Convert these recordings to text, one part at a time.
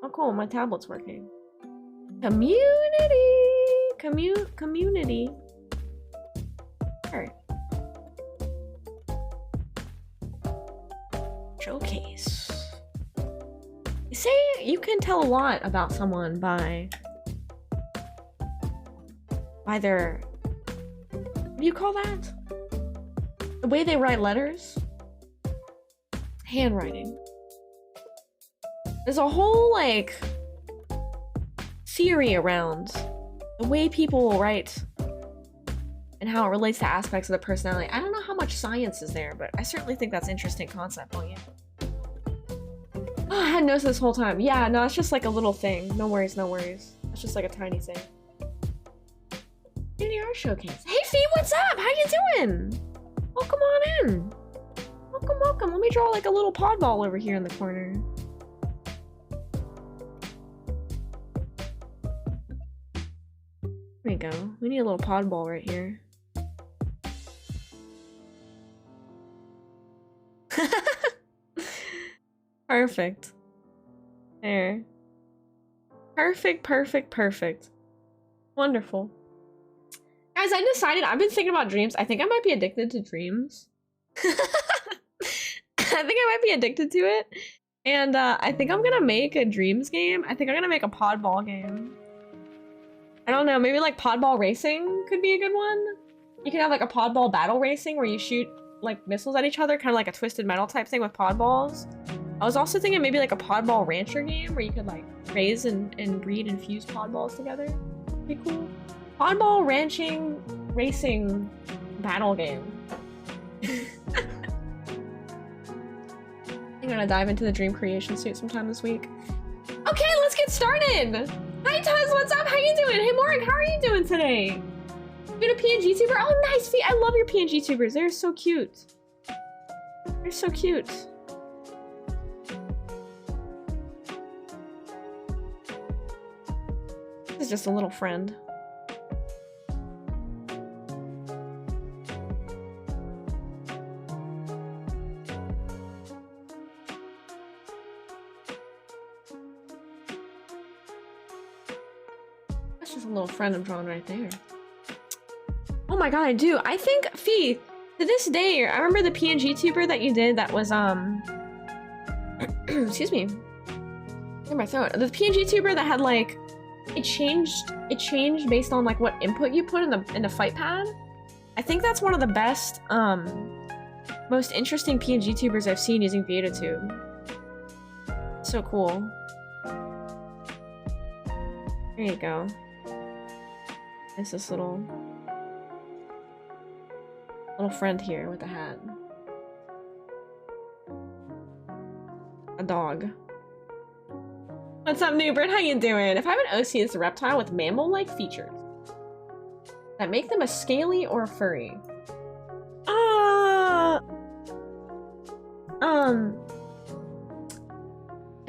Oh cool, my tablet's working. Community! Community. Alright. Showcase. You say you can tell a lot about someone by their, what do you call that? The way they write letters? Handwriting. There's a whole, like, theory around the way people write and how it relates to aspects of the personality. I don't know how much science is there, but I certainly think that's an interesting concept, don't you? Oh, I hadn't noticed this whole time. Yeah, no, it's just like a little thing. No worries, no worries. It's just like a tiny thing. Community art showcase. Hey, Fee, what's up? How you doing? Welcome on in. Welcome, welcome. Let me draw like a little pod ball over here in the corner. There we go. We need a little pod ball right here. Perfect. There. Perfect, perfect, perfect. Wonderful. Guys, I decided I've been thinking about dreams. I think I might be addicted to dreams. I think I might be addicted to it. And I think I'm gonna make a dreams game. I think I'm gonna make a podball game. I don't know, maybe like podball racing could be a good one. You can have like a podball battle racing where you shoot like missiles at each other, kind of like a Twisted Metal type thing with podballs. I was also thinking maybe like a podball rancher game where you could like raise and breed and fuse podballs together. Be cool. Podball ranching racing battle game. I'm gonna dive into the dream creation suit sometime this week. Okay, let's get started! Hi Tuz, what's up? How you doing? Hey Morg, how are you doing today? You a PNG tuber? Oh nice, Fee. I love your PNG tubers. They're so cute. They're so cute. This is just a little friend. That's just a little friend I'm drawing right there. Oh my god, I do. I think, Fee, to this day, I remember the PNG tuber that you did that was, excuse me. In my throat. The PNG tuber that had, like, it changed based on, like, what input you put in the fight pad. I think that's one of the best, most interesting PNG tubers I've seen using VidaTube. So cool. There you go. It's this little friend here with a hat. A dog. What's up, Newbert? How you doing? If I have an OC, it's a reptile with mammal-like features that make them a scaly or a furry. I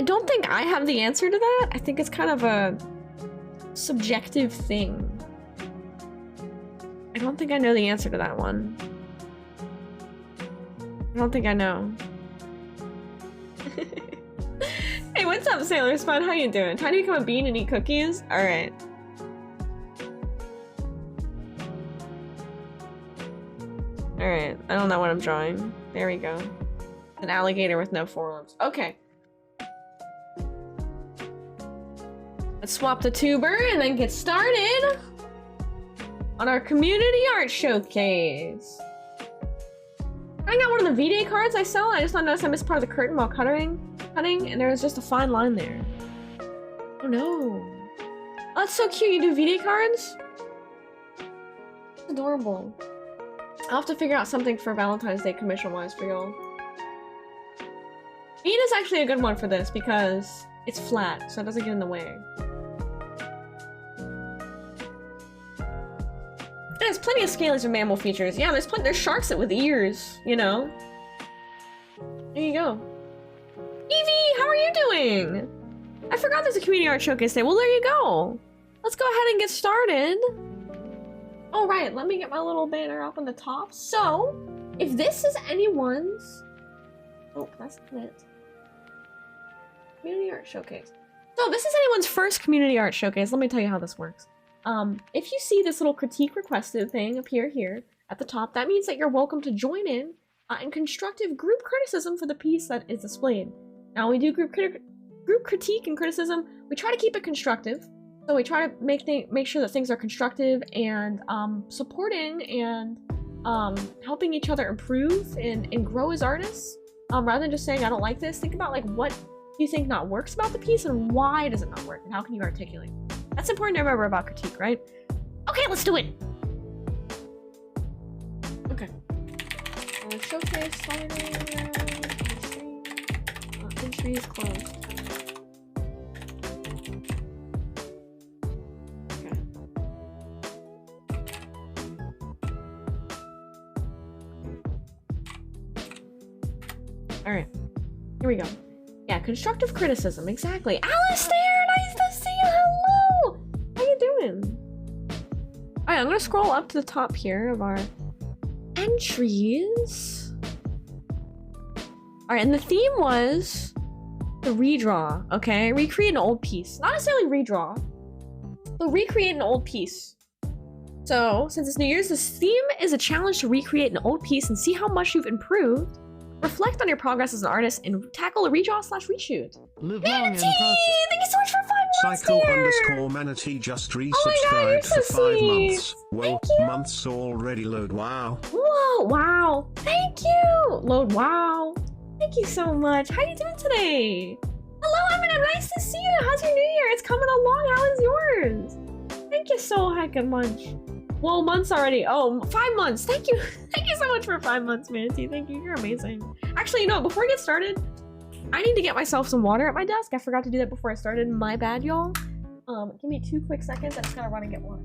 don't think I have the answer to that. I think it's kind of a subjective thing. I don't think I know the answer to that one. I don't think I know. Hey, what's up, Sailor Spud? How you doing? Time to become a bean and eat cookies? Alright. Alright, I don't know what I'm drawing. There we go. An alligator with no forearms. Okay. Let's swap the tuber and then get started on our community art showcase. I got one of the V-Day cards I sell. I just noticed I missed part of the curtain while cutting, and there was just a fine line there. Oh no. Oh, that's so cute. You do V-Day cards? That's adorable. I'll have to figure out something for Valentine's Day commission-wise for y'all. Bean is actually a good one for this because it's flat, so it doesn't get in the way. There's plenty of scalies with mammal features. Yeah, there's sharks with ears, you know. There you go. Evie, how are you doing? I forgot there's a community art showcase day. Well, there you go. Let's go ahead and get started. All right, let me get my little banner up on the top. So, if this is anyone's... Oh, that's not it. Community art showcase. So this is anyone's first community art showcase. Let me tell you how this works. If you see this little critique requested thing appear here at the top, that means that you're welcome to join in constructive group criticism for the piece that is displayed. Now, when we do group critique and criticism, we try to keep it constructive. So we try to make sure that things are constructive and supporting and helping each other improve and grow as artists. Rather than just saying, I don't like this, think about like what you think not works about the piece and why does it not work and how can you articulate. That's important to remember about critique, right? Okay, let's do it. Okay. Showcase starting entry is closed. Okay. All right. Here we go. Yeah, constructive criticism, exactly. Alistair, nice to see you. Hello. How you doing? All right, I'm gonna scroll up to the top here of our entries. All right, and the theme was the redraw. Okay, recreate an old piece. Not necessarily redraw, but recreate an old piece. So, since it's New Year's, this theme is a challenge to recreate an old piece and see how much you've improved. Reflect on your progress as an artist and tackle a redraw/reshoot. Live Manatee! Thank you so much for 5 months, Psycho_Manatee just resubscribed for 5 months. Well, months already. Load. Wow. Whoa, wow. Thank you. Load, wow. Thank you so much. How you doing today? Hello, Eminem. Nice to see you. How's your new year? It's coming along. How is yours? Thank you so heckin' much. Well, months already. Oh, 5 months. Thank you. Thank you so much for 5 months, Manatee. Thank you. You're amazing. Actually, you know, before I get started, I need to get myself some water at my desk. I forgot to do that before I started. My bad, y'all. Give me 2 quick seconds. I just gotta run and get water.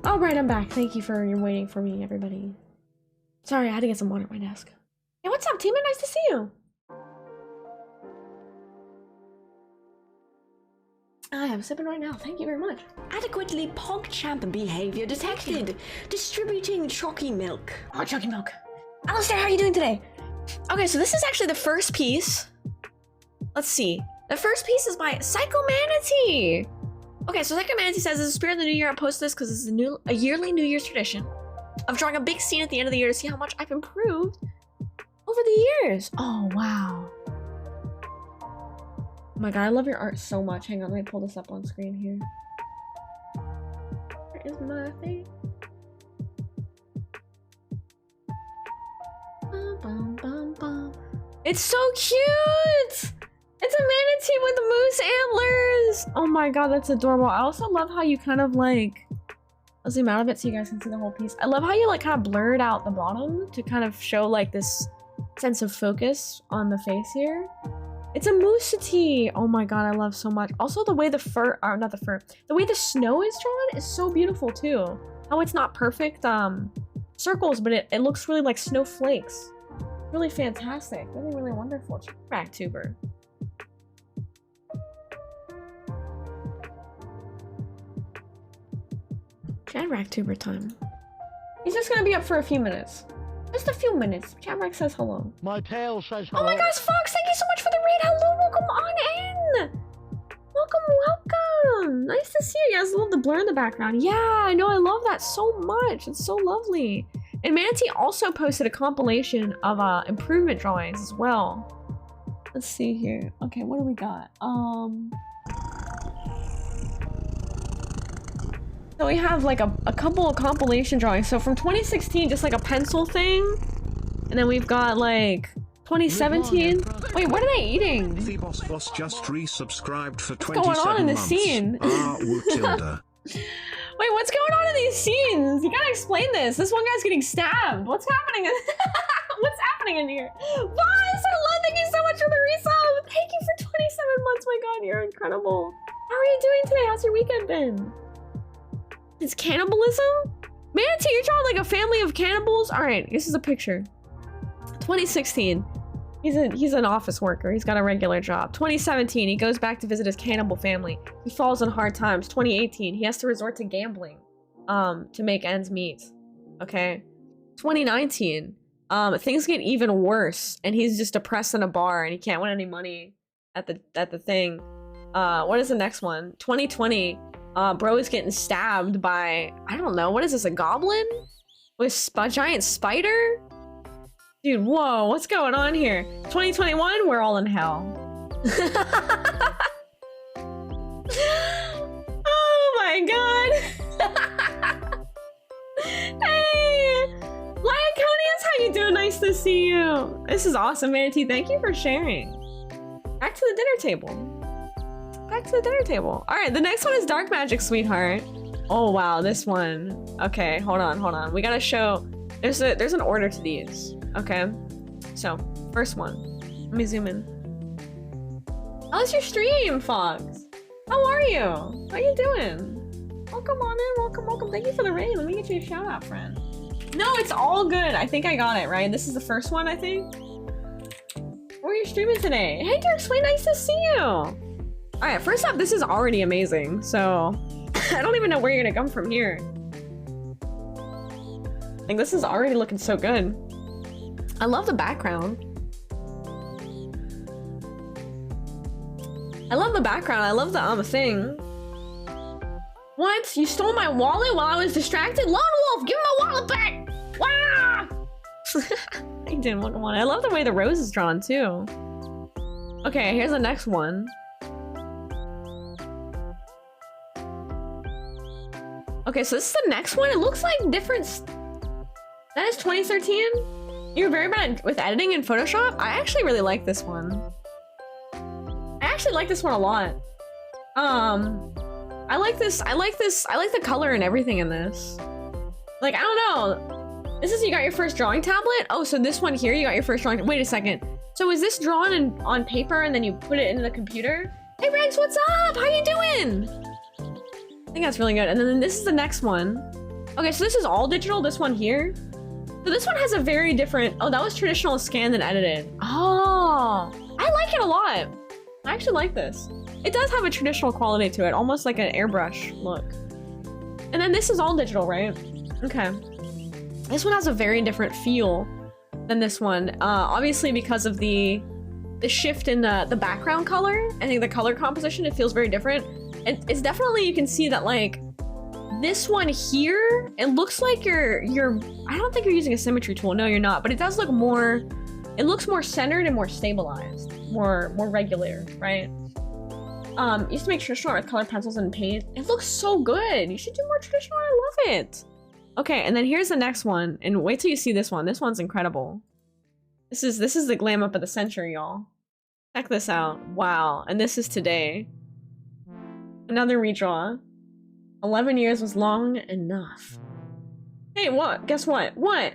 All right, I'm back. Thank you for your waiting for me, everybody. Sorry, I had to get some water at my desk. Hey, what's up, Tima? Nice to see you. I am sipping right now. Thank you very much. Adequately PogChamp behavior detected. Distributing chalky milk. Oh, chalky milk. Alistair, how are you doing today? Okay, so this is actually the first piece. Let's see. The first piece is by Psycho Manatee. Okay, so Psycho Manatee says, as a spirit of the new year, I post this because this is a yearly New Year's tradition of drawing a big scene at the end of the year to see how much I've improved over the years. Oh, wow. Oh my god, I love your art so much. Hang on, let me pull this up on screen here. Where is my thing? Bum, bum, bum, bum. It's so cute! It's a manatee with moose antlers! Oh my god, that's adorable. I also love how you kind of like... I'll zoom out of it so you guys can see the whole piece. I love how you like kind of blurred out the bottom to kind of show like this sense of focus on the face here. It's a moosatee! Oh my god, I love so much. Also the way the fur, or not the fur, the way the snow is drawn is so beautiful too. How it's not perfect circles, but it looks really like snowflakes. Really fantastic. Really, really wonderful. Ragtuber. Chad Ragtuber time. He's just gonna be up for a few minutes. Just a few minutes. Chad says hello. My tail says hello. Oh my gosh, Fox, thank you so much for the raid. Hello, welcome on in. Welcome, welcome. Nice to see you guys. I love the blur in the background. Yeah, I know, I love that so much. It's so lovely. And Manatee also posted a compilation of improvement drawings as well. Let's see here. Okay, what do we got? So we have like a couple of compilation drawings. So from 2016, just like a pencil thing. And then we've got like 2017. Wait, what are they eating? The boss just resubscribed for 27 going on in this months. scene? Tilda. Wait, what's going on in these scenes? You gotta explain this. This one guy's getting stabbed. What's happening? What's happening in here? Boss, I love, thank you so much for the resub. Thank you for 27 months. My God, you're incredible. How are you doing today? How's your weekend been? It's cannibalism? Manatee, you're drawing like a family of cannibals? All right, this is a picture. 2016. He's an office worker. He's got a regular job. 2017, he goes back to visit his cannibal family. He falls on hard times. 2018, he has to resort to gambling to make ends meet. Okay. 2019, things get even worse and he's just depressed in a bar and he can't win any money at the thing. What is the next one? 2020, bro is getting stabbed by, I don't know, what is this, a goblin? With a giant spider? Dude, whoa, what's going on here? 2021, we're all in hell. Oh my God. Hey, Lyaconians, how you doing? Nice to see you. This is awesome, Manatee. Thank you for sharing. Back to the dinner table. Back to the dinner table. All right, the next one is Dark Magic, Sweetheart. Oh wow, this one. Okay, hold on. We gotta show. There's an order to these. Okay, so first one. Let me zoom in. How's your stream, Fox? How are you? How you doing? Welcome on in. Welcome. Thank you for the raid. Let me get you a shout out, friend. No, it's all good. I think I got it right. This is the first one, I think. Where are you streaming today? Hey, Dirk Sweet, nice to see you. All right, first up, this is already amazing. So I don't even know where you're gonna come from here. Like, this is already looking so good. I love the background. I love the background. I love the thing. What? You stole my wallet while I was distracted? Lone Wolf, give me my wallet back! Wow! I didn't want one. I love the way the rose is drawn too. Okay, here's the next one. Okay, so this is the next one. It looks like different. That is 2013. You're very bad with editing in Photoshop. I actually really like this one. I actually like this one a lot. I like this. I like the color and everything in this. Like, I don't know. This is, you got your first drawing tablet? Oh, so this one here, you got your first drawing. Wait a second. So is this drawn on paper and then you put it into the computer? Hey Rex, what's up? How you doing? I think that's really good. And then this is the next one. Okay, so this is all digital, this one here. So this one has a very different, oh, that was traditional scanned and edited. Oh, I like it a lot. I actually like this. It does have a traditional quality to it, almost like an airbrush look. And then this is all digital, right? Okay. This one has a very different feel than this one. Obviously because of the shift in the background color. I think the color composition, it feels very different. It's definitely, you can see that like, this one here, it looks like you're, I don't think you're using a symmetry tool. No, you're not, but it does look more, it looks more centered and more stabilized, more regular, right? Used to make traditional with colored pencils and paint. It looks so good. You should do more traditional. I love it. Okay, and then here's the next one, and wait till you see this one. This one's incredible. This is the glam up of the century, y'all. Check this out. Wow, and this is today. Another redraw. 11 years was long enough. Hey, what? Guess what? What?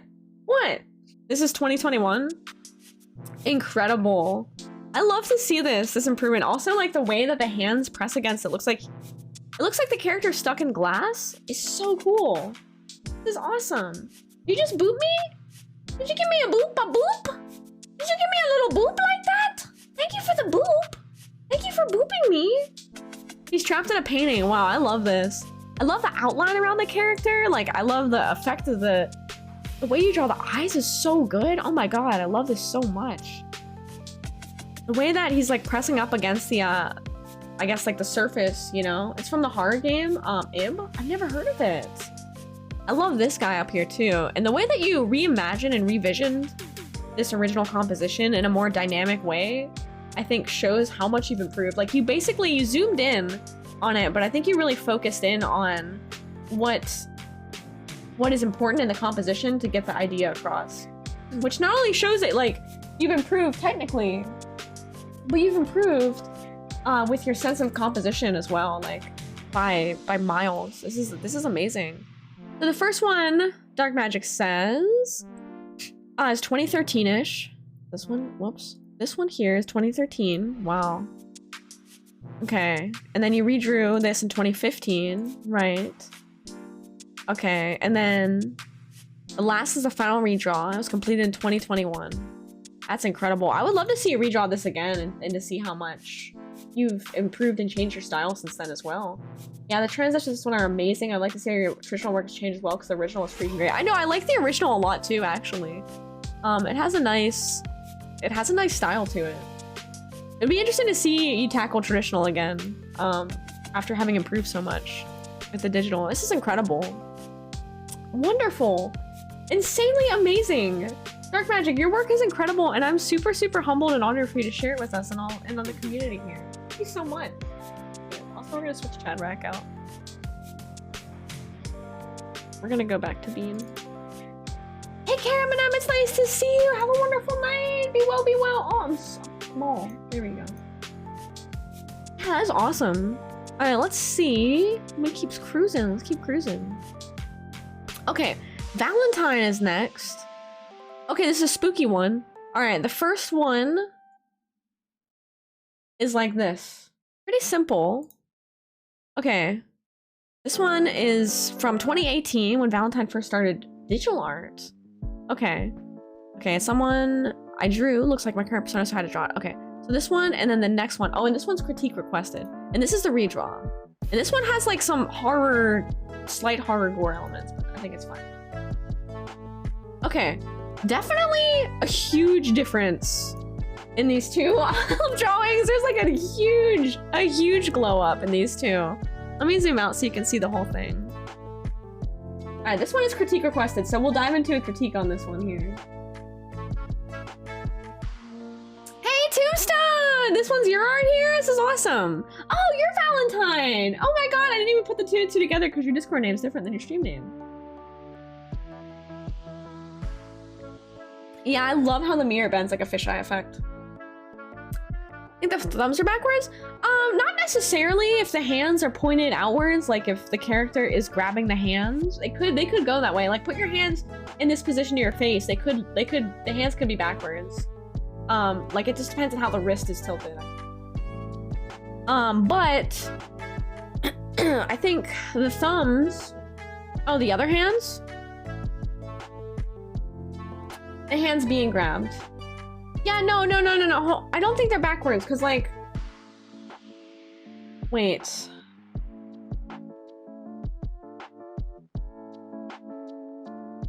This is 2021. Incredible. I love to see this improvement. Also, like the way that the hands press against it looks like the character's stuck in glass. It's so cool. This is awesome. You just boop me? Did you give me a boop? Did you give me a little boop like that? Thank you for the boop. Thank you for booping me. He's trapped in a painting. Wow, I love this. I love the outline around the character. Like, I love the effect of the way you draw the eyes is so good. Oh my God, I love this so much. The way that he's like pressing up against the, I guess like the surface, you know? It's from the horror game, Ib. I've never heard of it. I love this guy up here too. And the way that you reimagined and revisioned this original composition in a more dynamic way, I think shows how much you've improved. Like you zoomed in on it, but I think you really focused in on what is important in the composition to get the idea across. Which not only shows that like you've improved technically, but you've improved with your sense of composition as well, like by miles. This is amazing. So the first one, Dark Magic says, is 2013-ish. This one, whoops. This one here is 2013. Wow. Okay, and then you redrew this in 2015, right? Okay, and then the last is a final redraw. It was completed in 2021. That's incredible. I would love to see you redraw this again and to see how much you've improved and changed your style since then as well. Yeah, the transitions to this one are amazing. I'd like to see how your traditional work has changed as well because the original was freaking great. I know, I like the original a lot too, actually. It has a nice style to it. It'd be interesting to see you tackle traditional again, after having improved so much with the digital. This is incredible. Wonderful. Insanely amazing. Dark Magic, your work is incredible, and I'm super, super humbled and honored for you to share it with us and on the community here. Thank you so much. Also, we're gonna switch Chadrack out. We're gonna go back to Bean. Hey, Karamanam, it's nice to see you. Have a wonderful night. Be well, be well. Oh, I'm so small. There we go. Yeah, that's awesome. All right, let's see. We keeps cruising. Let's keep cruising. Okay, Valentine is next. Okay, this is a spooky one. All right, the first one is like this. Pretty simple. Okay. This one is from 2018 when Valentine first started digital art. Okay. Okay, someone I drew looks like my current persona, so I had to draw it. Okay, so this one and then the next one. Oh, and this one's critique requested. And this is the redraw. And this one has like some horror, slight horror gore elements, but I think it's fine. Okay, definitely a huge difference in these two drawings. There's like a huge glow up in these two. Let me zoom out so you can see the whole thing. All right, this one is critique requested, so we'll dive into a critique on this one here. Hey, Tombstone! This one's your art here? This is awesome. Oh, you're Valentine! Oh my god, I didn't even put the two and two together because your Discord name is different than your stream name. Yeah, I love how the mirror bends like a fisheye effect. I think the thumbs are backwards. Not necessarily if the hands are pointed outwards, like if the character is grabbing the hands. They could go that way. Like put your hands in this position to your face. The hands could be backwards. Like it just depends on how the wrist is tilted. But I think the thumbs, oh, the other hands? The hands being grabbed. Yeah, no. I don't think they're backwards, because like... Wait.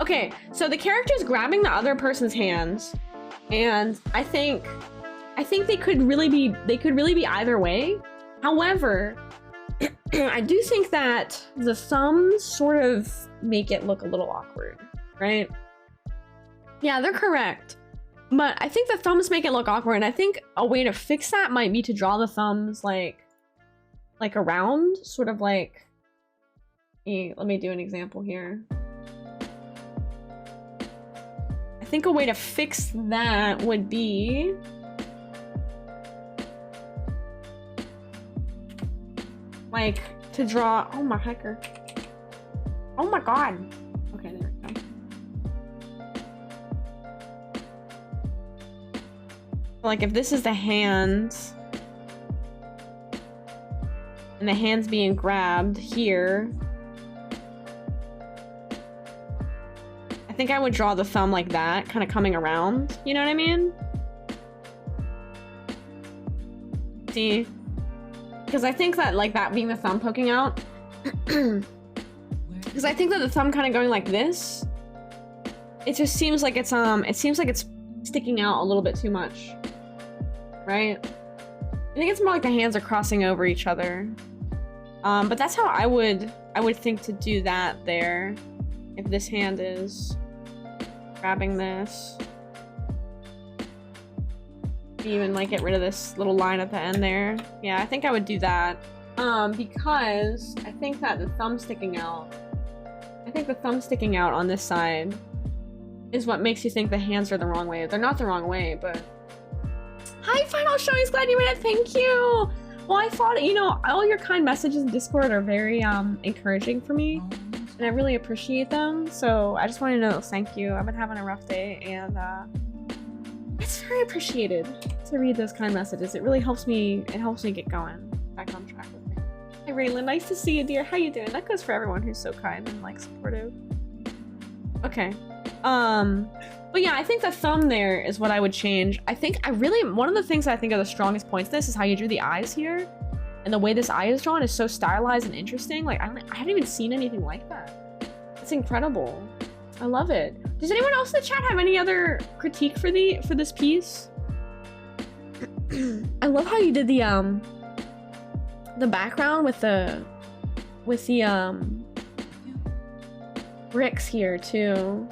Okay, so the character's grabbing the other person's hands, and I think they could really be either way. However, I do think that the thumbs sort of make it look a little awkward, right? Yeah, they're correct. But I think the thumbs make it look awkward, and I think a way to fix that might be to draw the thumbs like around, sort of like... Let me do an example here. I think a way to fix that would be... like, to draw... Oh my hecker. Oh my god. Okay, there we go. Like, if this is the hands... and the hands being grabbed here... I think I would draw the thumb like that, kind of coming around. You know what I mean? See? Because I think that, like, that being the thumb poking out... because I think that the thumb kind of going like this... it just seems like it's, sticking out a little bit too much. Right? I think it's more like the hands are crossing over each other. But that's how I would think to do that there. If this hand is grabbing this. Even like get rid of this little line at the end there. Yeah, I think I would do that. Because I think that the thumb sticking out I think the thumb sticking out on this side is what makes you think the hands are the wrong way. They're not the wrong way, but... Hi, Final Showings! Glad you made it! Thank you! Well, I thought, you know, all your kind messages in Discord are very encouraging for me, and I really appreciate them, so I just wanted to know thank you. I've been having a rough day, and it's very appreciated to read those kind messages. It really helps me, get going back on track with me. Hey, Raylan, nice to see you, dear. How you doing? That goes for everyone who's so kind and, like, supportive. Okay. But yeah, I think the thumb there is what I would change. One of the things I think are the strongest points of this is how you drew the eyes here. And the way this eye is drawn is so stylized and interesting. Like, I haven't even seen anything like that. It's incredible. I love it. Does anyone else in the chat have any other critique for this piece? I love how you did the background with the bricks here too.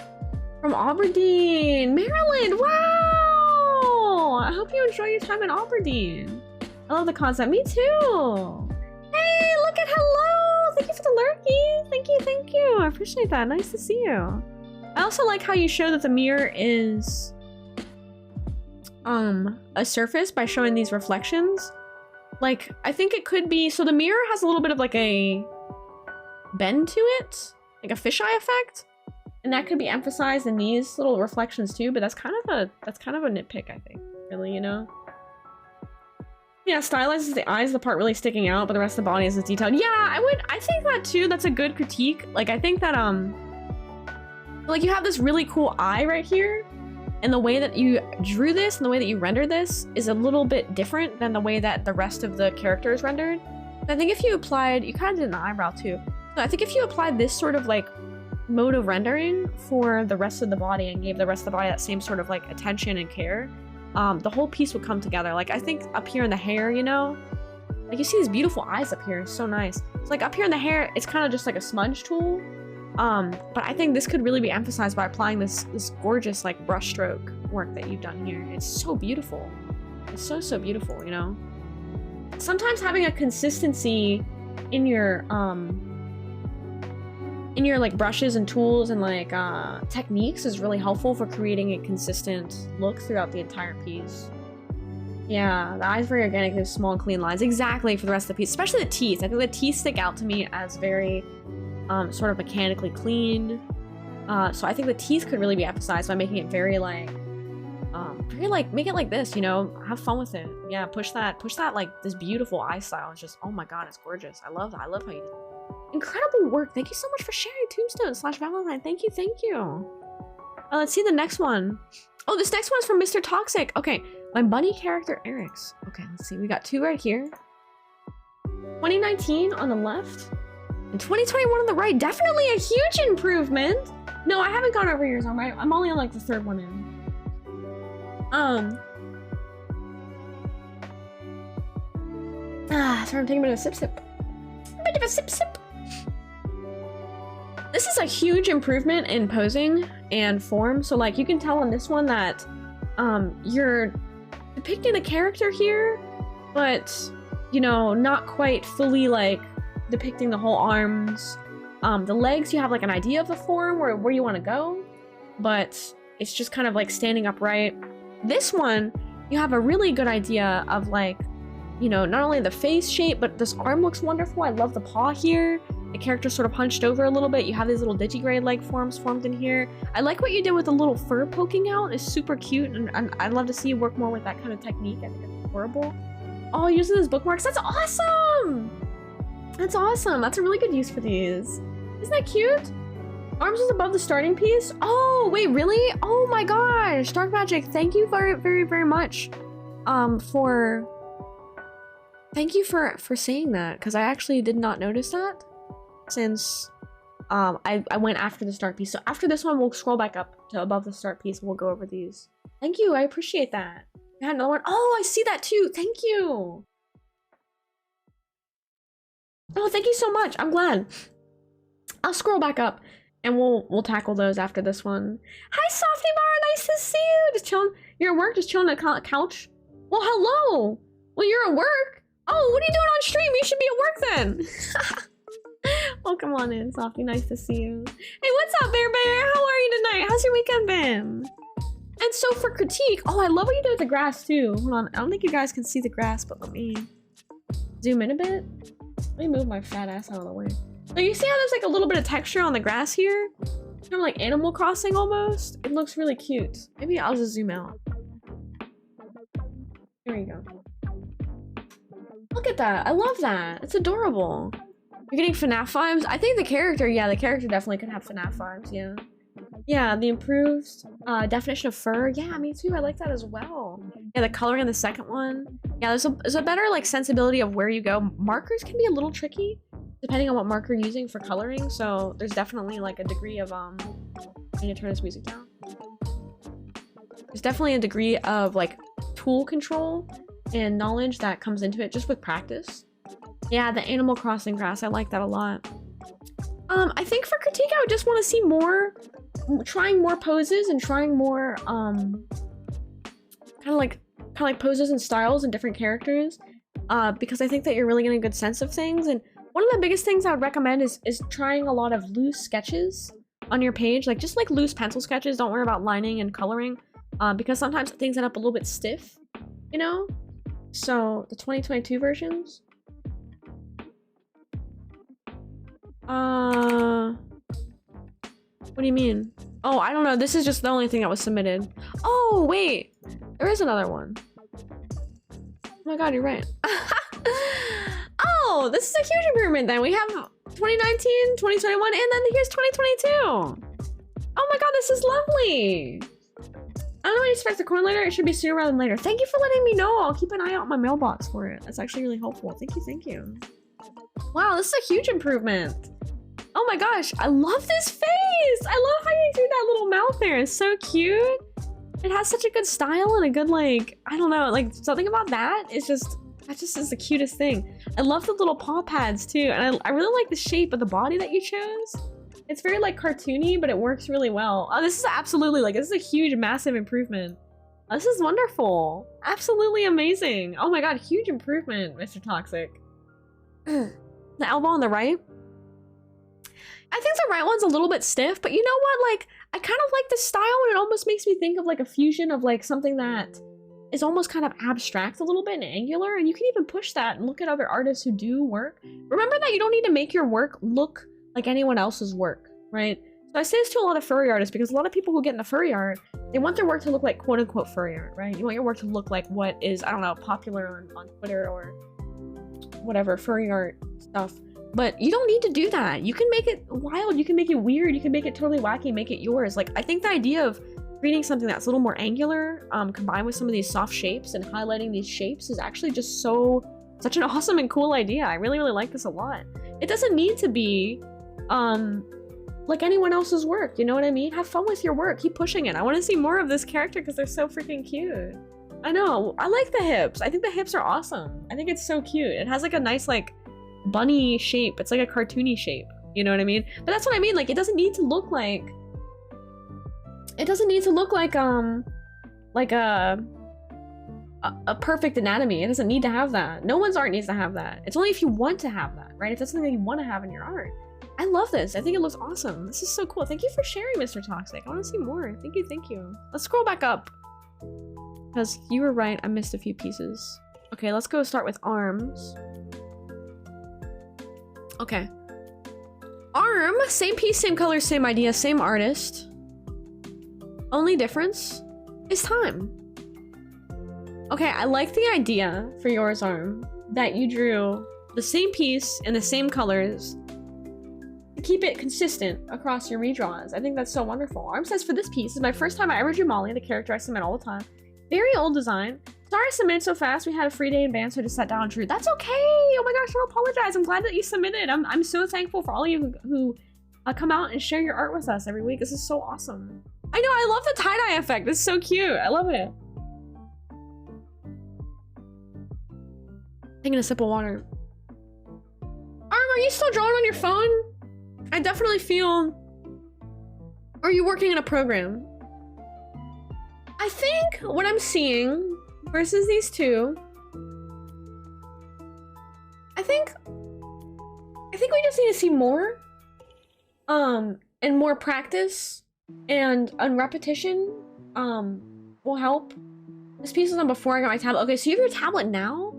From Aberdeen, Maryland. Wow! I hope you enjoy your time in Aberdeen. I love the concept. Me too. Hey, look at hello. Thank you for the lurkies. Thank you. I appreciate that. Nice to see you. I also like how you show that the mirror is a surface by showing these reflections. Like, I think it could be, so the mirror has a little bit of like a bend to it, like a fisheye effect. And that could be emphasized in these little reflections too, but that's kind of a nitpick, I think. Really, you know? Yeah, stylizes the eyes, the part really sticking out, but the rest of the body is detailed. Yeah, I think that too. That's a good critique. Like, I think that, like, you have this really cool eye right here, and the way that you drew this and the way that you rendered this is a little bit different than the way that the rest of the character is rendered. I think if you applied, you kind of did an eyebrow too. So I think if you applied this sort of like mode of rendering for the rest of the body and gave the rest of the body that same sort of like attention and care, the whole piece would come together. Like, I think up here in the hair, you know, like you see these beautiful eyes up here. It's so nice. It's like up here in the hair, it's kind of just like a smudge tool. But I think this could really be emphasized by applying this gorgeous like brushstroke work that you've done here. It's so beautiful. It's so beautiful, you know? Sometimes having a consistency in your like brushes and tools and like techniques is really helpful for creating a consistent look throughout the entire piece. Yeah, the eyes very organic, there's small and clean lines. Exactly, for the rest of the piece, especially the teeth. I think the teeth stick out to me as very sort of mechanically clean. So I think the teeth could really be emphasized by making it very like make it like this, you know, have fun with it. Yeah, push that like this beautiful eye style. It's just, oh my god, it's gorgeous. I love that. I love how you did it. Incredible work. Thank you so much for sharing Tombstone/Valentine. Thank you. Let's see the next one. Oh, this next one's from Mr. Toxic. Okay, my bunny character Eric's. Okay, let's see. We got two right here. 2019 on the left and 2021 on the right. Definitely a huge improvement. No, I haven't gone over yours on right. I'm only on like the third one in. Sorry, I'm taking a bit of a sip. This is a huge improvement in posing and form. So like you can tell on this one that you're depicting the character here, but you know, not quite fully like depicting the whole arms. The legs, you have like an idea of the form where you want to go, but it's just kind of like standing upright. This one, you have a really good idea of like, you know, not only the face shape, but this arm looks wonderful. I love the paw here. The character's sort of hunched over a little bit. You have these little digigrade-like forms formed in here. I like what you did with the little fur poking out. It's super cute, and I'd love to see you work more with that kind of technique. I think it's adorable. Oh, using those bookmarks. That's awesome! That's awesome. That's a really good use for these. Isn't that cute? Arms is above the starting piece. Oh, wait, really? Oh my gosh. Dark Magic, thank you very much Thank you for saying that, because I actually did not notice that since I went after the start piece. So after this one, we'll scroll back up to above the start piece and we'll go over these. Thank you, I appreciate that. I had another one. Oh, I see that too. Thank you. Oh, thank you so much. I'm glad. I'll scroll back up and we'll tackle those after this one. Hi, Softy Bar. Nice to see you. Just chilling. You're at work? Just chilling on a couch? Well, hello. Well, you're at work. Oh, what are you doing on stream? You should be at work then. Oh, come on in, Softy. Nice to see you. Hey, what's up, Bear Bear? How are you tonight? How's your weekend been? And so for critique, oh, I love what you do with the grass too. Hold on, I don't think you guys can see the grass, but let me zoom in a bit. Let me move my fat ass out of the way. So you see how there's like a little bit of texture on the grass here? Kind of like Animal Crossing almost. It looks really cute. Maybe I'll just zoom out. There you go. Look at that. I love that. It's adorable. You're getting FNAF vibes? I think the character, yeah, the character definitely could have FNAF vibes, yeah. Yeah, the improved definition of fur. Yeah, me too. I like that as well. Yeah, the coloring in the second one. Yeah, there's a better like sensibility of where you go. Markers can be a little tricky depending on what marker you're using for coloring. So there's definitely like a degree of I need to turn this music down. There's definitely a degree of like tool control and knowledge that comes into it just with practice. Yeah, the Animal Crossing grass. I like that a lot. I think for critique, I would just want to see more, trying more poses and trying more, kind of like poses and styles and different characters, because I think that you're really getting a good sense of things. And one of the biggest things I would recommend is trying a lot of loose sketches on your page, like just like loose pencil sketches. Don't worry about lining and coloring, because sometimes things end up a little bit stiff, you know? So the 2022 versions. What do you mean? Oh, I don't know. This is just the only thing that was submitted. Oh, wait. There is another one. Oh my god, you're right. Oh, this is a huge improvement then. We have 2019, 2021, and then here's 2022. Oh my god, this is lovely. I don't know what you expect the coin later. It should be sooner rather than later. Thank you for letting me know. I'll keep an eye out on my mailbox for it. That's actually really helpful. Thank you, thank you. Wow, this is a huge improvement. Oh my gosh, I love this face. I love how you do that little mouth there. It's so cute. It has such a good style and a good, like, I don't know, like something about that is just, that just is the cutest thing. I love the little paw pads too. And I really like the shape of the body that you chose. It's very like cartoony, but it works really well. Oh, this is absolutely like, this is a huge, massive improvement. This is wonderful. Absolutely amazing. Oh my god, huge improvement, Mr. Toxic. The elbow on the right. I think the right one's a little bit stiff, but you know what? Like, I kind of like the style and it almost makes me think of like a fusion of like something that is almost kind of abstract a little bit and angular, and you can even push that and look at other artists who do work. Remember that you don't need to make your work look like anyone else's work, right? So I say this to a lot of furry artists because a lot of people who get into furry art, they want their work to look like quote unquote furry art, right? You want your work to look like what is, I don't know, popular on Twitter or whatever, furry art stuff. But you don't need to do that. You can make it wild, you can make it weird, you can make it totally wacky, make it yours. Like, I think the idea of creating something that's a little more angular, combined with some of these soft shapes and highlighting these shapes is actually just such an awesome and cool idea. I really, really like this a lot. It doesn't need to be, like anyone else's work, you know what I mean? Have fun with your work, keep pushing it. I want to see more of this character because they're so freaking cute. I know, I like the hips. I think the hips are awesome. I think it's so cute. It has like a nice like bunny shape. It's like a cartoony shape, you know what I mean? But that's what I mean, like it doesn't need to look like a perfect anatomy. It doesn't need to have that. No one's art needs to have that. It's only if you want to have that, right? If that's something that you want to have in your art. I love this. I think it looks awesome. This is so cool. Thank you for sharing, Mr. Toxic. I want to see more. Thank you, thank you. Let's scroll back up because you were right. I missed a few pieces. Okay, let's go start with arms. Okay. Arm, same piece, same color, same idea, same artist. Only difference is time. Okay, I like the idea for yours, arm, that you drew the same piece in the same colors to keep it consistent across your redraws. I think that's so wonderful. Arm says, for this piece, this is my first time I ever drew Molly, the character I submit all the time. Very old design. Sorry I submitted so fast. We had a free day in band, so I just sat down and drew. That's okay. Oh my gosh, don't apologize. I'm glad that you submitted. I'm so thankful for all of you who come out and share your art with us every week. This is so awesome. I know, I love the tie-dye effect. It's so cute. I love it. Taking a sip of water. Arm, are you still drawing on your phone? I definitely feel... Or are you working in a program? I think what I'm seeing versus these two, I think I think we just need to see more. And more practice and repetition will help. This piece was on before I got my tablet. Okay, so you have your tablet now,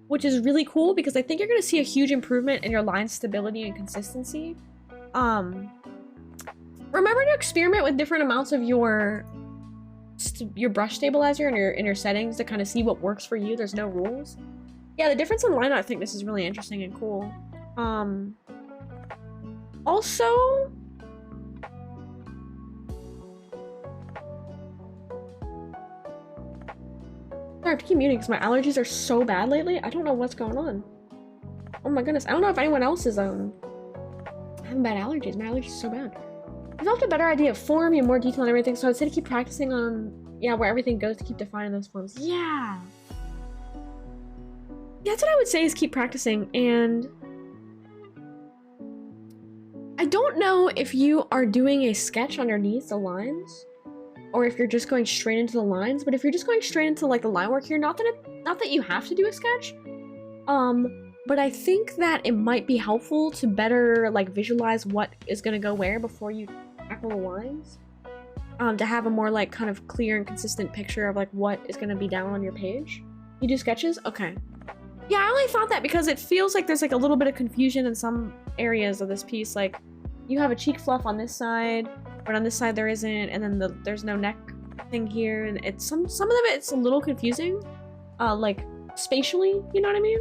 which is really cool because I think you're gonna see a huge improvement in your line stability and consistency. Remember to experiment with different amounts of your brush stabilizer in your settings to kind of see what works for you. There's no rules. Yeah, the difference in line, I think this is really interesting and cool. Also, I have to keep muting because my allergies are so bad lately. I don't know what's going on. Oh my goodness. I don't know if anyone else is having bad allergies. My allergies are so bad. I've developed a better idea of form and more detail and everything, so I'd say to keep practicing on, yeah, where everything goes, to keep defining those forms. Yeah. Yeah, that's what I would say, is keep practicing. And I don't know if you are doing a sketch underneath the lines, or if you're just going straight into the lines, but if you're just going straight into like the line work here, not that you have to do a sketch, but I think that it might be helpful to better like visualize what is gonna go where before you tackle the lines, to have a more like kind of clear and consistent picture of like what is gonna be down on your page. You do sketches? Okay. Yeah, I only thought that because it feels like there's like a little bit of confusion in some areas of this piece. Like you have a cheek fluff on this side, but on this side there isn't, and then there's no neck thing here, and it's some of it's a little confusing, like spatially, you know what I mean?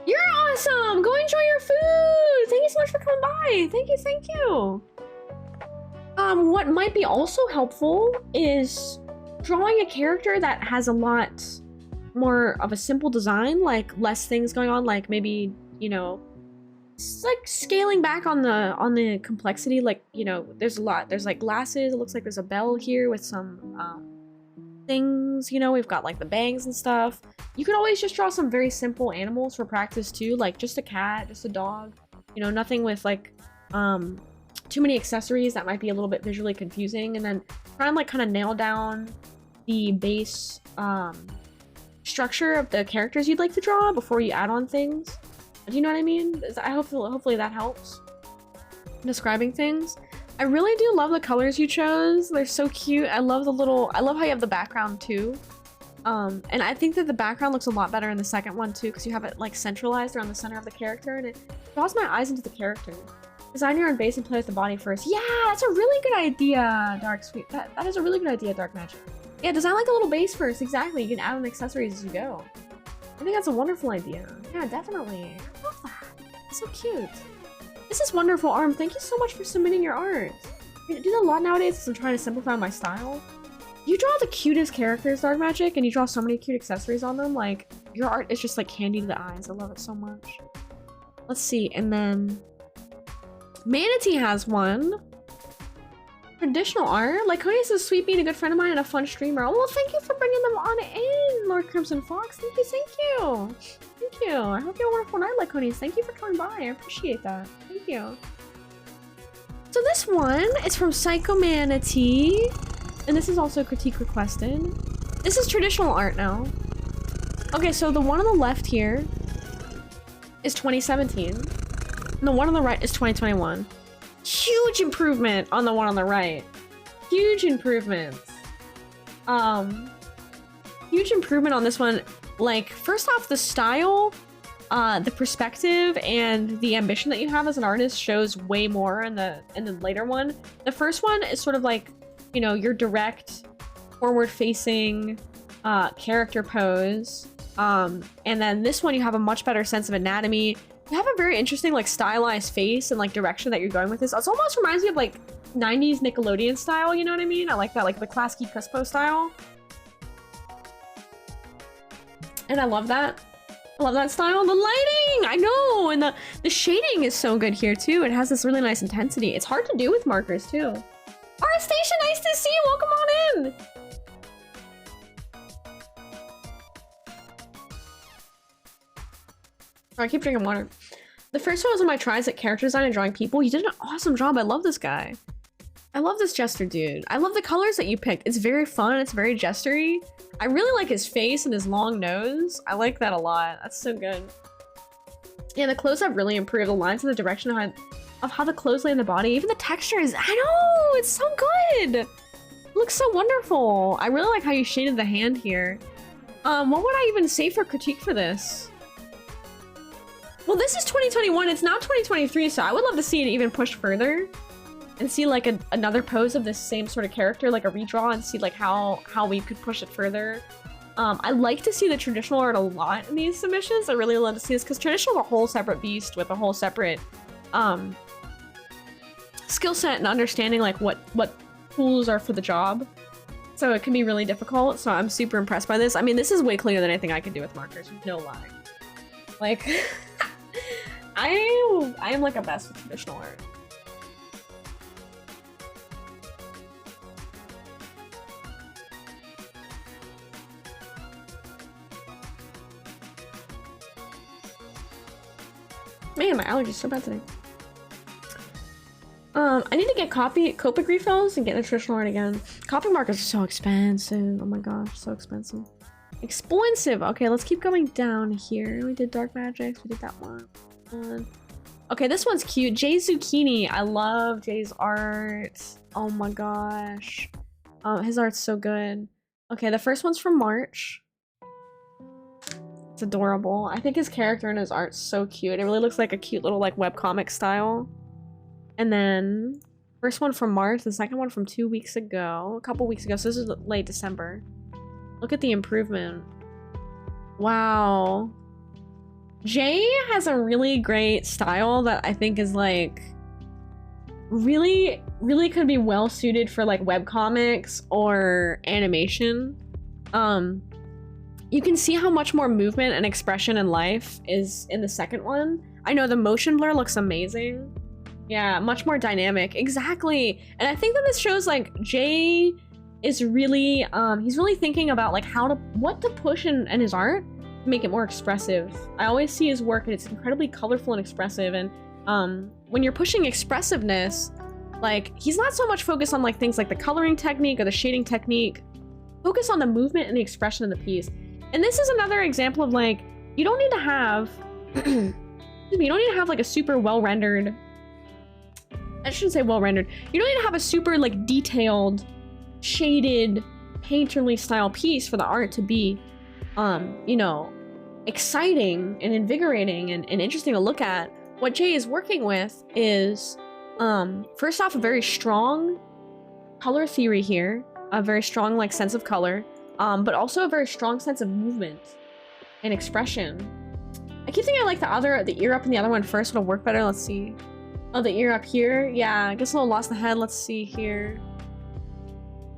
You're awesome! Go enjoy your food! Thank you so much for coming by! Thank you! What might be also helpful is drawing a character that has a lot more of a simple design, like less things going on, like maybe, you know, it's like scaling back on the complexity, like, you know, there's like glasses, it looks like there's a bell here with some things, you know, we've got like the bangs and stuff. You could always just draw some very simple animals for practice too, like just a cat, just a dog, you know, nothing with like too many accessories that might be a little bit visually confusing, and then try and like kind of nail down the base structure of the characters you'd like to draw before you add on things. Do you know what I mean? Hopefully that helps describing things. I really do love the colors you chose. They're so cute. I love how you have the background too. And I think that the background looks a lot better in the second one too, because you have it like centralized around the center of the character, and it draws my eyes into the character. Design your own base and play with the body first. Yeah, that's a really good idea, Dark Sweet. That is a really good idea, Dark Magic. Yeah, design like a little base first. Exactly. You can add on accessories as you go. I think that's a wonderful idea. Yeah, definitely. I love that. It's so cute. This is wonderful, Arm. Thank you so much for submitting your art. I do that a lot nowadays because I'm trying to simplify my style. You draw the cutest characters, Dark Magic, and you draw so many cute accessories on them. Like, your art is just like candy to the eyes. I love it so much. Let's see, and then Manatee has one. Traditional art. Lyconia says, sweet being a good friend of mine and a fun streamer. Oh, well, thank you for bringing them on in, Lord Crimson Fox. Thank you. Thank you. I hope you have a wonderful night, Lyconia. Thank you for coming by. I appreciate that. Thank you. So this one is from Psycho Manatee, and this is also critique requested. This is traditional art now. Okay, so the one on the left here is 2017, and the one on the right is 2021. Huge improvement on the one on the right. Huge improvements. Huge improvement on this one. Like, first off, the style, the perspective, and the ambition that you have as an artist shows way more in the later one. The first one is sort of like, you know, your direct, forward-facing character pose. And then this one, you have a much better sense of anatomy. You have a very interesting, like, stylized face and, like, direction that you're going with this. It almost reminds me of, like, 90s Nickelodeon style, you know what I mean? I like that, like, the Klasky Crispo style. And I love that. I love that style. The lighting! I know! And the shading is so good here, too. It has this really nice intensity. It's hard to do with markers, too. Arstation, nice to see you! Welcome on in! Oh, I keep drinking water. The first one was on my tries at character design and drawing people. You did an awesome job. I love this guy. I love this jester dude. I love the colors that you picked. It's very fun. It's very jestery. I really like his face and his long nose. I like that a lot. That's so good. Yeah, the close-up really improved. The lines and the direction of how the clothes lay in the body. Even the textures. I know! It's so good! It looks so wonderful. I really like how you shaded the hand here. What would I even say for critique for this? Well, this is 2021. It's now 2023, so I would love to see it even pushed further. And see like another pose of this same sort of character, like a redraw, and see like how we could push it further. I like to see the traditional art a lot in these submissions. I really love to see this because traditional is a whole separate beast with a whole separate skill set and understanding like what tools are for the job. So it can be really difficult. So I'm super impressed by this. I mean, this is way cleaner than anything I could do with markers. No lie. Like, I am like obsessed with traditional art. Man, my allergies so bad today. I need to get Copic refills and get the traditional art again. Copic markers are so expensive. Oh my gosh, so expensive. Expensive! Okay, let's keep going down here. We did Dark Magics, we did that one. Okay, this one's cute. Jay Zucchini. I love Jay's art. Oh my gosh. His art's so good. Okay, the first one's from March. It's adorable. I think his character and his art's so cute. It really looks like a cute little like webcomic style. And then first one from March, the second one from 2 weeks ago, a couple weeks ago. So this is late December. Look at the improvement. Wow. Jay has a really great style that I think is like really could be well suited for like webcomics or animation. You can see how much more movement and expression and life is in the second one. I know the motion blur looks amazing. Yeah, much more dynamic. Exactly. And I think that this shows like Jay is really, he's really thinking about like what to push in his art to make it more expressive. I always see his work and it's incredibly colorful and expressive. And when you're pushing expressiveness, like he's not so much focused on like things like the coloring technique or the shading technique. Focus on the movement and the expression of the piece. And this is another example of like, you don't need to have, excuse me, you don't need to have like a super well-rendered, I shouldn't say well-rendered, you don't need to have a super like detailed, shaded, painterly style piece for the art to be, you know, exciting and invigorating and interesting to look at. What Jay is working with is, first off, a very strong color theory here, a very strong like sense of color. But also a very strong sense of movement and expression. I keep thinking I like the ear up in the other one first would work better. Let's see. Oh, the ear up here. Yeah, I guess a little lost the head. Let's see here.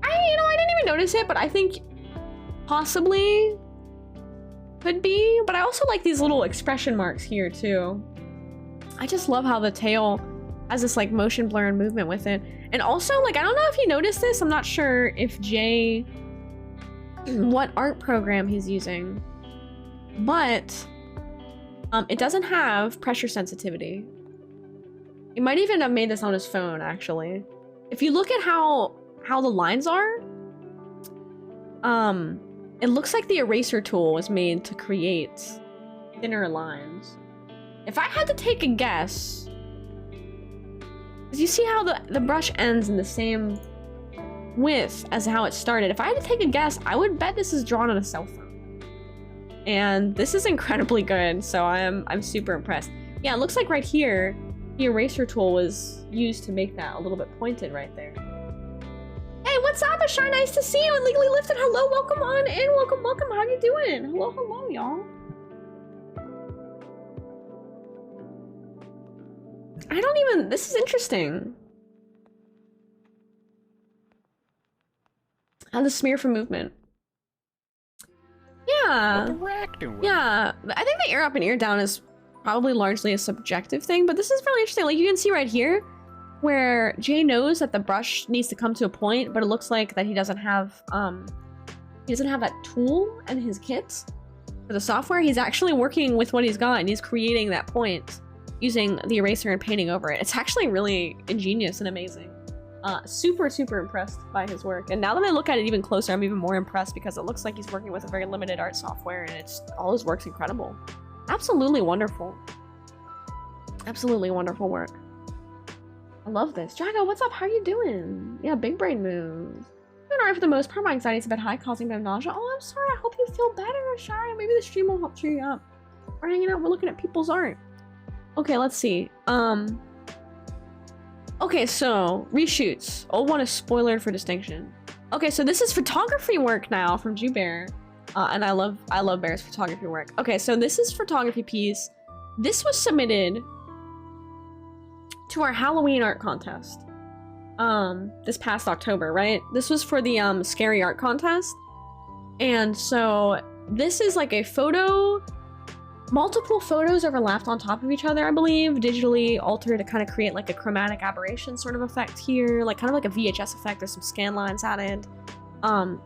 I didn't even notice it, but I think possibly could be. But I also like these little expression marks here too. I just love how the tail has this like motion blur and movement with it. And also, like, I don't know if you noticed this. I'm not sure if Jay, what art program he's using, but it doesn't have pressure sensitivity. He might even have made this on his phone, actually. If you look at how the lines are, it looks like the eraser tool was made to create thinner lines. If I had to take a guess, because you see how the brush ends in the same width as how it started. If I had to take a guess, I would bet this is drawn on a cell phone. And this is incredibly good, so I'm super impressed. Yeah, it looks like right here, the eraser tool was used to make that a little bit pointed right there. Hey, what's up, Ashar? Nice to see you and Legally Lifted. Hello, welcome on in. Welcome. How you doing? Hello, y'all. This is interesting. How the smear for movement. Yeah. What the rack doing? Yeah. I think the ear up and ear down is probably largely a subjective thing, but this is really interesting. Like you can see right here where Jay knows that the brush needs to come to a point, but it looks like that he doesn't have that tool in his kit for the software. He's actually working with what he's got and he's creating that point using the eraser and painting over it. It's actually really ingenious and amazing. Super impressed by his work. And now that I look at it even closer, I'm even more impressed because it looks like he's working with a very limited art software and all his work's incredible. Absolutely wonderful. Absolutely wonderful work. I love this. Drago, what's up? How are you doing? Yeah, big brain moves. Doing alright for the most part. My anxiety's a bit high, causing a bit of nausea. Oh, I'm sorry. I hope you feel better, Shari. Maybe the stream will help cheer you up. We're hanging out. We're looking at people's art. Okay, let's see. Okay, so reshoots. Old one is spoilered for distinction. Okay, so this is photography work now from Bear, and I love Bear's photography work. Okay, so this is photography piece. This was submitted to our Halloween art contest. This past October, right? This was for the scary art contest, and so this is like a photo. Multiple photos overlapped on top of each other, I believe, digitally altered to kind of create like a chromatic aberration sort of effect here, like kind of like a VHS effect. There's some scan lines added. And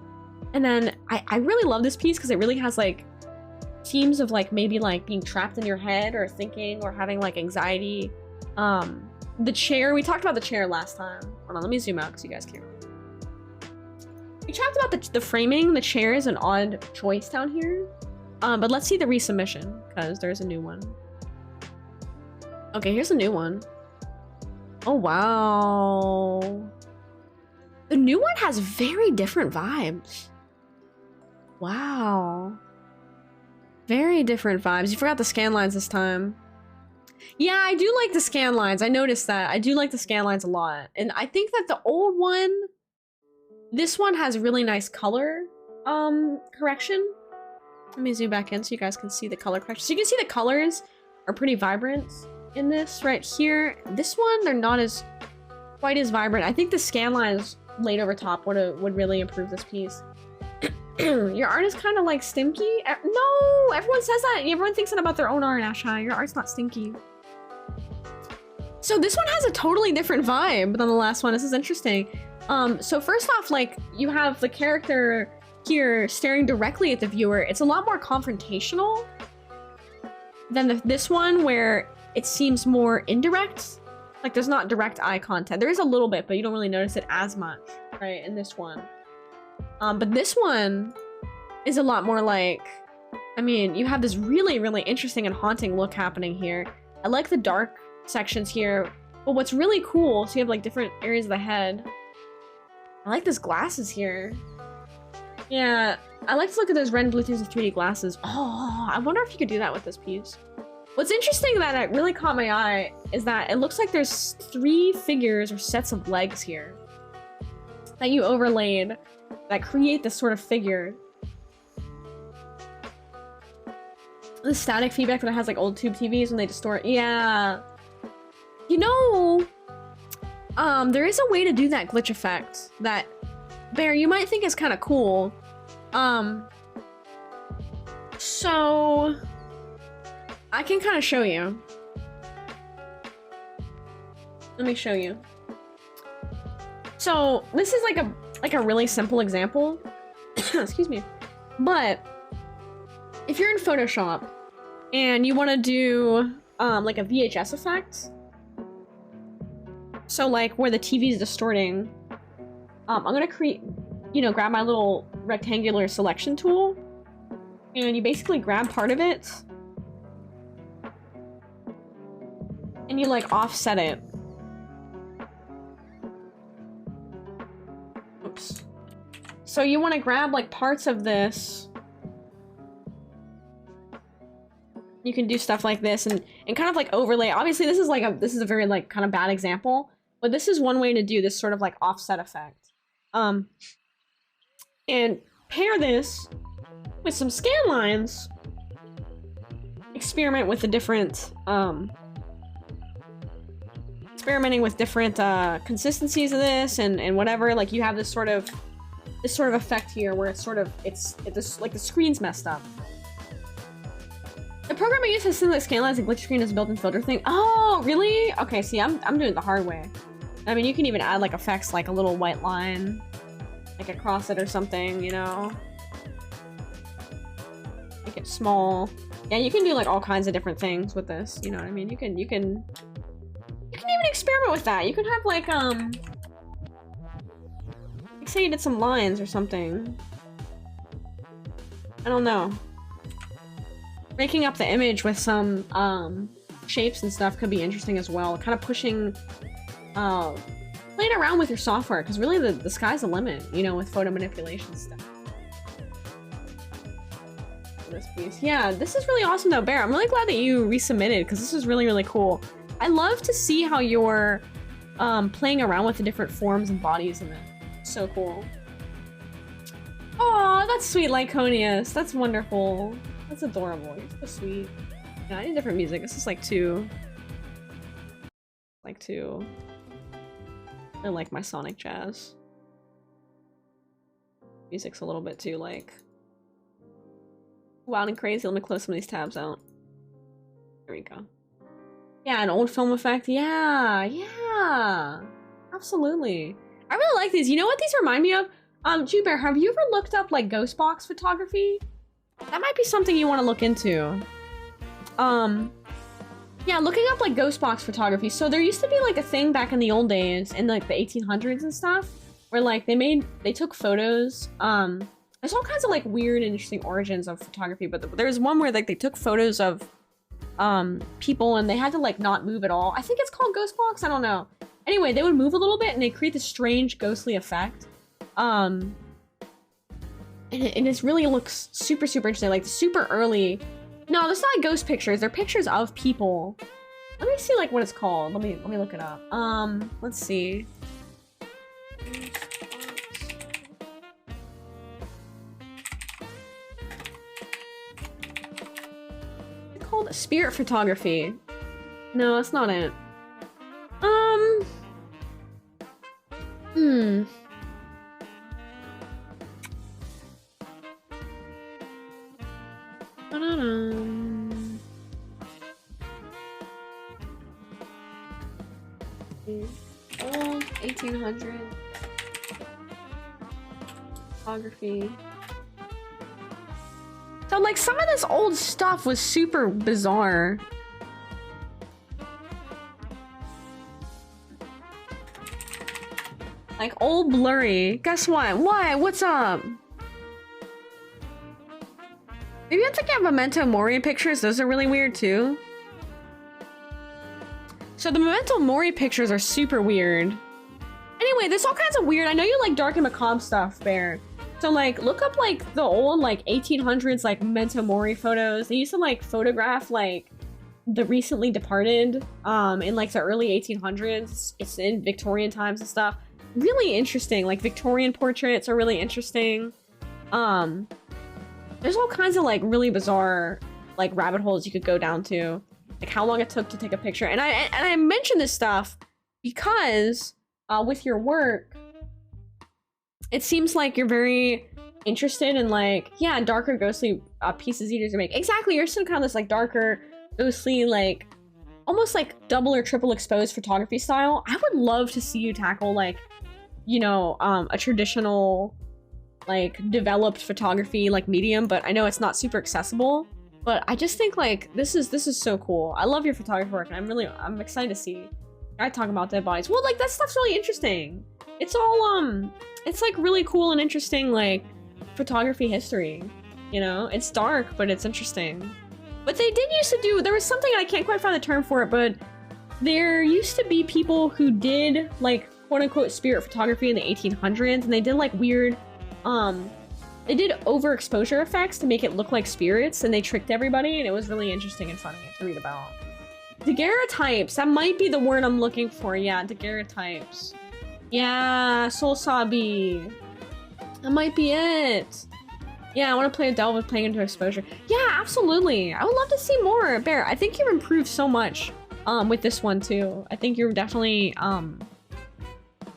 then I really love this piece because it really has like themes of like maybe like being trapped in your head or thinking or having like anxiety. The chair, we talked about the chair last time. Hold on, let me zoom out because you guys can't. We talked about the framing. The chair is an odd choice down here. But let's see the resubmission, because there's a new one. Okay, here's a new one. Oh, wow. The new one has very different vibes. Wow. Very different vibes. You forgot the scan lines this time. Yeah, I do like the scan lines. I noticed that. I do like the scan lines a lot. And I think that the old one, this one has really nice color correction. Let me zoom back in so you guys can see the color correction. So you can see the colors are pretty vibrant in this right here. This one, they're not as quite as vibrant. I think the scan lines laid over top would really improve this piece. Your art is kind of like stinky. No, everyone says that. Everyone thinks that about their own art, Asha. Your art's not stinky. So this one has a totally different vibe than the last one. This is interesting. So first off, like you have the character here staring directly at the viewer. It's a lot more confrontational than this one where it seems more indirect. Like there's not direct eye contact. There is a little bit, but you don't really notice it as much, right, in this one. But this one is a lot more like, I mean, you have this really, really interesting and haunting look happening here. I like the dark sections here, but what's really cool, so you have like different areas of the head. I like those glasses here. Yeah, I like to look at those red and blue things with 3D glasses. Oh, I wonder if you could do that with this piece. What's interesting that it really caught my eye is that it looks like there's 3 figures or sets of legs here that you overlaid that create this sort of figure. The static feedback that it has like old tube TVs when they distort. Yeah. You know, there is a way to do that glitch effect that, Bear, you might think is kind of cool. So I can kind of show you. Let me show you. So this is like a really simple example. Excuse me. But if you're in Photoshop and you want to do like a VHS effect, so like where the TV is distorting, I'm gonna grab my little rectangular selection tool, and you basically grab part of it and you like offset it. Oops. So you want to grab like parts of this. You can do stuff like this and kind of like overlay. Obviously this is a very like kind of bad example, but this is one way to do this sort of like offset effect. And pair this with some scan lines. Experiment with the different experimenting with different consistencies of this and whatever. Like you have this sort of effect here where it's like the screen's messed up. The program I use has similar scan lines and glitch screen as a built-in filter thing. Oh, really? Okay, see, I'm doing it the hard way. I mean, you can even add like effects like a little white line like across it or something, you know? Make it small. Yeah, you can do like all kinds of different things with this, you know what I mean? You can even experiment with that. You can have like say you did some lines or something. I don't know. Breaking up the image with some shapes and stuff could be interesting as well. Kind of pushing, playing around with your software, because really the sky's the limit, you know, with photo manipulation stuff. This piece. Yeah, this is really awesome though, Bear. I'm really glad that you resubmitted, because this is really, really cool. I love to see how you're playing around with the different forms and bodies in it. So cool. Oh, that's sweet, Lyconius. That's wonderful. That's adorable. You're so sweet. Yeah, I need different music. This is like too... I like my Sonic Jazz. Music's a little bit too, like... wild and crazy. Let me close some of these tabs out. There we go. Yeah, an old film effect. Yeah, yeah. Absolutely. I really like these. You know what these remind me of? Jewbear, have you ever looked up like ghost box photography? That might be something you want to look into. Yeah, looking up like ghost box photography. So there used to be like a thing back in the old days, in like the 1800s and stuff, where like they took photos. There's all kinds of like weird and interesting origins of photography, but there's one where like they took photos of people and they had to like not move at all. I think it's called ghost box. I don't know. Anyway, they would move a little bit and they create this strange ghostly effect. And it really looks super, super interesting. Like super early. No, that's not ghost pictures. They're pictures of people. Let me see like what it's called. Let me look it up. Let's see. It's called spirit photography. No, that's not it. Old 1800 photography. So like some of this old stuff was super bizarre. Like old blurry. Guess what? What? What's up? Maybe you have to get Memento Mori pictures. Those are really weird too. So the Memento Mori pictures are super weird. Anyway, there's all kinds of weird. I know you like dark and macabre stuff, Bear. So like look up like the old like 1800s like Memento Mori photos. They used to like photograph like the recently departed in like the early 1800s. It's in Victorian times and stuff. Really interesting. Like Victorian portraits are really interesting. There's all kinds of like really bizarre like rabbit holes you could go down to. Like how long it took to take a picture. And I mention this stuff because with your work, it seems like you're very interested in like, yeah, darker ghostly pieces easier to make. Exactly, you're still kind of this like darker, ghostly, like almost like double or triple exposed photography style. I would love to see you tackle like, you know, a traditional like developed photography like medium, but I know it's not super accessible. But I just think like this is so cool. I love your photography work, and I'm excited to see. I talk about dead bodies. Well, like that stuff's really interesting. It's all it's like really cool and interesting like photography history. You know, it's dark, but it's interesting. But they did used to do. There was something I can't quite find the term for it, but there used to be people who did like quote unquote spirit photography in the 1800s, and they did like weird they did overexposure effects to make it look like spirits, and they tricked everybody, and it was really interesting and funny to read about. Daguerreotypes, that might be the word I'm looking for. Yeah, daguerreotypes. Yeah, Soul Sabi. That might be it. Yeah, I want to play a delve with playing into exposure. Yeah, absolutely. I would love to see more. Bear, I think you've improved so much with this one too. I think you're definitely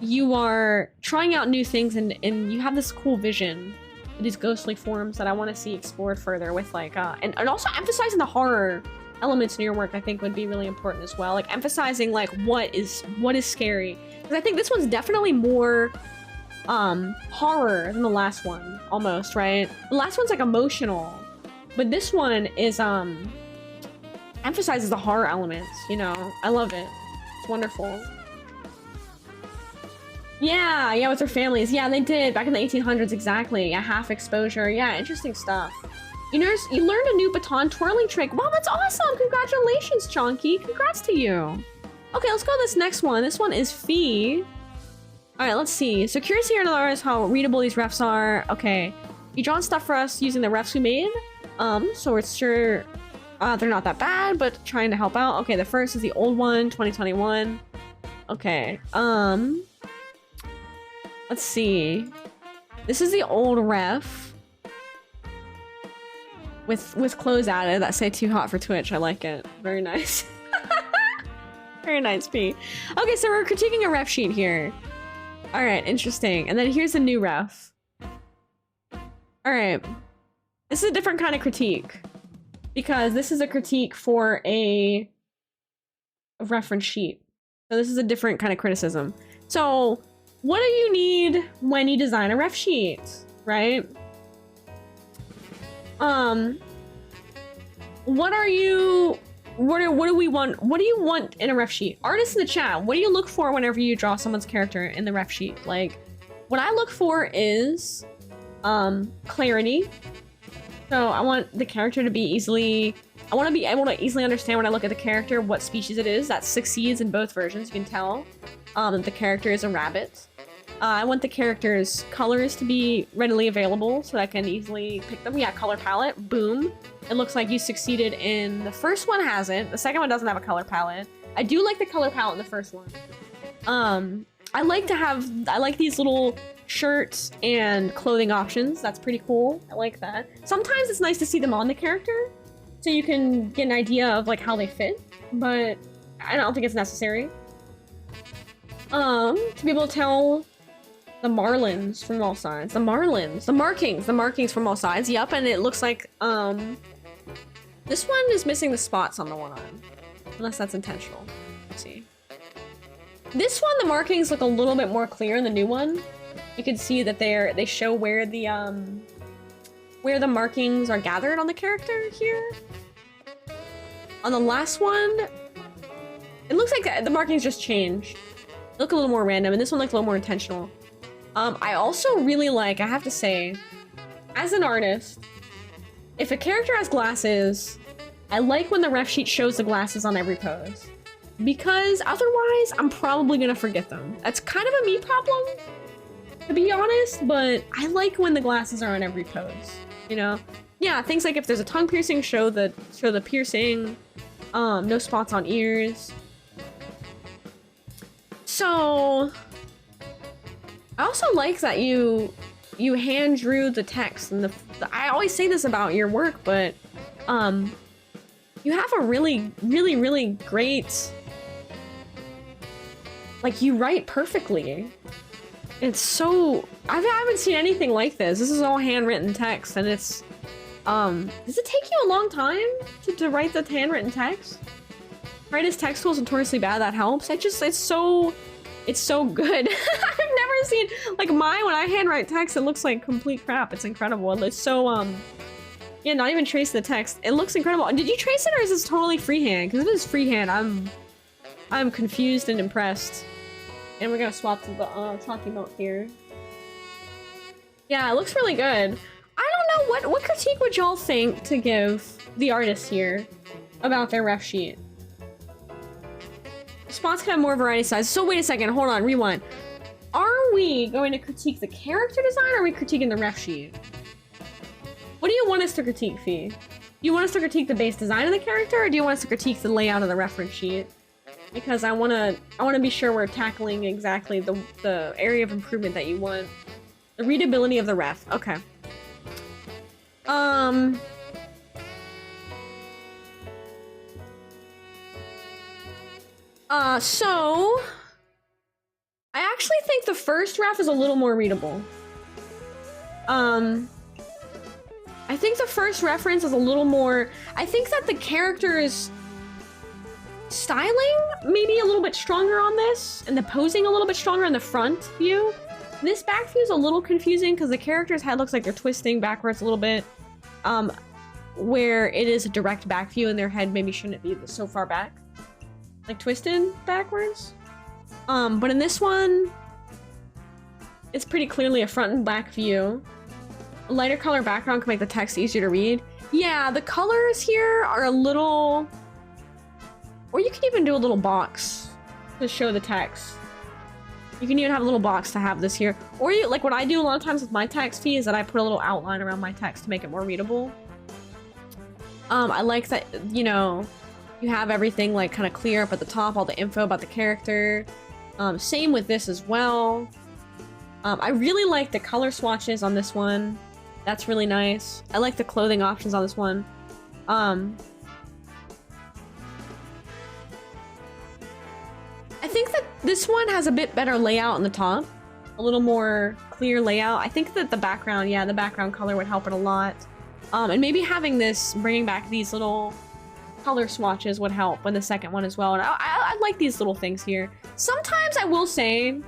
you are trying out new things, and you have this cool vision. These ghostly forms that I want to see explored further with like and also emphasizing the horror elements in your work I think would be really important as well. Like emphasizing like what is scary, because I think this one's definitely more horror than the last one, almost, right? The last one's like emotional, but this one is emphasizes the horror elements, you know. I love it. It's wonderful. Yeah, with their families. Yeah, they did back in the 1800s, exactly. Yeah, half exposure. Yeah, interesting stuff. You learned a new baton twirling trick. Wow, that's awesome! Congratulations, Chonky. Congrats to you. Okay, let's go to this next one. This one is Fee. All right, let's see. So curious here to learn how readable these refs are. Okay, you drawn stuff for us using the refs we made. So it's sure they're not that bad, but trying to help out. Okay, the first is the old one, 2021. Okay, let's see. This is the old ref with clothes added that say too hot for Twitch. I like it. Very nice. Very nice, P. Okay, so we're critiquing a ref sheet here. All right, interesting. And then here's the new ref. All right. This is a different kind of critique because this is a critique for a reference sheet. So this is a different kind of criticism. So what do you need when you design a ref sheet, right? What do we want? What do you want in a ref sheet? Artists in the chat, what do you look for whenever you draw someone's character in the ref sheet? Like, what I look for is clarity. So I want the character to be I want to be able to easily understand when I look at the character what species it is. That succeeds in both versions. You can tell that the character is a rabbit. I want the character's colors to be readily available so that I can easily pick them. Yeah, color palette, boom. It looks like you succeeded in the first one hasn't. The second one doesn't have a color palette. I do like the color palette in the first one. I like these little shirts and clothing options. That's pretty cool. I like that. Sometimes it's nice to see them on the character so you can get an idea of like how they fit, but I don't think it's necessary. To be able to tell the marlins from all sides. The markings from all sides. Yep, and it looks like this one is missing the spots on the one arm. Unless that's intentional. Let's see. This one, the markings look a little bit more clear in the new one. You can see that they show where the markings are gathered on the character here. On the last one, it looks like the markings just changed. They look a little more random, and this one looks a little more intentional. I also really like, I have to say, as an artist, if a character has glasses, I like when the ref sheet shows the glasses on every pose. Because otherwise, I'm probably gonna forget them. That's kind of a me problem, to be honest, but I like when the glasses are on every pose, you know? Yeah, things like if there's a tongue piercing, show the piercing, no spots on ears. So I also like that you hand drew the text and I always say this about your work, but you have a really great, like, you write perfectly. It's so, I haven't seen anything like this. This is all handwritten text, and it's does it take you a long time to write the handwritten text? Right, as text tools notoriously bad, that helps. It's so good. I've never seen, like, mine, when I handwrite text, it looks like complete crap. It's incredible. It's so, yeah, not even trace the text. It looks incredible. Did you trace it, or is this totally freehand? Because if it is freehand, I'm confused and impressed. And we're gonna swap to the talking mode here. Yeah, it looks really good. I don't know, what critique would y'all think to give the artist here about their ref sheet? Spots can have more variety size. So wait a second, hold on, rewind. Are we going to critique the character design, or are we critiquing the ref sheet? What do you want us to critique, Fee? Do you want us to critique the base design of the character, or do you want us to critique the layout of the reference sheet? Because I wanna be sure we're tackling exactly the area of improvement that you want. The readability of the ref. Okay. So I actually think the first ref is a little more readable. I think the first reference is a little more, I think that the character's styling maybe a little bit stronger on this, and the posing a little bit stronger in the front view. This back view is a little confusing because the character's head looks like they're twisting backwards a little bit, where it is a direct back view and their head maybe shouldn't be so far back, like twisted backwards. But in this one, it's pretty clearly a front and back view. A lighter color background can make the text easier to read. Yeah, the colors here are a little... Or you can even do a little box to show the text. You can even have a little box to have this here. Or you, like what I do a lot of times with my text fee is that I put a little outline around my text to make it more readable. I like that, you know, you have everything like kind of clear up at the top, all the info about the character. Same with this as well. I really like the color swatches on this one. That's really nice. I like the clothing options on this one. I think that this one has a bit better layout on the top. A little more clear layout. I think that the background, yeah, the background color would help it a lot. And maybe having this, bringing back these little color swatches would help with the second one as well. And I like these little things here. Sometimes I will say,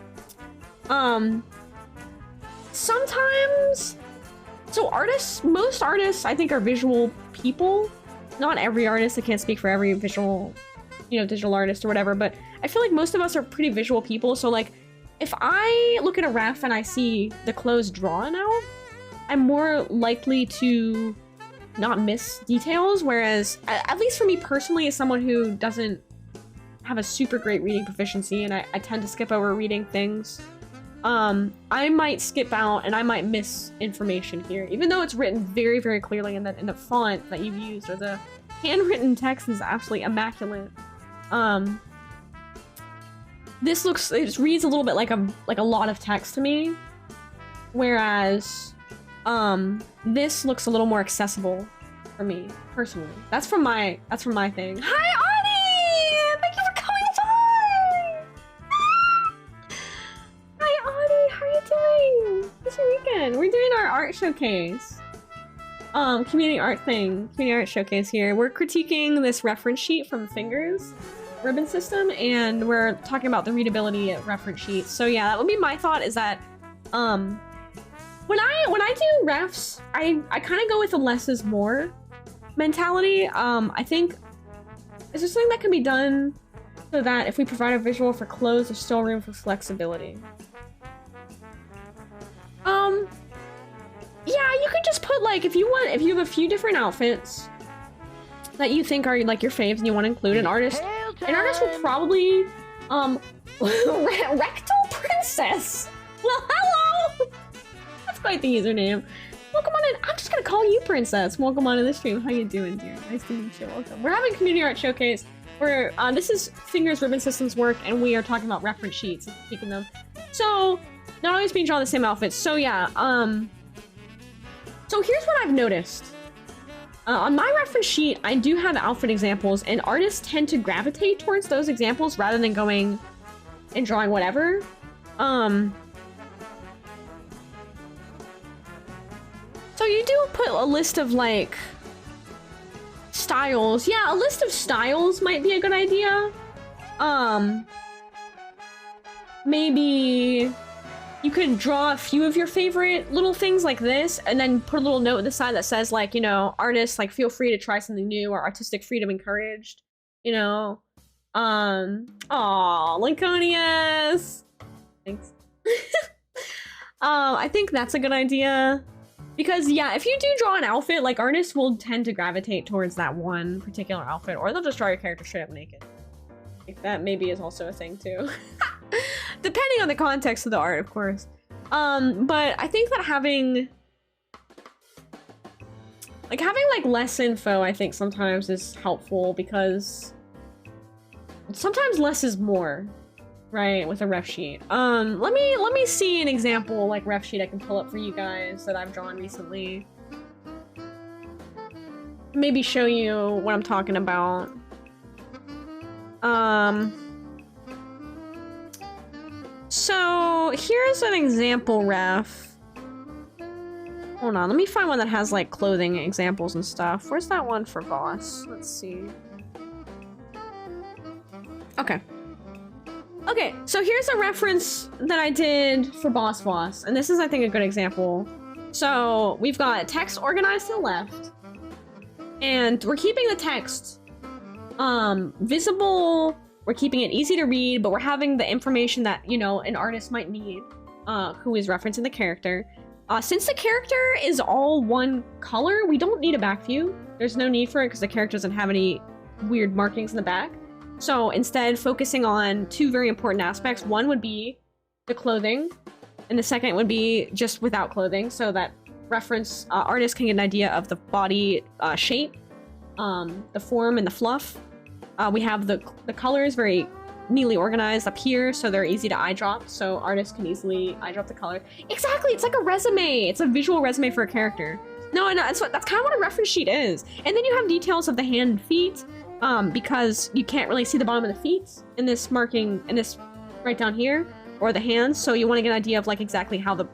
sometimes, so artists, most artists I think are visual people. Not every artist, I can't speak for every visual, you know, digital artist or whatever, but I feel like most of us are pretty visual people. So like, if I look at a ref and I see the clothes drawn out, I'm more likely to not miss details. Whereas, at least for me personally, as someone who doesn't have a super great reading proficiency and I tend to skip over reading things, I might skip out and I might miss information here, even though it's written very, very clearly in the font that you've used, or the handwritten text is absolutely immaculate. This looks, it just reads a little bit like a lot of text to me, whereas this looks a little more accessible for me personally. That's from my thing. Hi, Audie! Thank you for coming by. Hi, Audie. How are you doing? How's your weekend? We're doing our art showcase. Community art thing. Community art showcase here. We're critiquing this reference sheet from Fingers ribbon system, and we're talking about the readability of reference sheets. So yeah, that would be my thought, is that when I do refs, I kind of go with the less is more mentality. I think, is there something that can be done so that if we provide a visual for clothes, there's still room for flexibility? Yeah, you could just put, like, if you have a few different outfits that you think are like your faves and you want to include, an artist will probably rectal princess. Well, hello. That's quite the username. Welcome on in. I'm just gonna call you princess. Welcome on to the stream. How you doing, dear? Nice to meet you. Welcome. We're having community art showcase where this is Fingers Ribbon Systems work, and we are talking about reference sheets and critiquing them. So not always being drawn the same outfits. So yeah. So here's what I've noticed. On my reference sheet, I do have outfit examples, and artists tend to gravitate towards those examples rather than going and drawing whatever. So you do put a list of, like, styles. Yeah, a list of styles might be a good idea. Maybe you could draw a few of your favorite little things like this, and then put a little note on the side that says, like, you know, artists, like, feel free to try something new, or artistic freedom encouraged, you know. Aw, Lanconius! Thanks. I think that's a good idea. Because, yeah, if you do draw an outfit, like, artists will tend to gravitate towards that one particular outfit, or they'll just draw your character straight up naked. Like, that maybe is also a thing, too. Depending on the context of the art, of course. But I think that having less info, I think sometimes is helpful, because sometimes less is more, right, with a ref sheet. Let me see an example, like, ref sheet I can pull up for you guys that I've drawn recently. Maybe show you what I'm talking about. So here's an example ref. Hold on, let me find one that has, like, clothing examples and stuff. Where's that one for Boss? Let's see. Okay. Okay, so here's a reference that I did for Boss, and this is, I think, a good example. So we've got text organized to the left, and we're keeping the text visible. We're keeping it easy to read, but we're having the information that, you know, an artist might need, who is referencing the character. Since the character is all one color, we don't need a back view. There's no need for it because the character doesn't have any weird markings in the back. So instead, focusing on two very important aspects. One would be the clothing, and the second would be just without clothing, so that reference artists can get an idea of the body shape, the form, and the fluff. We have the colors very neatly organized up here, so they're easy to eye drop, so artists can easily eye drop the color. Exactly, it's like a resume. It's a visual resume for a character. No, that's kind of what a reference sheet is. And then you have details of the hand and feet, because you can't really see the bottom of the feet in this marking, in this right down here, or the hands. So you want to get an idea of like exactly how the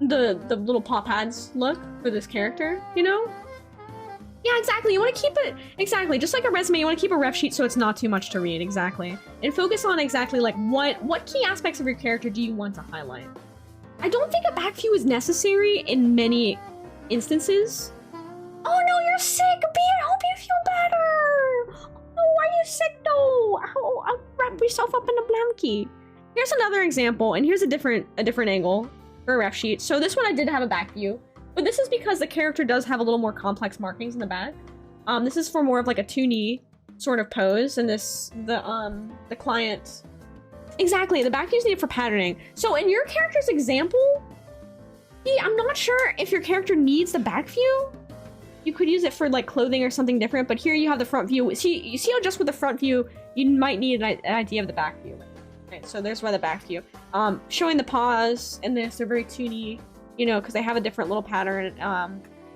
little paw pads look for this character, you know? Yeah, exactly. You want to keep it, exactly, just like a resume, you want to keep a ref sheet so it's not too much to read, exactly. And focus on exactly like what key aspects of your character do you want to highlight. I don't think a back view is necessary in many instances. Oh no, you're sick, Beer, I hope you feel better. Oh, why are you sick though? I'll wrap yourself up in a blankie. Here's another example, and here's a different angle for a ref sheet. So this one I did have a back view. But this is because the character does have a little more complex markings in the back. This is for more of like a toonie sort of pose, and the client. Exactly, the back view is needed for patterning. So in your character's example, I'm not sure if your character needs the back view. You could use it for like clothing or something different, but here you have the front view. You see how just with the front view, you might need an idea of the back view. Right, so there's why the back view. Showing the paws in this, they're very toony. You know, because they have a different little pattern.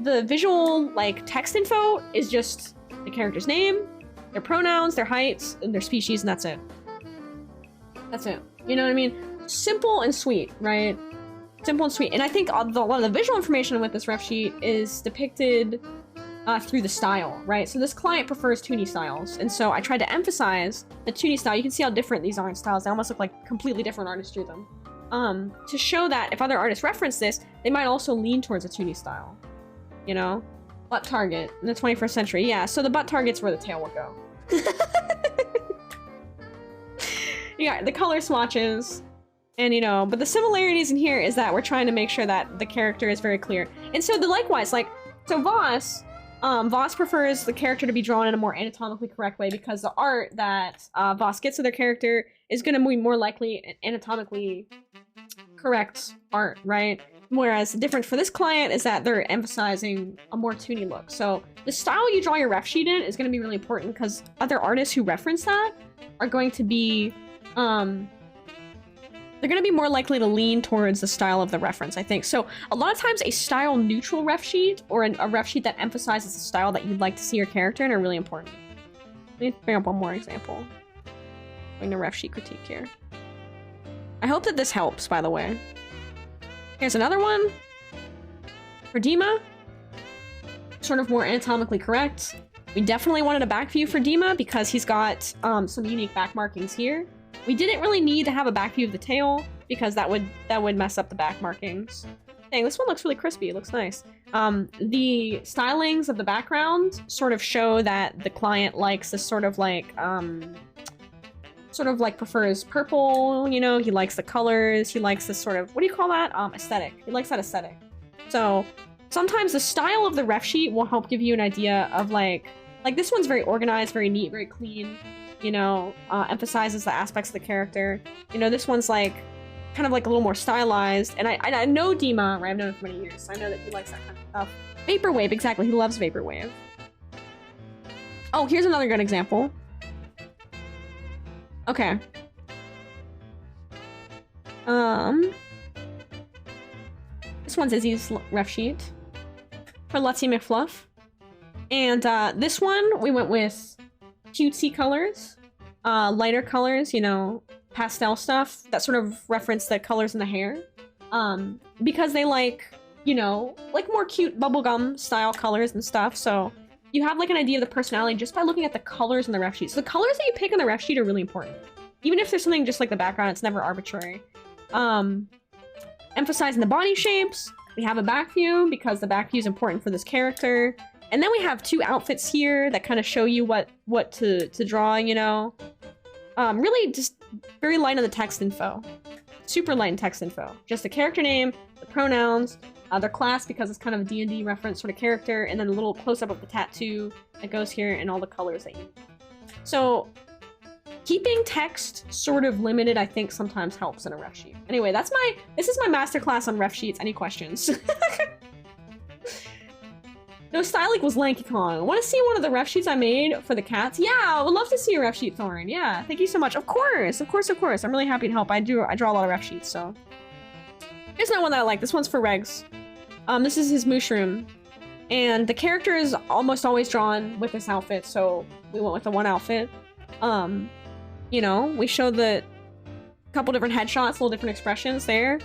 The visual, like, text info is just the character's name, their pronouns, their heights, and their species, and that's it. That's it. You know what I mean? Simple and sweet, right? Simple and sweet. And I think a lot of the visual information with this ref sheet is depicted through the style, right? So this client prefers toony styles, and so I tried to emphasize the toony style. You can see how different these are in styles. They almost look like completely different artists drew them. To show that if other artists reference this, they might also lean towards a toony style. You know? Butt target in the 21st century. Yeah, so the butt target's where the tail will go. Yeah, the color swatches. And, you know, but the similarities in here is that we're trying to make sure that the character is very clear. And so likewise, like, so Voss prefers the character to be drawn in a more anatomically correct way because the art that Voss gets of their character is going to be more likely anatomically correct art, right? Whereas the difference for this client is that they're emphasizing a more toony look. So the style you draw your ref sheet in is going to be really important because other artists who reference that are going to be, they're going to be more likely to lean towards the style of the reference, I think. So a lot of times a style neutral ref sheet or a ref sheet that emphasizes the style that you'd like to see your character in are really important. Let me bring up one more example. Doing the ref sheet critique here. I hope that this helps, by the way. Here's another one. For Dima. Sort of more anatomically correct. We definitely wanted a back view for Dima because he's got some unique back markings here. We didn't really need to have a back view of the tail because that would mess up the back markings. Dang, this one looks really crispy. It looks nice. The stylings of the background sort of show that the client likes this sort of like prefers purple, you know, he likes the colors, he likes this sort of, what do you call that? Aesthetic. He likes that aesthetic. So sometimes the style of the ref sheet will help give you an idea of like this one's very organized, very neat, very clean, you know, emphasizes the aspects of the character. You know, this one's like, kind of like a little more stylized. And I know Dima, right? I've known him for many years, so I know that he likes that kind of stuff. Vaporwave, exactly. He loves Vaporwave. Oh, here's another good example. Okay. This one's Izzy's ref sheet for Lutzy McFluff. And this one, we went with cutesy colors, lighter colors, you know, pastel stuff that sort of reference the colors in the hair. Because they like, you know, like more cute bubblegum style colors and stuff. So you have like an idea of the personality just by looking at the colors in the ref sheet. So the colors that you pick in the ref sheet are really important. Even if there's something just like the background, it's never arbitrary. Emphasizing the body shapes. We have a back view because the back view is important for this character. And then we have two outfits here that kind of show you what to draw, you know. Really just very light on the text info. super light in text info. Just the character name, the pronouns, their class because it's kind of a D&D reference sort of character, and then a little close-up of the tattoo that goes here and all the colors that you... So keeping text sort of limited, I think, sometimes helps in a ref sheet. Anyway, this is my masterclass on ref sheets. Any questions? No, Stylic was Lanky Kong. Want to see one of the ref sheets I made for the cats? Yeah, I would love to see a ref sheet, Thorn. Yeah, thank you so much. Of course, of course, of course. I'm really happy to help. I draw a lot of ref sheets, so. Here's another one that I like. This one's for Regs. This is his Mushroom. And the character is almost always drawn with this outfit, so we went with the one outfit. You know, we showed the couple different headshots, little different expressions there.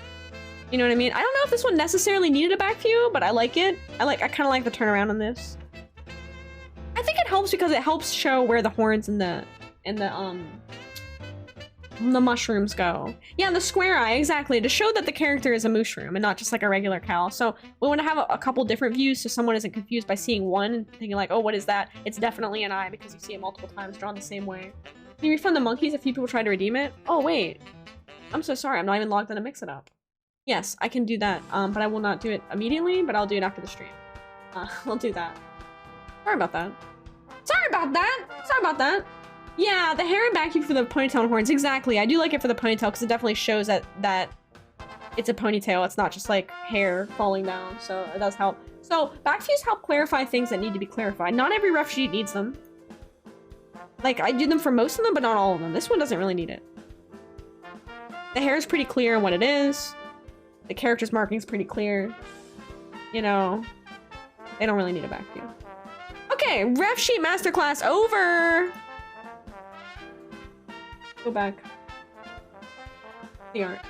You know what I mean? I don't know if this one necessarily needed a back view, but I like it. I kind of like the turnaround on this. I think it helps because it helps show where the horns and the mushrooms go. Yeah, the square eye, exactly, to show that the character is a mushroom and not just like a regular cow. So we want to have a couple different views so someone isn't confused by seeing one and thinking like, oh, what is that? It's definitely an eye because you see it multiple times drawn the same way. Can you refund the monkeys if few people try to redeem it? Oh, wait. I'm so sorry. I'm not even logged in to mix it up. Yes, I can do that, but I will not do it immediately, but I'll do it after the stream. We'll do that. Sorry about that. Sorry about that! Sorry about that! Yeah, the hair and back view for the ponytail and horns. Exactly. I do like it for the ponytail because it definitely shows that it's a ponytail. It's not just like hair falling down, so it does help. So back views help clarify things that need to be clarified. Not every ref sheet needs them. Like, I do them for most of them, but not all of them. This one doesn't really need it. The hair is pretty clear on what it is. The character's marking is pretty clear. You know, they don't really need a back view. Okay, ref sheet masterclass over. Go back. The art.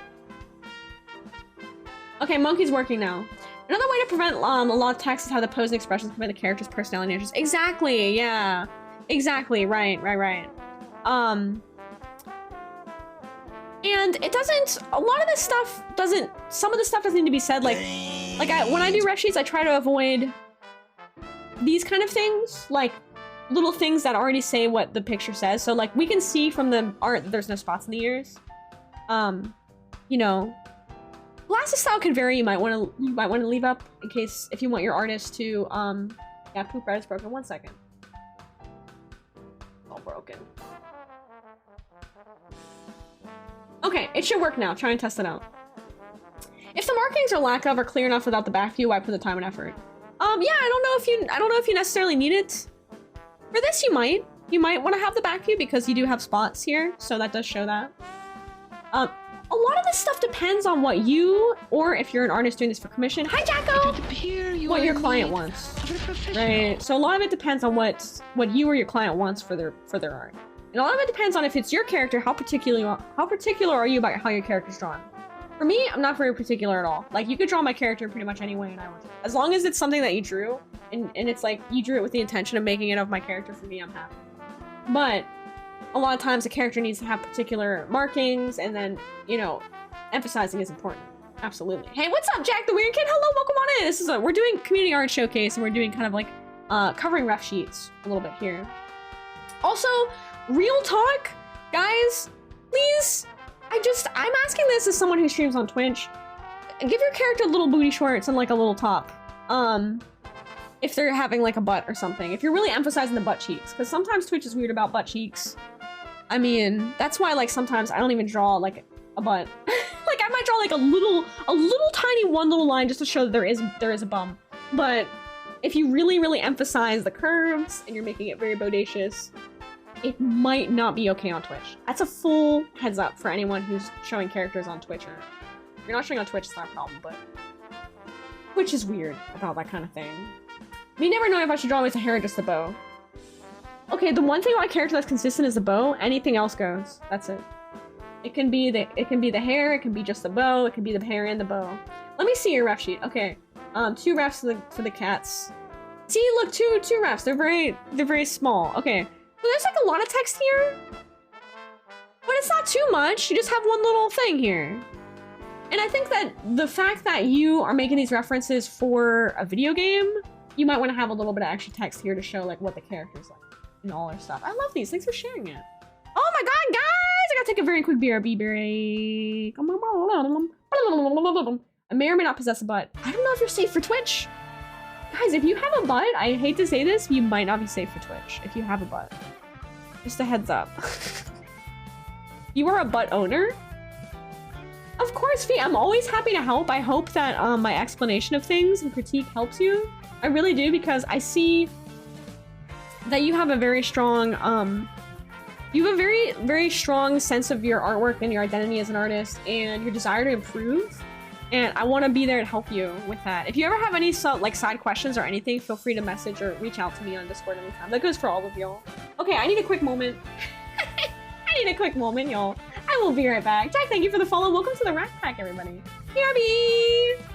Okay, monkey's working now. Another way to prevent a lot of text is how the pose and expressions convey the character's personality and interests. Exactly, yeah. Exactly, right. And it doesn't, a lot of this stuff doesn't, some of the stuff doesn't need to be said, like when I do ref sheets, I try to avoid these kind of things, like little things that already say what the picture says. So like we can see from the art that there's no spots in the ears. You know, glasses style can vary. You might want to leave up in case, if you want your artist to, yeah, poop red is broken. 1 second. All broken. Okay, it should work now. Try and test it out. If the markings are lack of or clear enough without the back view, why put the time and effort? Yeah, I don't know if you necessarily need it. For this, you might want to have the back view because you do have spots here, so that does show that. A lot of this stuff depends on what you, or if you're an artist doing this for commission, hi Jacko, what your client wants, right? So a lot of it depends on what you or your client wants for their art. And a lot of it depends on if it's your character, how particular are you about how your character's drawn. For me, I'm not very particular at all. Like, you could draw my character pretty much any way and I want to. As long as it's something that you drew, and it's like, you drew it with the intention of making it of my character, for me, I'm happy. But a lot of times the character needs to have particular markings, and then, you know, emphasizing is important. Absolutely. Hey, what's up, Jack the Weird Kid? Hello, welcome on in. This is we're doing community art showcase, and we're doing kind of like, covering ref sheets a little bit here. Also, real talk, guys, please, I'm asking this as someone who streams on Twitch. Give your character little booty shorts and like a little top. If they're having like a butt or something. If you're really emphasizing the butt cheeks, because sometimes Twitch is weird about butt cheeks. I mean, that's why like sometimes I don't even draw like a butt. Like I might draw like a little tiny one little line just to show that there is a bum. But if you really emphasize the curves and you're making it very bodacious, it might not be okay on Twitch. That's a full heads up for anyone who's showing characters on Twitch. Or if you're not showing on Twitch, it's not a problem, but Twitch is weird about that kind of thing. Me never knowing if I should draw with the hair or just the bow. Okay, the one thing about a character that's consistent is the bow. Anything else goes. That's it. It can be the hair, it can be just the bow, it can be the hair and the bow. Let me see your ref sheet. Okay. 2 refs for the cats. See, look, two refs. They're very small. Okay. So there's like a lot of text here, but it's not too much. You just have one little thing here. And I think that the fact that you are making these references for a video game, you might want to have a little bit of extra text here to show like what the character's like and all their stuff. I love these. Thanks for sharing it. Oh my god, guys! I got take a very quick BRB break. I may or may not possess a butt. I don't know if you're safe for Twitch. Guys, if you have a butt, I hate to say this, you might not be safe for Twitch if you have a butt. Just a heads up. You are a butt owner? Of course, Fee, I'm always happy to help. I hope that my explanation of things and critique helps you. I really do, because I see that you have a very strong, you have a very, very strong sense of your artwork and your identity as an artist and your desire to improve. And I want to be there to help you with that. If you ever have any like side questions or anything, feel free to message or reach out to me on Discord anytime. That goes for all of y'all. Okay, I need a quick moment. I need a quick moment, y'all. I will be right back. Jack, thank you for the follow. Welcome to the Rack Pack, everybody. BRB!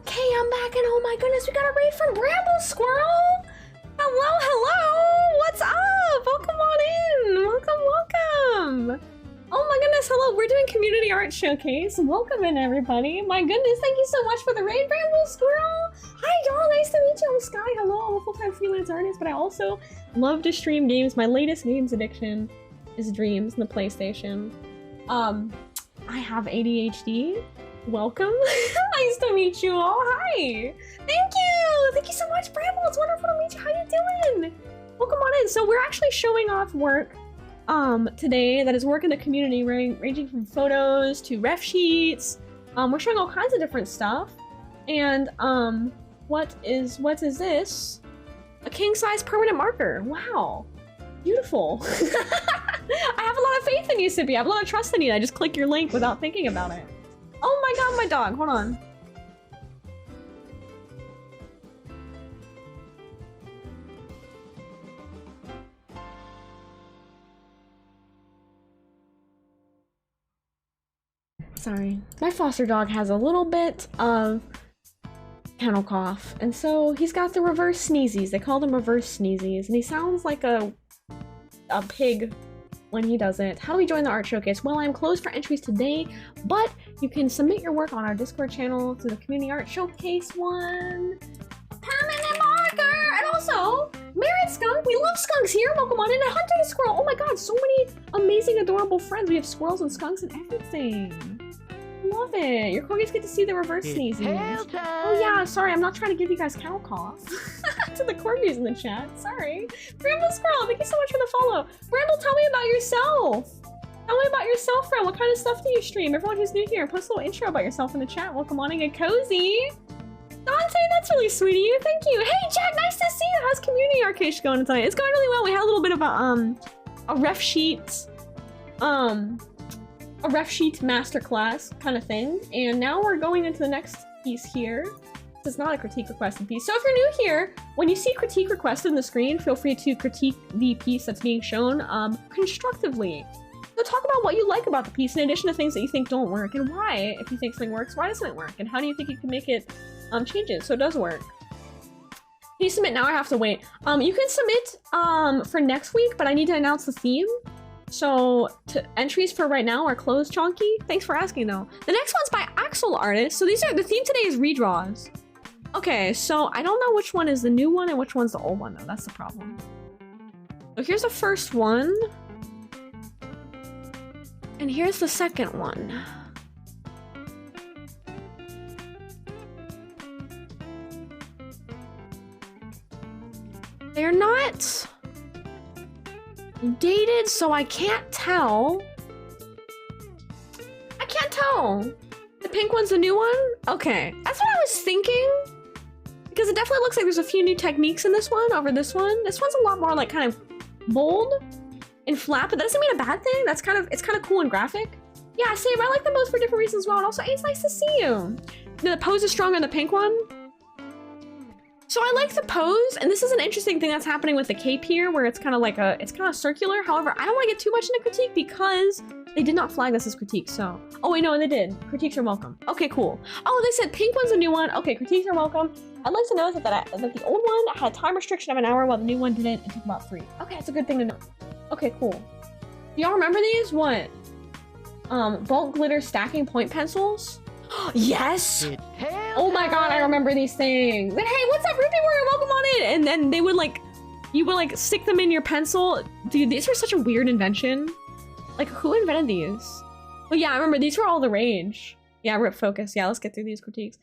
Okay, I'm back, and oh my goodness, we got a raid from Bramble Squirrel! Hello, hello! What's up? Welcome on in! Welcome! Oh my goodness, hello, we're doing Community Art Showcase. Welcome in, everybody. My goodness, thank you so much for the raid, Bramble Squirrel! Hi, y'all, nice to meet you. I'm Sky, hello, I'm a full-time freelance artist, but I also love to stream games. My latest games addiction is Dreams on the PlayStation. I have ADHD. Welcome. Nice to meet you all. Hi. Thank you so much, Bramble. It's wonderful to meet you. How you doing? Welcome on in. So we're actually showing off work today that is work in the community, ranging from photos to ref sheets. We're showing all kinds of different stuff. And what is this? A king-size permanent marker. Wow. Beautiful. I have a lot of faith in you, Sippy. I have a lot of trust in you. I just click your link without thinking about it. Oh my god, my dog. Hold on. Sorry. My foster dog has a little bit of kennel cough, and so he's got the reverse sneezies. They call them reverse sneezies, and he sounds like a pig when he does it. How do we join the art showcase? Well, I'm closed for entries today, but you can submit your work on our Discord channel to the Community Art Showcase one. Permanent marker! And also, Merit Skunk, we love skunks here. Welcome on in. And Hunter the Squirrel. Oh my god, so many amazing, adorable friends. We have squirrels and skunks and everything. Love it. Your corgis get to see the reverse sneezing. Oh yeah, sorry, I'm not trying to give you guys cow cough. To the corgis in the chat. Sorry. Bramble Squirrel, thank you so much for the follow. Bramble, tell me about yourself. Tell me about yourself, friend. What kind of stuff do you stream? Everyone who's new here, post a little intro about yourself in the chat. Welcome on and get cozy. Dante, that's really sweet of you. Thank you. Hey, Jack, nice to see you. How's Community Arcade going tonight? It's going really well. We had a little bit of a ref sheet, masterclass kind of thing, and now we're going into the next piece here. This is not a critique requested piece. So if you're new here, when you see critique requested on the screen, feel free to critique the piece that's being shown constructively. So talk about what you like about the piece in addition to things that you think don't work, and why. If you think something works, why doesn't it work? And how do you think you can make it change it so it does work? Can you submit now or have to wait? You can submit for next week, but I need to announce the theme. So entries for right now are closed, Chonky. Thanks for asking though. The next one's by Axel Artist. So the theme today is redraws. Okay, so I don't know which one is the new one and which one's the old one though. That's the problem. So here's the first one. And here's the second one. They're not dated, so I can't tell. I can't tell. The pink one's the new one? Okay, that's what I was thinking. Because it definitely looks like there's a few new techniques in this one over this one. This one's a lot more like kind of bold and flat, but that doesn't mean a bad thing. It's kind of cool and graphic. Yeah, same. I like them both for different reasons as well. And also, hey, it's nice to see you. The pose is stronger in the pink one. So I like the pose, and this is an interesting thing that's happening with the cape here, where it's kind of circular. However, I don't want to get too much into critique because they did not flag this as critique, so. Oh wait, no, they did. Critiques are welcome. Okay, cool. Oh, they said pink one's a new one. Okay, critiques are welcome. I'd like to know that the old one had a time restriction of an hour while the new one didn't. It took about 3. Okay, it's a good thing to know. Okay, cool. Do y'all remember these? What? Bulk glitter stacking point pencils? Yes! Oh my god, I remember these things. And hey, what's up, Ruby Warrior? Welcome on in. And then they would you would stick them in your pencil. Dude, these are such a weird invention. Like, who invented these? Oh yeah, I remember these were all the rage. Yeah, rip focus. Yeah, let's get through these critiques.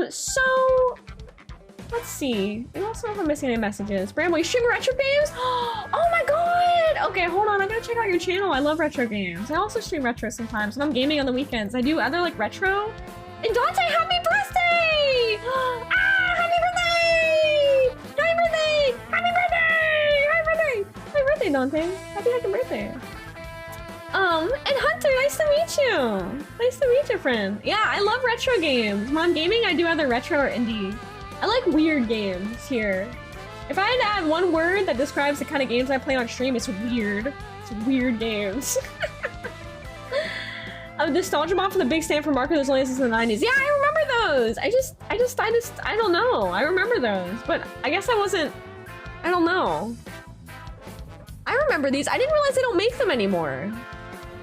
So let's see. I don't know if I'm missing any messages. Bramble, you stream retro games? Oh my god! Okay, hold on. I gotta check out your channel. I love retro games. I also stream retro sometimes when I'm gaming on the weekends. I do other retro. And Dante, happy birthday! Ah, happy birthday! Happy birthday! Happy birthday! Happy birthday! Happy birthday, Dante. Happy birthday. And Hunter, nice to meet you. Nice to meet you, friend. Yeah, I love retro games. When I'm gaming, I do either retro or indie. I like weird games here. If I had to add one word that describes the kind of games I play on stream, it's weird. It's weird games. a nostalgia bot for the big Stanford marker that was only since the 90s. Yeah, I remember those. I don't know. I remember those, but I guess I don't know. I remember these. I didn't realize they don't make them anymore.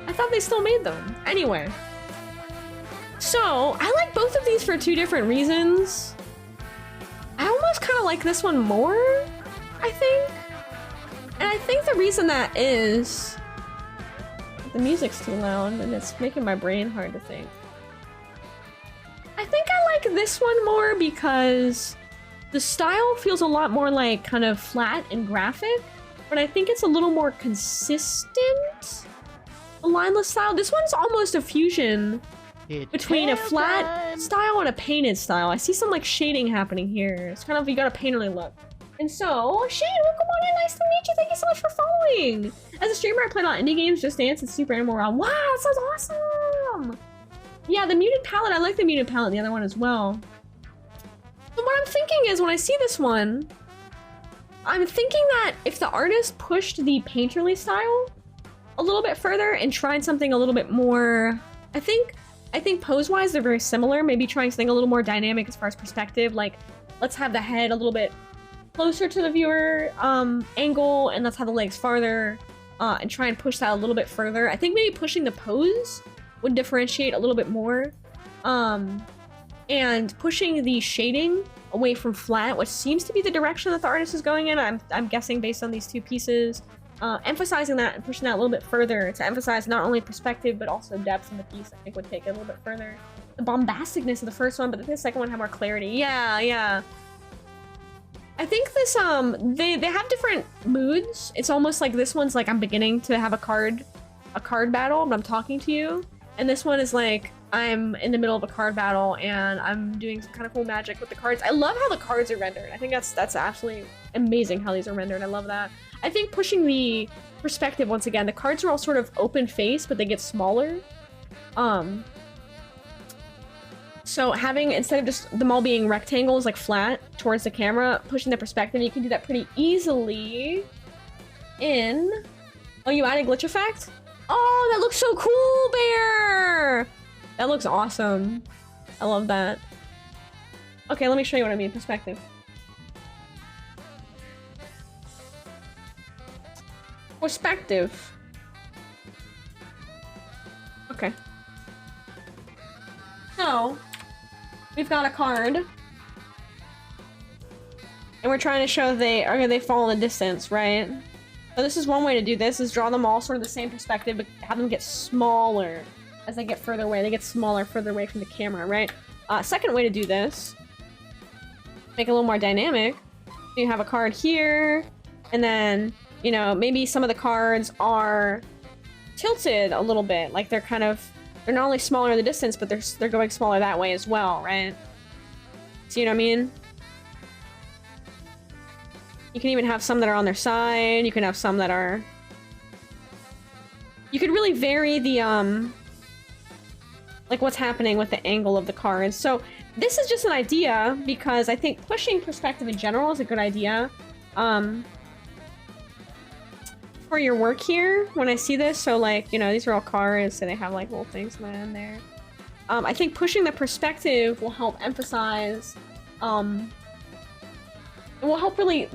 I thought they still made them. Anyway. So, I like both of these for two different reasons. I almost kind of like this one more, I think. And I think the reason that is... the music's too loud and it's making my brain hard to think. I think I like this one more because the style feels a lot more like kind of flat and graphic, but I think it's a little more consistent. A lineless style. This one's almost a fusion between a flat style and a painted style. I see some like shading happening here. It's kind of, you got a painterly look. And so, Shane, welcome on in. Nice to meet you. Thank you so much for following. As a streamer, I played a lot of indie games, Just Dance, and Super Animal Realm. Wow, that sounds awesome. Yeah, the muted palette. I like the muted palette, the other one as well. But what I'm thinking is, when I see this one, I'm thinking that if the artist pushed the painterly style a little bit further and tried something a little bit more, I think pose-wise they're very similar. Maybe trying something a little more dynamic as far as perspective. Like, let's have the head a little bit closer to the viewer angle, and let's have the legs farther, and try and push that a little bit further. I think maybe pushing the pose would differentiate a little bit more. And pushing the shading away from flat, which seems to be the direction that the artist is going in. I'm guessing based on these two pieces. Emphasizing that and pushing that a little bit further to emphasize not only perspective but also depth in the piece, I think would take it a little bit further. The bombasticness of the first one, but the second one had more clarity. Yeah. I think this, they have different moods. It's almost like this one's like I'm beginning to have a card battle, but I'm talking to you. And this one is like, I'm in the middle of a card battle and I'm doing some kind of cool magic with the cards. I love how the cards are rendered. I think that's absolutely amazing how these are rendered. I love that. I think pushing the perspective once again, the cards are all sort of open face, but they get smaller. So having, instead of just them all being rectangles, like flat towards the camera, pushing the perspective, you can do that pretty easily in... Oh, you added glitch effect? Oh, that looks so cool, Bear! That looks awesome. I love that. Okay, let me show you what I mean, perspective. Perspective. Okay. So, we've got a card. And we're trying to show they fall in the distance, right? So this is one way to do this, is draw them all sort of the same perspective, but have them get smaller as they get further away. They get smaller further away from the camera, right? Second way to do this, make it a little more dynamic. You have a card here, and then, you know, maybe some of the cards are tilted a little bit. Like they're not only smaller in the distance, but they're going smaller that way as well, right? See what I mean? You can even have some that are on their side. You can have some that are... You could really vary the, like what's happening with the angle of the cards. So this is just an idea because I think pushing perspective in general is a good idea. For your work here, when I see this, so like, you know, these are all cards, so they have like little things in there. I think pushing the perspective will help emphasize, it will help really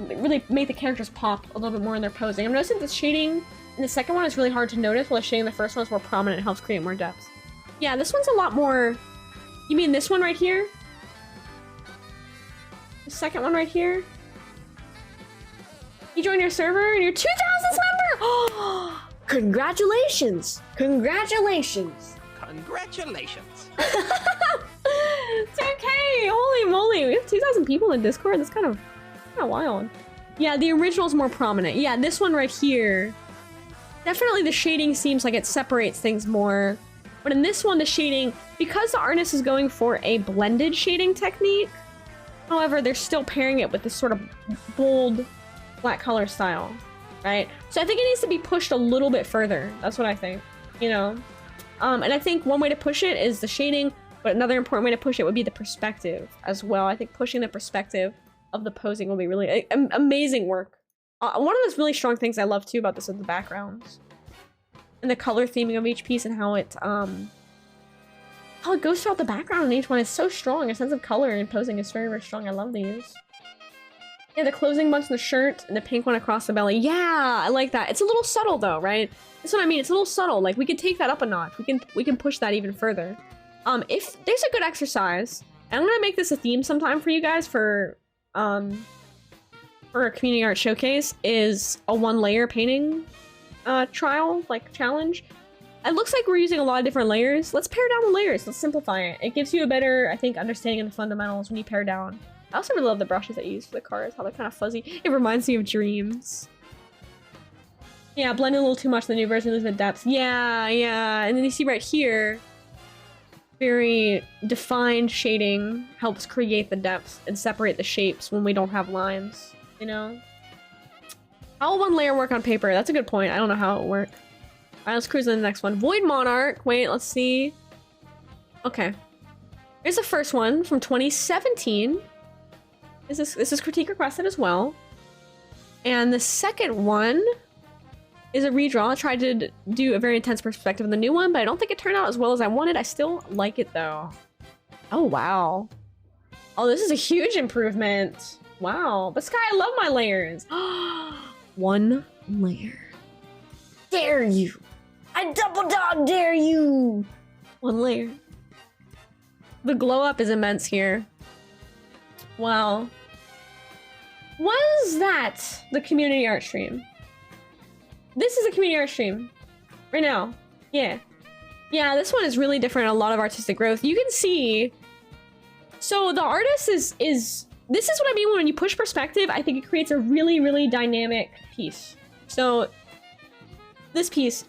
make the characters pop a little bit more in their posing. I'm noticing the shading in the second one is really hard to notice, while the shading in the first one is more prominent and helps create more depth. Yeah, this one's a lot more... You mean this one right here? The second one right here? You joined your server and you're 2,000th member! Oh, congratulations! Congratulations! Congratulations! It's okay! Holy moly! We have 2,000 people in Discord? That's kind of wild. Yeah, the original's more prominent. Yeah, this one right here. Definitely the shading seems like it separates things more. But in this one, the shading, because the artist is going for a blended shading technique, however, they're still pairing it with this sort of bold, flat color style, right? So I think it needs to be pushed a little bit further. That's what I think, you know? And I think one way to push it is the shading, but another important way to push it would be the perspective as well. I think pushing the perspective of the posing will be really amazing work. One of those really strong things I love too about this is the backgrounds and the color theming of each piece and how it Oh, it goes throughout the background in each one. It's so strong. A sense of color and posing is very, very strong. I love these. Yeah, the closing bunch in the shirt and the pink one across the belly. Yeah, I like that. It's a little subtle though, right? That's what I mean. It's a little subtle. Like we can take that up a notch. We can push that even further. If there's a good exercise, and I'm gonna make this a theme sometime for you guys for a community art showcase, is a 1-layer painting trial, like challenge. It looks like we're using a lot of different layers. Let's pare down the layers. Let's simplify it. It gives you a better, I think, understanding of the fundamentals when you pare down. I also really love the brushes I use for the cars, how they're kind of fuzzy. It reminds me of dreams. Yeah, blend a little too much in the new version, lose the depth. Yeah, yeah. And then you see right here, very defined shading helps create the depth and separate the shapes when we don't have lines, you know? How will 1 layer work on paper? That's a good point. I don't know how it will work. Alright, let's cruise on the next one. Void Monarch. Wait, let's see. Okay. Here's the first one from 2017. This is critique requested as well. And the second one is a redraw. I tried to do a very intense perspective in the new one, but I don't think it turned out as well as I wanted. I still like it though. Oh, wow. Oh, this is a huge improvement. Wow. But Sky, I love my layers. 1 layer. Dare you. I double dog dare you. 1 layer. The glow up is immense here. Wow. Was that the community art stream? This is a community art stream. Right now. Yeah. Yeah, this one is really different. A lot of artistic growth. You can see... So the artist is... This is what I mean when you push perspective. I think it creates a really, really dynamic piece. So... This piece...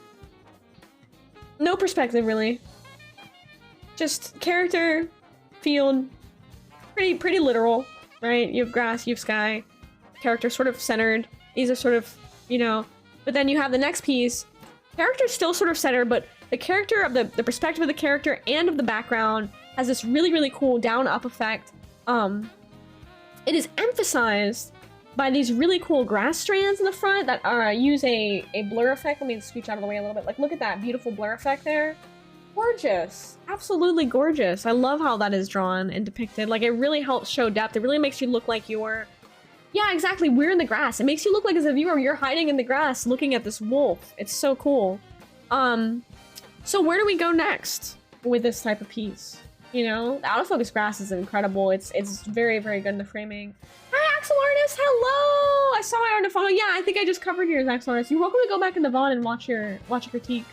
No perspective, really. Just character, field, pretty literal, right? You have grass, you have sky, character sort of centered. These are sort of, you know, but then you have the next piece. Character's still sort of centered, but the character of the perspective of the character and of the background has this really, really cool down-up effect. It is emphasized by these really cool grass strands in the front that use a blur effect. Let me scooch out of the way a little bit. Like, look at that beautiful blur effect there. Gorgeous. Absolutely gorgeous. I love how that is drawn and depicted. Like, it really helps show depth. It really makes you look like you're... Yeah, exactly. We're in the grass. It makes you look like, as a viewer, you're hiding in the grass looking at this wolf. It's so cool. So where do we go next with this type of piece? You know, the autofocus grass is incredible. It's very, very good in the framing. Hi, Axel Artist. Hello. I saw my art in photo. Yeah, I think I just covered yours, Axel Artist. You're welcome to go back in the VOD and watch your critique.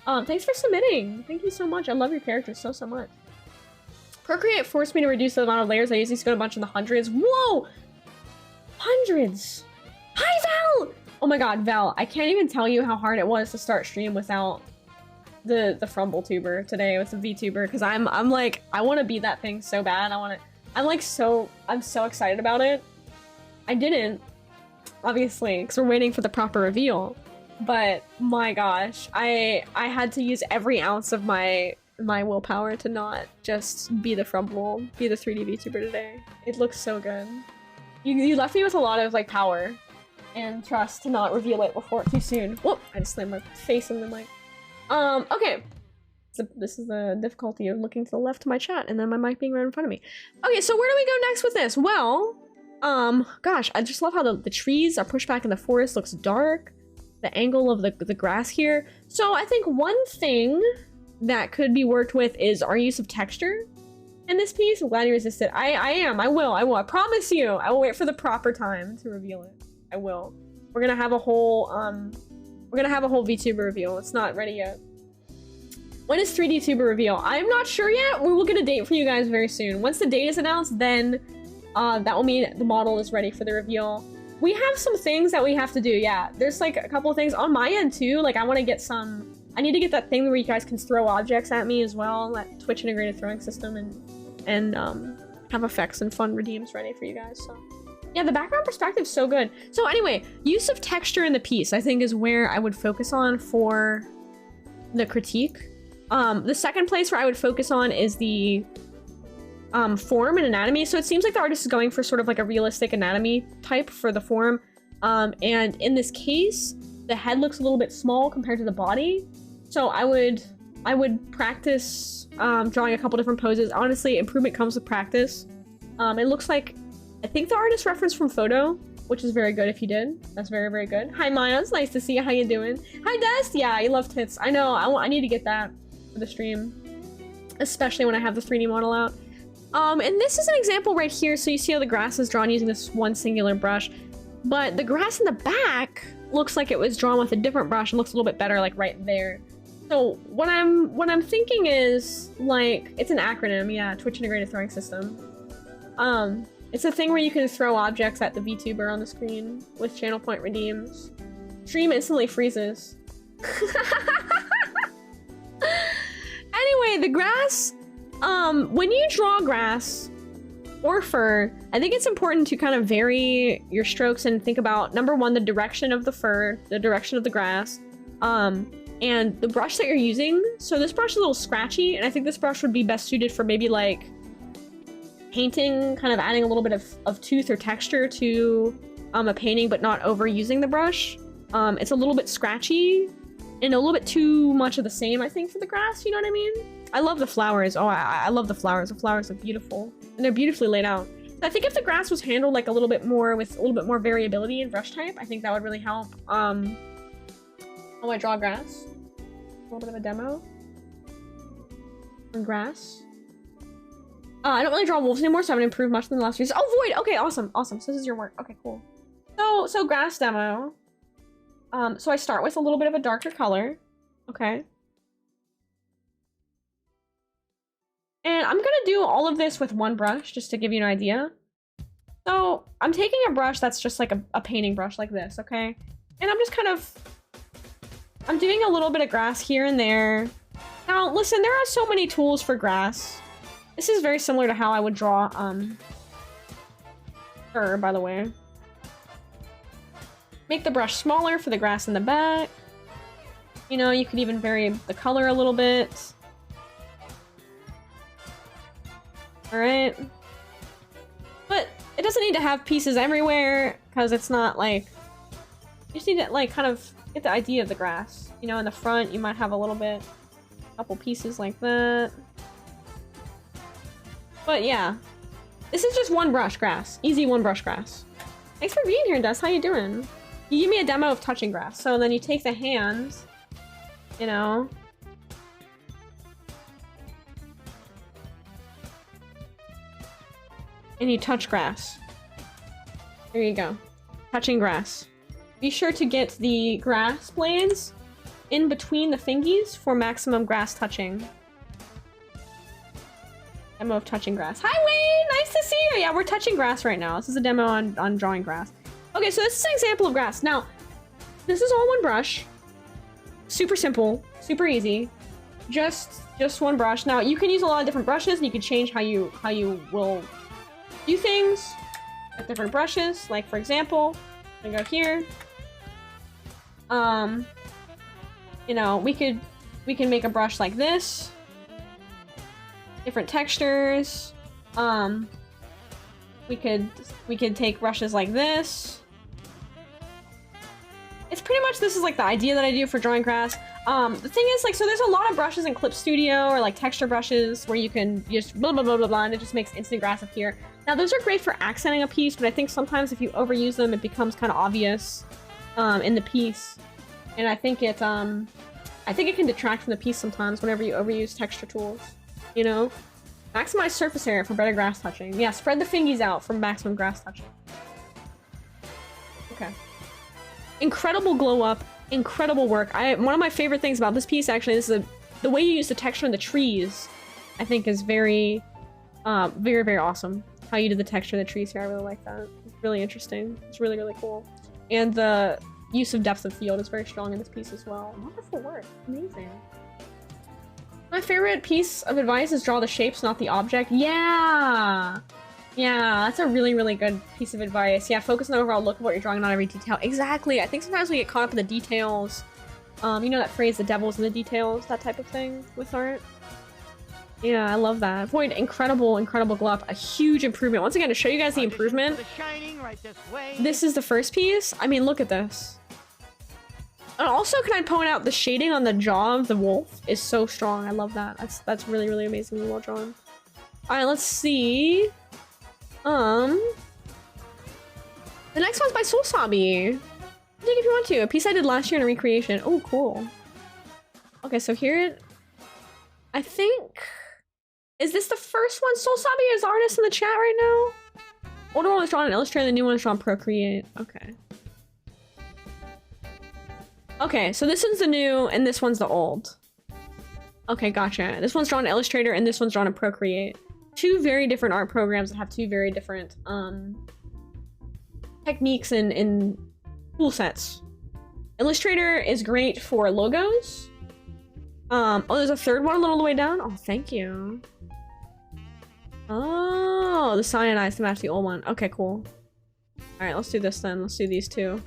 Thanks for submitting. Thank you so much. I love your character so much. Procreate forced me to reduce the amount of layers. I usually go to a bunch in the hundreds. Whoa! Hundreds! Hi, Val! Oh my god, Val, I can't even tell you how hard it was to start stream without the Frumble tuber today. It's a VTuber, because I'm like, I want to be that thing so bad. I'm so excited about it. I didn't, obviously, because we're waiting for the proper reveal. But my gosh, I had to use every ounce of my willpower to not just be the Frumble, be the 3D VTuber today. It looks so good. You left me with a lot of like power and trust to not reveal it before too soon. Whoop! I just slammed my face in the mic. Okay. So this is the difficulty of looking to the left of my chat and then my mic being right in front of me. Okay, so where do we go next with this? Well, gosh, I just love how the trees are pushed back in the forest. Looks dark. The angle of the grass here. So I think one thing that could be worked with is our use of texture in this piece. I'm glad you resisted. I will. I promise you. I will wait for the proper time to reveal it. I will. We're gonna have a whole VTuber reveal. It's not ready yet. When is 3D Tuber reveal? I'm not sure yet. We will get a date for you guys very soon. Once the date is announced, then that will mean the model is ready for the reveal. We have some things that we have to do. Yeah, there's like a couple of things on my end too. Like I want to get some. I need to get that thing where you guys can throw objects at me as well. That Twitch integrated throwing system and have effects and fun redeems ready for you guys. So yeah, the background perspective is so good. So anyway, use of texture in the piece I think is where I would focus on for the critique. The second place where I would focus on is the form and anatomy. So it seems like the artist is going for sort of like a realistic anatomy type for the form. And in this case, the head looks a little bit small compared to the body. So I would I would practice drawing a couple different poses. Honestly, improvement comes with practice. It looks like, I think the artist referenced from Photo, which is very good if you did. That's very, very good. Hi Maya, it's nice to see you. How you doing? Hi Des! Yeah, you love tits. I know, I need to get that for the stream. Especially when I have the 3D model out. And this is an example right here. So you see how the grass is drawn using this one singular brush. But the grass in the back looks like it was drawn with a different brush and looks a little bit better like right there. So what I'm thinking is like, it's an acronym, yeah, Twitch Integrated Throwing System. It's a thing where you can throw objects at the VTuber on the screen with channel point redeems. Stream instantly freezes. Anyway, the grass, when you draw grass or fur, I think it's important to kind of vary your strokes and think about, number one, the direction of the fur, the direction of the grass, and the brush that you're using. So this brush is a little scratchy, and I think this brush would be best suited for maybe like painting, kind of adding a little bit of tooth or texture to a painting, but not overusing the brush. It's a little bit scratchy and a little bit too much of the same, I think, for the grass, you know what I mean? I love the flowers. Oh, I love the flowers. The flowers are beautiful. And they're beautifully laid out. So I think if the grass was handled like a little bit more with a little bit more variability in brush type, I think that would really help. How do I draw grass? A little bit of a demo. On grass. I don't really draw wolves anymore, so I haven't improved much in the last few years. Oh, Void! Okay, awesome, awesome. So this is your work. Okay, cool. So grass demo. So I start with a little bit of a darker color. Okay. And I'm gonna do all of this with one brush, just to give you an idea. So I'm taking a brush that's just like a painting brush like this, okay? And I'm just kind of, I'm doing a little bit of grass here and there. Now, listen, there are so many tools for grass. This is very similar to how I would draw, fur, by the way. Make the brush smaller for the grass in the back. You know, you could even vary the color a little bit. Alright. But it doesn't need to have pieces everywhere, because it's not like... You just need to, like, kind of get the idea of the grass. You know, in the front, you might have a little bit... A couple pieces like that. But yeah. This is just one brush grass. Easy one brush grass. Thanks for being here, Des. How you doing? You give me a demo of touching grass. So then you take the hands, you know... and you touch grass. There you go. Touching grass. Be sure to get the grass blades in between the fingies for maximum grass touching. Demo of touching grass. Hi Wayne! Nice to see you! Yeah, we're touching grass right now. This is a demo on drawing grass. Okay, so this is an example of grass. Now, this is all one brush. Super simple. Super easy. Just one brush. Now, you can use a lot of different brushes and you can change how you will do things with different brushes. Like, for example, I go here. You know, we can make a brush like this. Different textures. We could take brushes like this. It's pretty much, this is like the idea that I do for drawing grass. The thing is, like, so there's a lot of brushes in Clip Studio or like texture brushes where you can just blah blah blah blah blah and it just makes instant grass appear. Now those are great for accenting a piece, but I think sometimes if you overuse them, it becomes kind of obvious in the piece. And I think it can detract from the piece sometimes whenever you overuse texture tools. You know? Maximize surface area for better grass touching. Yeah, spread the fingies out for maximum grass touching. Okay. Incredible glow up. Incredible work. One of my favorite things about this piece, actually, this is the way you use the texture in the trees, I think is very, very, very awesome. How you did the texture of the trees here, I really like that. It's really interesting. It's really, really cool. And the use of depth of field is very strong in this piece as well. Wonderful work. Amazing. My favorite piece of advice is draw the shapes, not the object. Yeah! Yeah, that's a really, really good piece of advice. Yeah, focus on the overall look of what you're drawing, not every detail. Exactly! I think sometimes we get caught up in the details. You know that phrase, the devil's in the details? That type of thing with art? Yeah, I love that. Void, incredible, incredible glow up. A huge improvement. Once again, to show you guys the improvement, this is the first piece. I mean, look at this. And also, can I point out the shading on the jaw of the wolf is so strong. I love that. That's really, really amazingly well drawn. All right, let's see. The next one's by Soulsabi. Take if you want to. A piece I did last year in a recreation. Oh, cool. Okay, so here, I think, is this the first one? Soulsabi is artist in the chat right now. Older one was drawn in Illustrator, the new one is drawn Procreate. Okay. Okay, so this one's the new, and this one's the old. Okay, gotcha. This one's drawn in Illustrator, and this one's drawn in Procreate. Two very different art programs that have two very different techniques and tool sets. Illustrator is great for logos. Oh, there's a third one a little way down. Oh, thank you. Oh, the cyanide to match the old one. Okay, cool. All right, let's do this then. Let's do these two.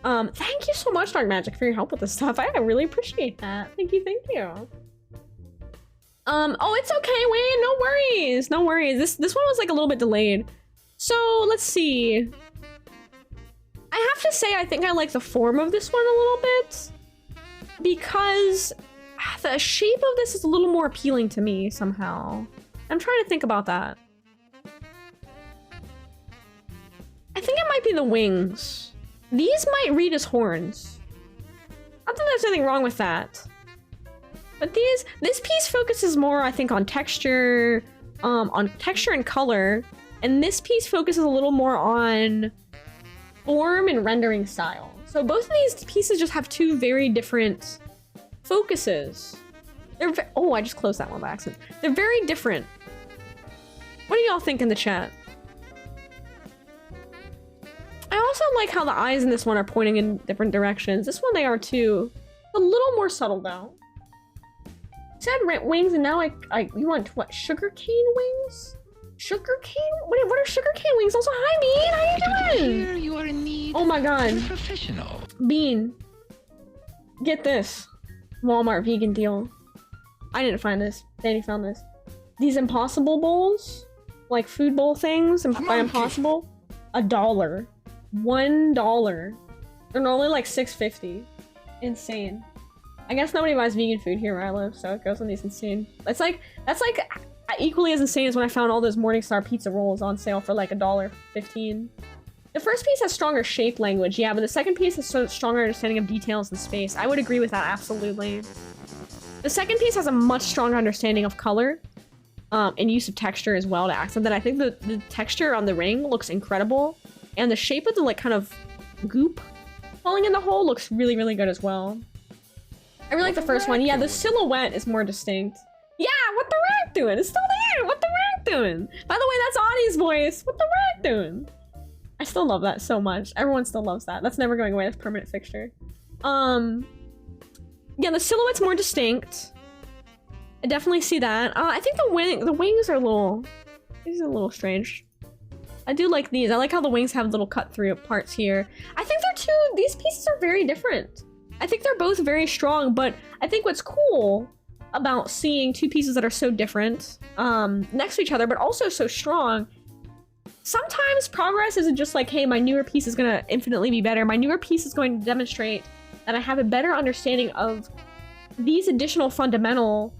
Thank you so much, Dark Magic, for your help with this stuff. I really appreciate that. Thank you, thank you. Oh, it's okay, Wayne. No worries, no worries. This one was like a little bit delayed. So let's see. I have to say, I think I like the form of this one a little bit because the shape of this is a little more appealing to me somehow. I'm trying to think about that. I think it might be the wings. These might read as horns. Not that there's anything wrong with that. But this piece focuses more, I think, on texture and color. And this piece focuses a little more on form and rendering style. So both of these pieces just have two very different focuses. Oh, I just closed that one by accident. They're very different. What do y'all think in the chat? I also like how the eyes in this one are pointing in different directions. This one they are too. A little more subtle though. You said wings and now you want what? Sugarcane wings? Sugarcane? What are sugarcane wings? Also, hi Bean, how you doing? Here you are in need. Oh my god. Professional. Bean. Get this. Walmart vegan deal. I didn't find this. Danny found this. These Impossible bowls, like food bowl things, by Impossible, $1. $1. They're normally like $6.50. Insane. I guess nobody buys vegan food here where I live, so it goes on these insane. That's like equally as insane as when I found all those Morningstar pizza rolls on sale for like $1.15. The first piece has stronger shape language, yeah, but the second piece has a stronger understanding of details and space. I would agree with that, absolutely. The second piece has a much stronger understanding of color and use of texture as well to accent that. I think the texture on the ring looks incredible, and the shape of the like kind of goop falling in the hole looks really, really good as well. I really like the first one. Yeah, the silhouette is more distinct. Yeah, what the rack doing? It's still there. What the rack doing? By the way, that's Audie's voice. What the rack doing? I still love that so much. Everyone still loves that. That's never going away. That's a permanent fixture. Yeah, the silhouette's more distinct. I definitely see that. I think the wings are a little... These are a little strange. I do like these. I like how the wings have little cut-through parts here. I think these pieces are very different. I think they're both very strong, but I think what's cool about seeing two pieces that are so different next to each other, but also so strong, sometimes progress isn't just like, hey, my newer piece is gonna infinitely be better. My newer piece is going to demonstrate that I have a better understanding of these additional fundamental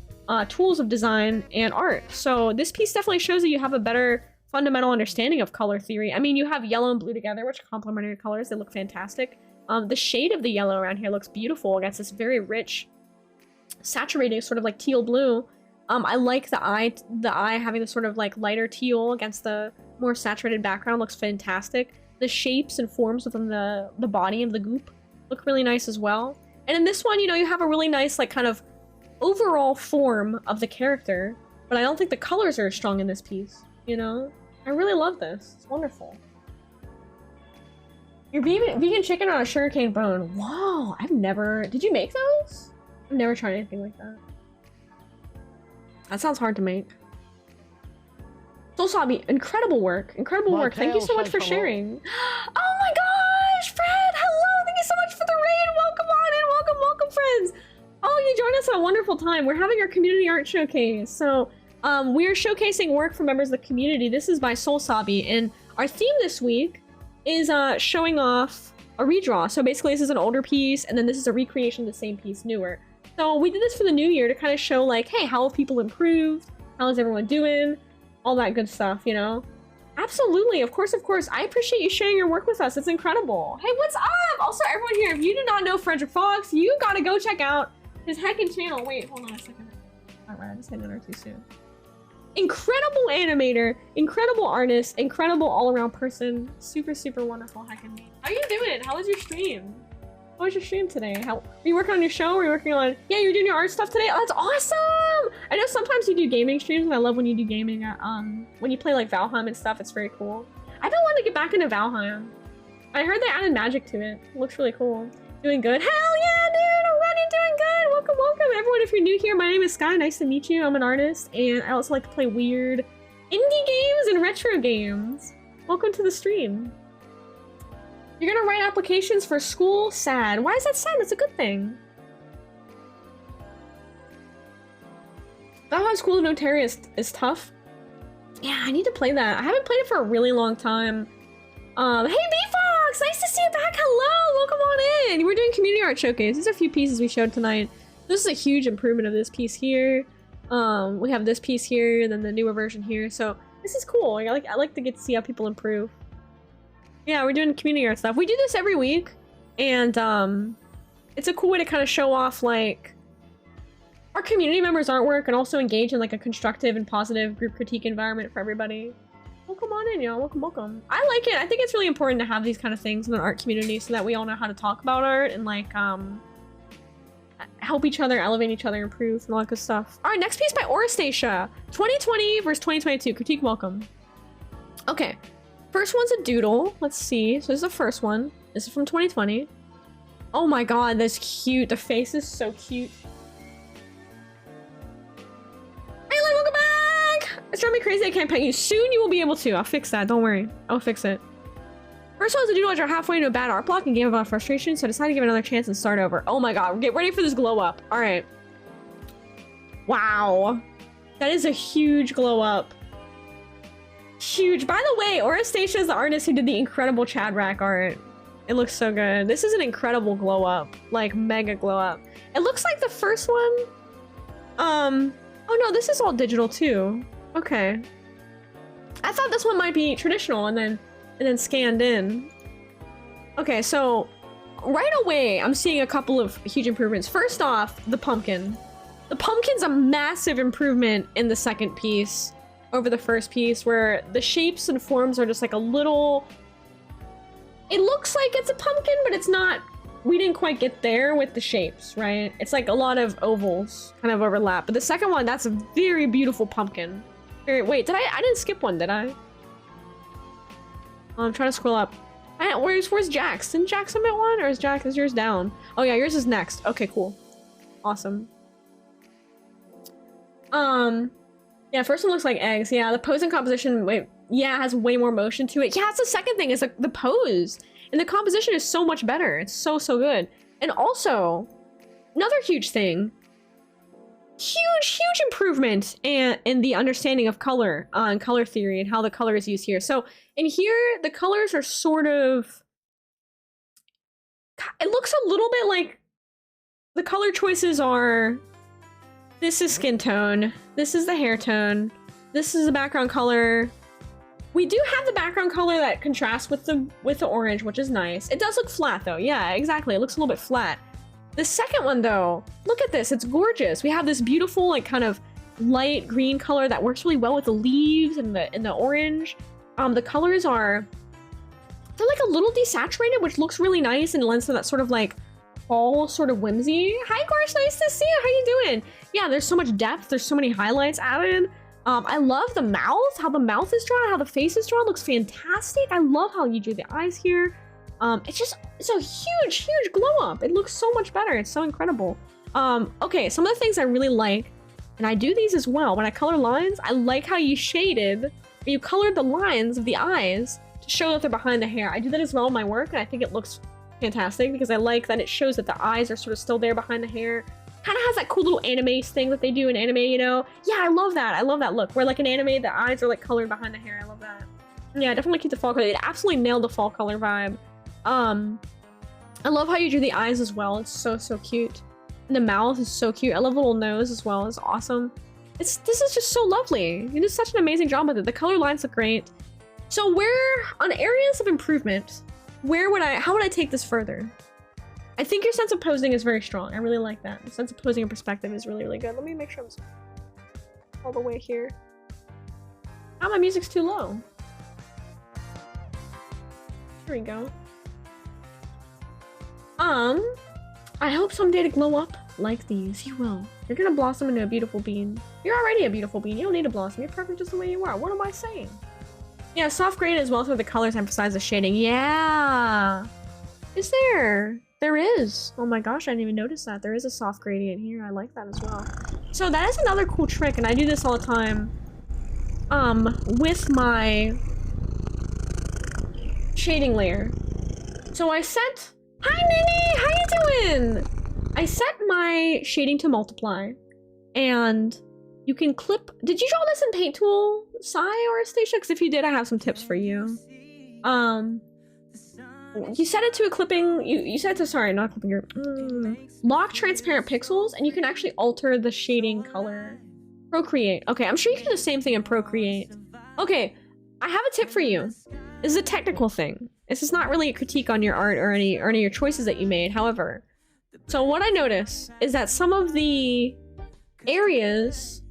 tools of design and art. So this piece definitely shows that you have a better fundamental understanding of color theory. I mean, you have yellow and blue together, which are complementary colors. They look fantastic. The shade of the yellow around here looks beautiful against this very rich, saturated sort of like teal blue. I like the eye having this sort of like lighter teal against the more saturated background. Looks fantastic. The shapes and forms within the body of the goop look really nice as well. And in this one, you know, you have a really nice like kind of overall form of the character, but I don't think the colors are as strong in this piece, you know? I really love this. It's wonderful. Your vegan chicken on a sugarcane bone. Wow, I've never... Did you make those? I've never tried anything like that. That sounds hard to make. Soulsabi, incredible work. Incredible work. Thank you so much for sharing. Oh my gosh, Fred! Hello! Thank you so much for the raid! Welcome on in! Welcome, friends! Oh, you joined us at a wonderful time. We're having our community art showcase. So, we are showcasing work from members of the community. This is by Soulsabi, and our theme this week is showing off a redraw. So basically this is an older piece, and then this is a recreation of the same piece, newer. So we did this for the new year to kind of show like, hey, how have people improved? How is everyone doing? All that good stuff, you know? Absolutely, of course, of course. I appreciate you sharing your work with us. It's incredible. Hey, what's up? Also, everyone here, if you do not know Frederick Fox, you gotta go check out his heckin' channel. Wait, hold on a second. Alright, I just hit enter too soon. Incredible animator, incredible artist, incredible all-around person. Super, super wonderful heckin' me. How you doing? How was your stream? How was your stream today? How, were you working on your show? Were you working on... Yeah, you're doing your art stuff today? Oh, that's awesome! I know sometimes you do gaming streams, and I love when you do gaming. When you play, like, Valheim and stuff, it's very cool. I've been wanting to get back into Valheim. I heard they added magic to it. It looks really cool. Doing good? Hell yeah, dude! I'm glad you're doing good! Welcome, welcome! Everyone, if you're new here, my name is Sky. Nice to meet you. I'm an artist, and I also like to play weird indie games and retro games. Welcome to the stream. You're gonna write applications for school? Sad. Why is that sad? That's a good thing. Valheim School of Notarius is tough. Yeah, I need to play that. I haven't played it for a really long time. Hey B-Fox! Nice to see you back! Hello! Welcome on in! We're doing community art showcase. These are a few pieces we showed tonight. This is a huge improvement of this piece here. We have this piece here, and then the newer version here. So this is cool. I like to get to see how people improve. Yeah, we're doing community art stuff. We do this every week, and it's a cool way to kind of show off like our community members' artwork and also engage in like a constructive and positive group critique environment for everybody. Welcome on in, y'all. Welcome, welcome. I like it. I think it's really important to have these kind of things in the art community so that we all know how to talk about art and like help each other, elevate each other, improve, and all that good stuff. All right, next piece by Orastasia. 2020 versus 2022. Critique welcome. Okay. First one's a doodle. Let's see. So this is the first one. This is from 2020. Oh my god, that's cute. The face is so cute. Hey, welcome back! It's driving me crazy I can't pet you. Soon you will be able to. I'll fix that. Don't worry. I'll fix it. First one's a doodle. I drew halfway into a bad art block and gave up on frustration, so I decided to give it another chance and start over. Oh my god. Get ready for this glow up. Alright. Wow. That is a huge glow up. Huge. By the way, Orastasia is the artist who did the incredible Chad Rack art. It looks so good. This is an incredible glow up. Like, mega glow up. It looks like the first one. Oh no, this is all digital too. Okay. I thought this one might be traditional and then scanned in. Okay, so right away, I'm seeing a couple of huge improvements. First off, the pumpkin. The pumpkin's a massive improvement in the second piece over the first piece, where the shapes and forms are just like a little... It looks like it's a pumpkin, but it's not. We didn't quite get there with the shapes, right? It's like a lot of ovals kind of overlap. But the second one, that's a very beautiful pumpkin. Wait, I didn't skip one, did I? I'm trying to scroll up. Where's Jax? Didn't Jax submit one? Or is yours down? Oh yeah, yours is next. Okay, cool. Awesome. Yeah, first one looks like eggs. Yeah, the pose and composition, yeah, has way more motion to it. Yeah, that's the second thing, is like the pose. And the composition is so much better. It's so good. And also, another huge thing, huge improvement in the understanding of color, and color theory, and how the color is used here. So in here, the colors are sort of, it looks a little bit like the color choices are, this is skin tone, this is the hair tone, this is the background color. We do have the background color that contrasts with the orange, which is nice. It does look flat though. Yeah, exactly. It looks a little bit flat. The second one though, look at this. It's gorgeous. We have this beautiful like kind of light green color that works really well with the leaves and the orange. The colors they're like a little desaturated, which looks really nice and lends to that sort of like fall sort of whimsy. Hi Gorsh, nice to see you. How you doing? Yeah, there's so much depth. There's so many highlights added. I love the mouth, how the mouth is drawn, how the face is drawn, looks fantastic. I love how you drew the eyes here. It's a huge glow up. It looks so much better. It's so incredible. Okay, some of the things I really like, and I do these as well, when I color lines, I like how you colored the lines of the eyes to show that they're behind the hair. I do that as well in my work, and I think it looks fantastic because I like that it shows that the eyes are sort of still there behind the hair. Kind of has that cool little anime thing that they do in anime, you know? Yeah, I love that. I love that look. Where like in anime, the eyes are like colored behind the hair. I love that. Yeah, definitely keep the fall color. It absolutely nailed the fall color vibe. I love how you drew the eyes as well. It's so, so cute. And the mouth is so cute. I love the little nose as well. It's awesome. This is just so lovely. You did such an amazing job with it. The color lines look great. So where, on areas of improvement, how would I take this further? I think your sense of posing is very strong. I really like that. The sense of posing and perspective is really, really good. Let me make sure I'm all the way here. Oh, my music's too low. There we go. I hope someday to glow up like these. You will. You're gonna blossom into a beautiful bean. You're already a beautiful bean. You don't need to blossom. You're perfect just the way you are. What am I saying? Yeah, soft gradient as well, so the colors emphasize the shading. Yeah! Is there? There is. Oh my gosh, I didn't even notice that. There is a soft gradient here. I like that as well. So that is another cool trick, and I do this all the time. With my shading layer. So I set... Hi, Nini! How you doing? I set my shading to multiply, and you can clip... Did you draw this in Paint Tool, Sai or Astacia? Because if you did, I have some tips for you. You set it to a clipping... You set it to... Sorry, not clipping your... lock transparent pixels, and you can actually alter the shading color. Procreate. Okay, I'm sure you can do the same thing in Procreate. Okay, I have a tip for you. This is a technical thing. This is not really a critique on your art or any of your choices that you made. However, so what I notice is that some of the areas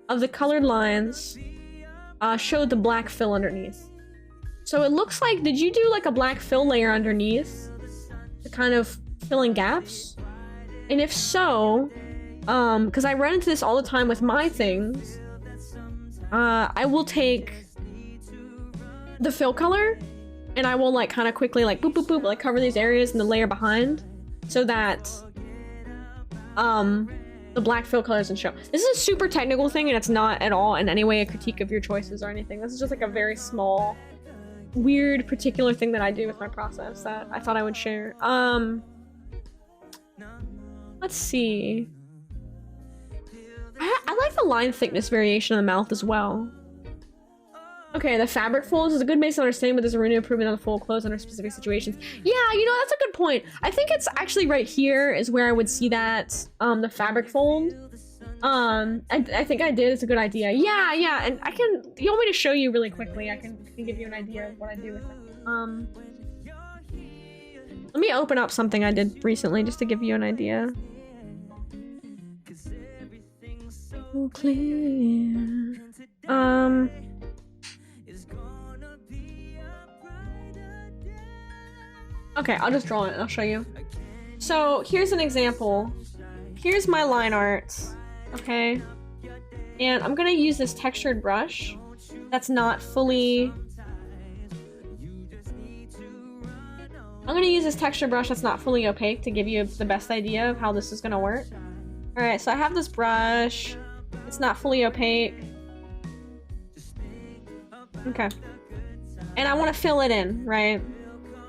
of the colored lines showed the black fill underneath. So it looks like, did you do like a black fill layer underneath to kind of fill in gaps? And if so, because I run into this all the time with my things, I will take the fill color and I will like kind of quickly like boop boop boop like cover these areas in the layer behind so that the black fill color doesn't show. This is a super technical thing and it's not at all in any way a critique of your choices or anything. This is just like a very small, weird, particular thing that I do with my process that I thought I would share. Let's see. I like the line thickness variation of the mouth as well. Okay, the fabric folds is a good base to understand, but there's a room to improvement on the fold clothes under specific situations. Yeah, you know, that's a good point. I think it's actually right here is where I would see that, the fabric fold. I think I did. It's a good idea. Yeah, yeah, and I can, you want me to show you really quickly? I can give you an idea of what I do with it. Let me open up something I did recently just to give you an idea. Clear. Okay, I'll just draw it and I'll show you. So here's an example. Here's my line art, okay? And I'm gonna use this textured brush that's not fully... I'm gonna use this texture brush that's not fully opaque to give you the best idea of how this is gonna work. Alright, so I have this brush. It's not fully opaque. Okay. And I want to fill it in, right?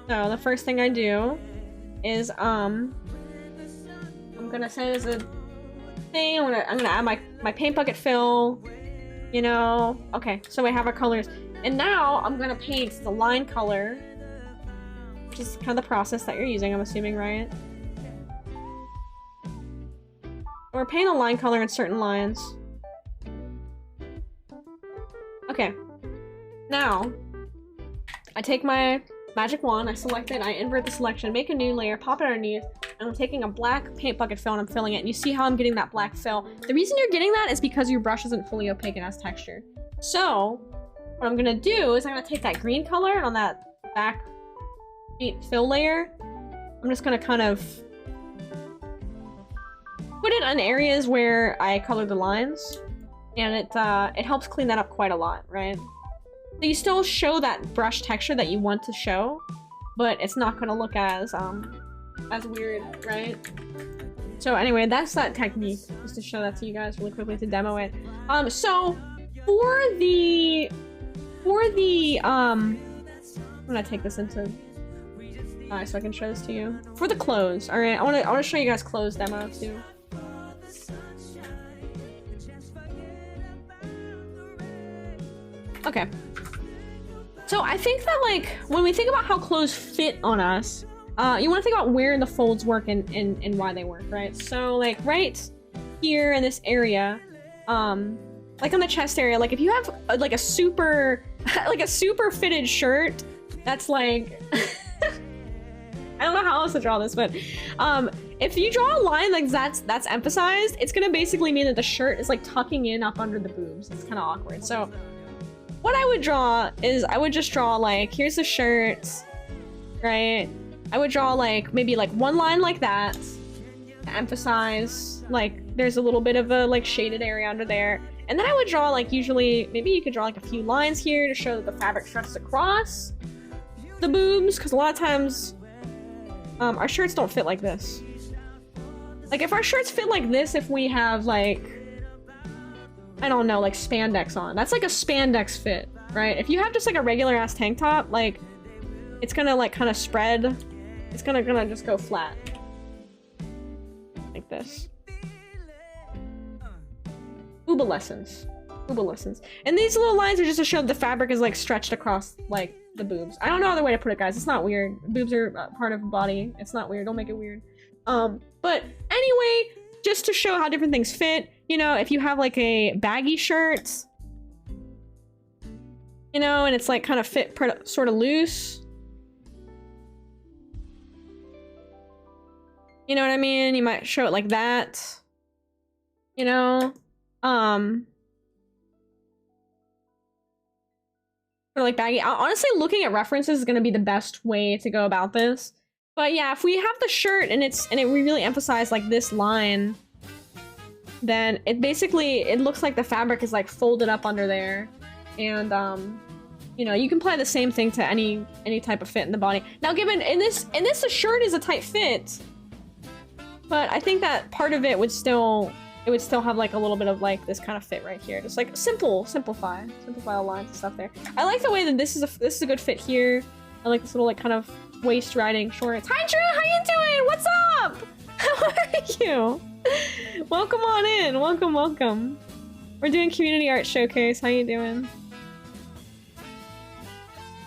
So the first thing I do is I'm gonna set it as a thing. I'm gonna add my paint bucket fill. You know. Okay, so we have our colors. And now I'm gonna paint the line color, which is kind of the process that you're using, I'm assuming, right? Or paint a line color in certain lines. Okay. Now, I take my magic wand, I select it, I invert the selection, make a new layer, pop it underneath, and I'm taking a black paint bucket fill and I'm filling it. And you see how I'm getting that black fill. The reason you're getting that is because your brush isn't fully opaque and has texture. So, what I'm gonna do is I'm gonna take that green color and on that back paint fill layer, I'm just gonna kind of put it on areas where I colored the lines, and it helps clean that up quite a lot, right? So you still show that brush texture that you want to show, but it's not gonna look as weird, right? So anyway, that's that technique, just to show that to you guys really quickly to demo it. So for the I'm gonna take this into so I can show this to you. For the clothes, all right, I wanna show you guys clothes demo too. Okay. So I think that, like, when we think about how clothes fit on us, you want to think about where the folds work and why they work, right? So like right here in this area, like on the chest area, like if you have like a super like a super fitted shirt that's like I don't know how else to draw this, but if you draw a line like that's emphasized, it's gonna basically mean that the shirt is like tucking in up under the boobs. It's kind of awkward. So what I would draw is I would just draw like, here's the shirt, right? I would draw like maybe like one line like that to emphasize like there's a little bit of a like shaded area under there. And then I would draw like, usually maybe you could draw like a few lines here to show that the fabric stretches across the boobs, because a lot of times our shirts don't fit like this. Like if our shirts fit like this, if we have like, I don't know, like spandex on, that's like a spandex fit, right? If you have just like a regular ass tank top, like it's gonna like kind of spread. It's gonna just go flat. Like this. Booba lessons. Booba lessons. And these little lines are just to show that the fabric is like stretched across like the boobs. I don't know other way to put it, guys. It's not weird. Boobs are part of the body. It's not weird. Don't make it weird. But anyway, just to show how different things fit, you know, if you have like a baggy shirt, you know, and it's like kind of fit sort of loose. You know what I mean? You might show it like that. You know? Or like baggy. Honestly, looking at references is gonna be the best way to go about this. But yeah, if we have the shirt and we really emphasize like this line, then it basically, it looks like the fabric is like folded up under there. And you know, you can apply the same thing to any type of fit in the body. Now given in this the shirt is a tight fit, but I think that part of it would still have like a little bit of like this kind of fit right here. Just like simplify the lines and stuff there. I like the way that this is a good fit here. I like this little like kind of waist riding shorts. Hi Drew, how you doing? What's up? How are you? Welcome on in. Welcome. We're doing community art showcase. How you doing?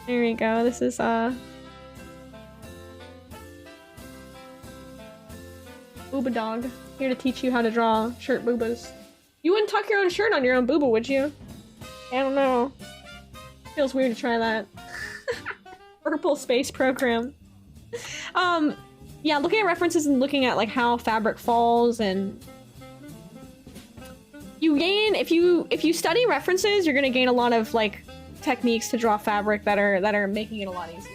There we go. This is Booba Dog, here to teach you how to draw shirt boobas. You wouldn't tuck your own shirt on your own booba, would you? I don't know. Feels weird to try that. Purple space program. Yeah, looking at references and looking at like how fabric falls, and you gain, if you study references, you're gonna gain a lot of like techniques to draw fabric that are making it a lot easier.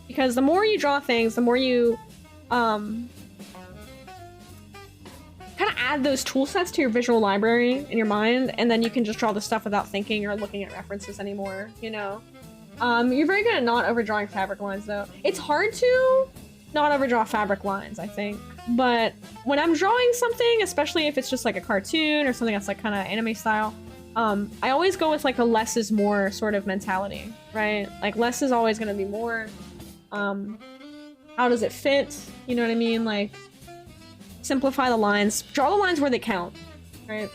Because the more you draw things, the more you kind of add those tool sets to your visual library in your mind, and then you can just draw the stuff without thinking or looking at references anymore, you know? You're very good at not overdrawing fabric lines, though. It's hard to not overdraw fabric lines, I think. But when I'm drawing something, especially if it's just like a cartoon or something that's like kind of anime style, I always go with like a less is more sort of mentality, right? Like less is always going to be more. How does it fit? You know what I mean? Like, simplify the lines. Draw the lines where they count, right?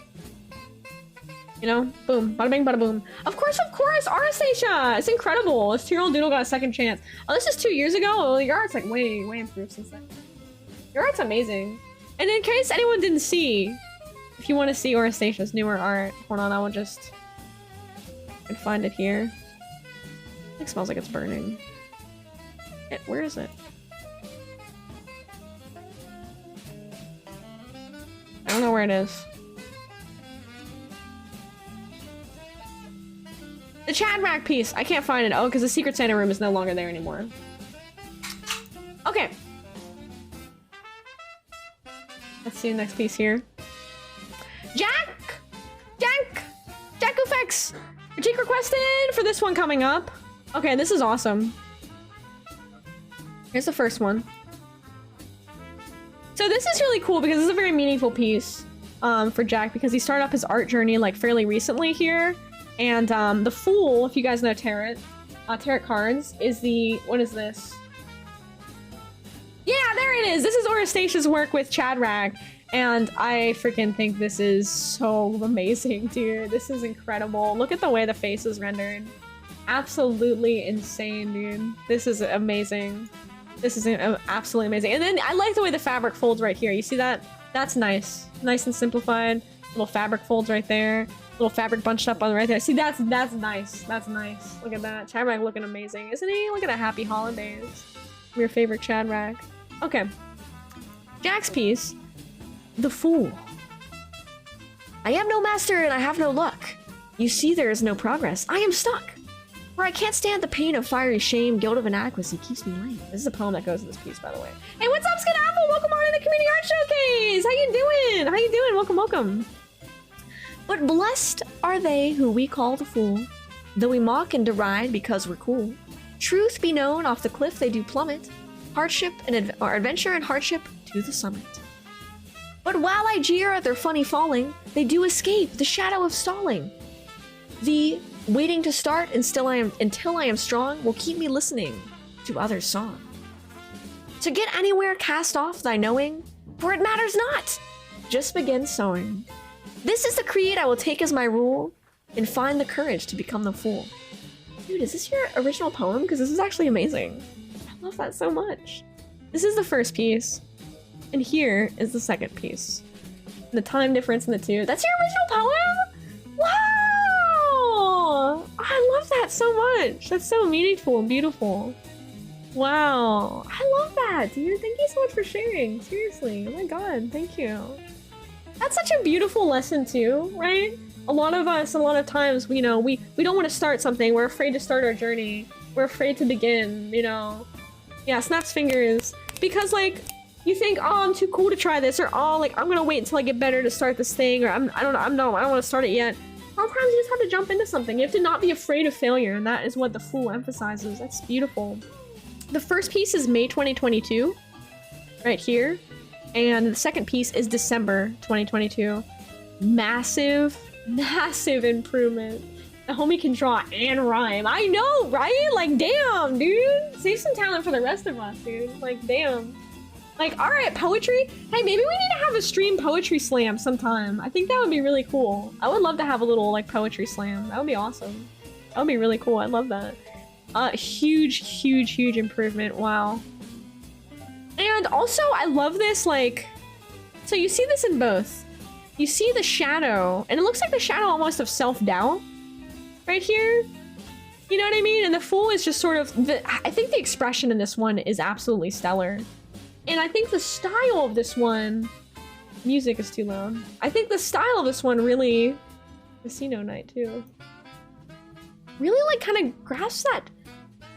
You know? Boom. Bada bing, bada boom. Of course, Arastasia! It's incredible! This 2-year-old doodle got a second chance. Oh, this is 2 years ago? Well, your art's like way improved since then. Your art's amazing. And in case anyone didn't see, if you want to see Orastasia's newer art, hold on, I will just... I can find it here. It smells like it's burning. Where is it? I don't know where it is. The Chad rack piece! I can't find it. Oh, because the Secret Santa room is no longer there anymore. Okay. Let's see the next piece here. Jack Effects! Critique requested for this one coming up. Okay, this is awesome. Here's the first one. So this is really cool because this is a very meaningful piece for Jack, because he started up his art journey like fairly recently here. And the Fool, if you guys know tarot cards, is the... What is this? Yeah, there it is! This is Orastasia's work with Chadrack. And I freaking think this is so amazing, dude. This is incredible. Look at the way the face is rendered. Absolutely insane, dude. This is amazing. This is absolutely amazing. And then I like the way the fabric folds right here. You see that? That's nice. Nice and simplified. Little fabric folds right there. Little fabric bunched up on right there. See, that's nice. That's nice. Look at that. Chadrack looking amazing. Isn't he? Look at that. Happy holidays. Your favorite Chadrack. Okay. Jack's piece. The Fool. I am no master and I have no luck. You see there is no progress. I am stuck. For I can't stand the pain of fiery shame, guilt of inadequacy keeps me lame. This is a poem that goes with this piece, by the way. Hey, what's up, Skedazzle? Welcome on to the Community Art Showcase! How you doing? How you doing? Welcome, welcome. But blessed are they who we call the fool, though we mock and deride because we're cool. Truth be known, off the cliff they do plummet, hardship and or adventure and hardship to the summit. But while I jeer at their funny falling, they do escape the shadow of stalling. The waiting to start until I am strong will keep me listening to others' song. To get anywhere, cast off thy knowing, for it matters not. Just begin sowing. This is the creed I will take as my rule, and find the courage to become the fool. Dude, is this your original poem? Because this is actually amazing. I love that so much. This is the first piece, and here is the second piece. The time difference in the two. That's your original poem? Wow! I love that so much. That's so meaningful and beautiful. Wow. I love that, dude. Thank you so much for sharing. Seriously. Oh my god, thank you. That's such a beautiful lesson too, right? A lot of us, a lot of times, we don't want to start something. We're afraid to start our journey. We're afraid to begin, you know? Yeah, snaps fingers. Because like, you think, oh, I'm too cool to try this, or oh, like, I'm gonna wait until I get better to start this thing, or I don't want to start it yet. Sometimes you just have to jump into something. You have to not be afraid of failure, and that is what the Fool emphasizes. That's beautiful. The first piece is May 2022, right here. And the second piece is December 2022. Massive, massive improvement. The homie can draw and rhyme. I know, right? Like, damn, dude. Save some talent for the rest of us, dude. Like, damn. Like, alright, poetry? Hey, maybe we need to have a stream poetry slam sometime. I think that would be really cool. I would love to have a little, like, poetry slam. That would be awesome. That would be really cool. I love that. Huge, huge, huge improvement. Wow. And also, I love this, like... So you see this in both. You see the shadow, and it looks like the shadow almost of self-doubt. Right here. You know what I mean? And the Fool is just sort of... I think the expression in this one is absolutely stellar. And I think the style of this one... Music is too loud. I think the style of this one really... Casino Night, too. Really, like, kind of grasps that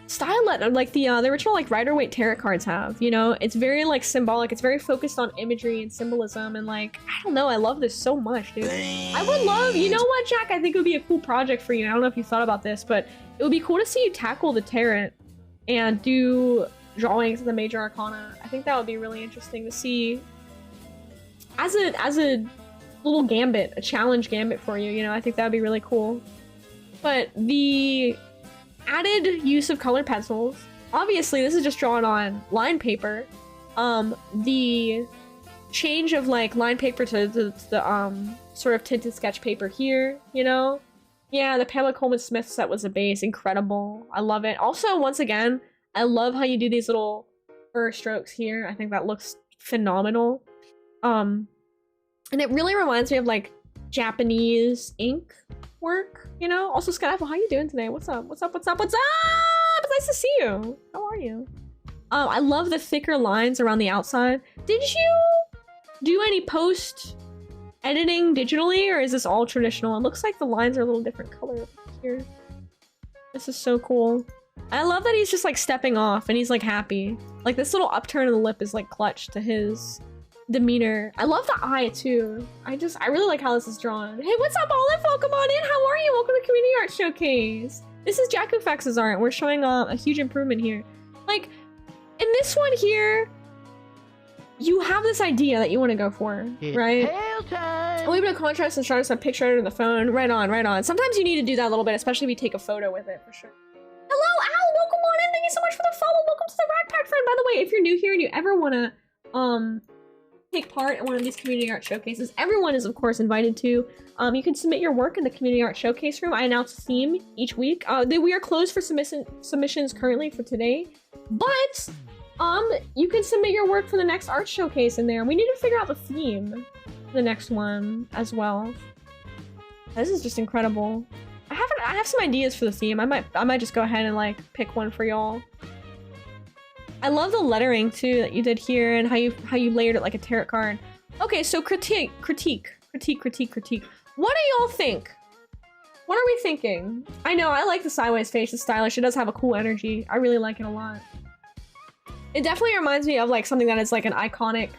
style that, like, the original, like, Rider-Waite tarot cards have, you know? It's very, like, symbolic. It's very focused on imagery and symbolism, and, like, I don't know, I love this so much, dude. I would love... You know what, Jack? I think it would be a cool project for you. I don't know if you thought about this, but it would be cool to see you tackle the tarot and do drawings of the major arcana. I think that would be really interesting to see as a little gambit, a challenge gambit for you, you know? I think that would be really cool. But the added use of colored pencils, obviously this is just drawn on line paper. The change of like line paper to the sort of tinted sketch paper here, you know? Yeah, the Pamela Coleman Smith set was a base, incredible. I love it. Also, once again, I love how you do these little fur strokes here. I think that looks phenomenal. And it really reminds me of like Japanese ink work, you know? Also, Skyapple, how you doing today? What's up? What's up? What's up? What's up? It's nice to see you. How are you? I love the thicker lines around the outside. Did you do any post editing digitally, or is this all traditional? It looks like the lines are a little different color here. This is so cool. I love that he's just like stepping off and he's like happy. Like this little upturn of the lip is like clutch to his demeanor. I love the eye too. I really like how this is drawn. Hey, what's up, Olive? Welcome on in. How are you? Welcome to Community Art Showcase. This is Jakufex's art. We're showing a huge improvement here. Like, in this one here, you have this idea that you want to go for, right? A little bit of contrast and sharpness, a picture under the phone. Right on, right on. Sometimes you need to do that a little bit, especially if you take a photo with it, for sure. Hello, Al! Welcome on in. Thank you so much for the follow. Welcome to the Rack Pack friend. By the way, if you're new here and you ever want to, take part in one of these community art showcases, everyone is of course invited to. You can submit your work in the community art showcase room. I announce a theme each week. We are closed for submissions currently for today, but You can submit your work for the next art showcase in there. We need to figure out the theme for the next one as well. This is just incredible. I have some ideas for the theme. I might just go ahead and like pick one for y'all. I love the lettering too that you did here and how you layered it like a tarot card. Okay, so critique. What do y'all think? What are we thinking? I know, I like the sideways face. It's stylish. It does have a cool energy. I really like it a lot. It definitely reminds me of like something that is like an iconic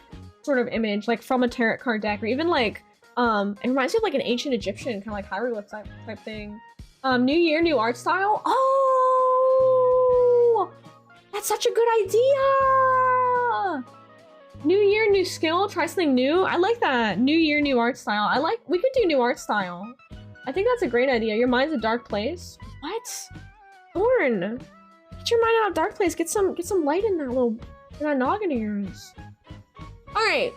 sort of image, like from a tarot card deck, or even like, it reminds me of like an ancient Egyptian kind of like hieroglyph type thing. New year, new art style. Oh, that's such a good idea. New year, new skill. Try something new. I like that. New year, new art style. We could do new art style. I think that's a great idea. Your mind's a dark place. What? Thorn. Get your mind out of dark place. Get some light in that noggin of yours. All right.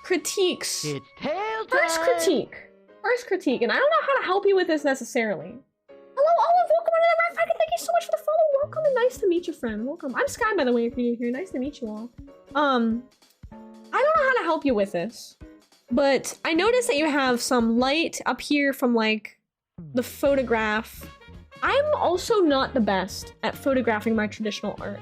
Critiques. First critique. And I don't know how to help you with this necessarily. Hello, Olive. Welcome into the Red Packet. Thank you so much for the follow. Welcome and nice to meet you, friend. Welcome. I'm Sky, by the way, if you're new here. Nice to meet you all. I don't know how to help you with this, but I noticed that you have some light up here from like the photograph. I'm also not the best at photographing my traditional art,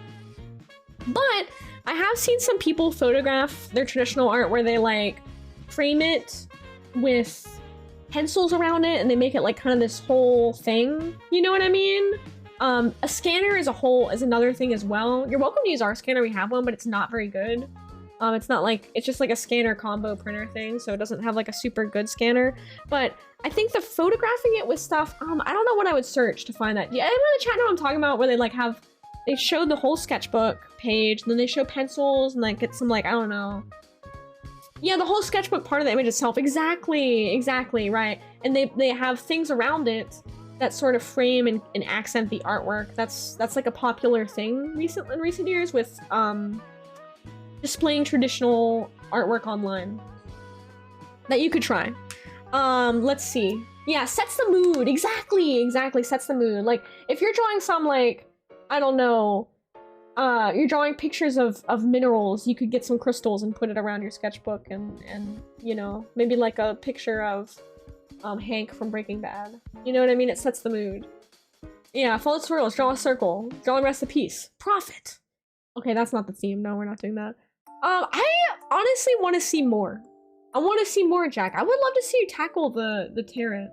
but I have seen some people photograph their traditional art where they like frame it with pencils around it and they make it like kind of this whole thing. You know what I mean? A scanner as a whole is another thing as well. You're welcome to use our scanner. We have one, but it's not very good. It's not like, it's just like a scanner combo printer thing, so it doesn't have like a super good scanner. But I think the photographing it with stuff, I don't know what I would search to find that. Yeah, everyone in the chat know what I'm talking about, where they like they showed the whole sketchbook page, and then they show pencils and like get some like, I don't know. Yeah, the whole sketchbook part of the image itself. Exactly, right. And they have things around it that sort of frame and accent the artwork. That's like a popular thing in recent years with displaying traditional artwork online that you could try. Let's see. Yeah, sets the mood. Exactly, sets the mood. Like if you're drawing some like, I don't know, you're drawing pictures of minerals, you could get some crystals and put it around your sketchbook and you know, maybe like a picture of Hank from Breaking Bad. You know what I mean? It sets the mood. Yeah, follow tutorials, draw a circle, draw a recipe, profit. Okay, that's not the theme. No, we're not doing that. I honestly want to see more. I want to see more, Jack. I would love to see you tackle the tarot.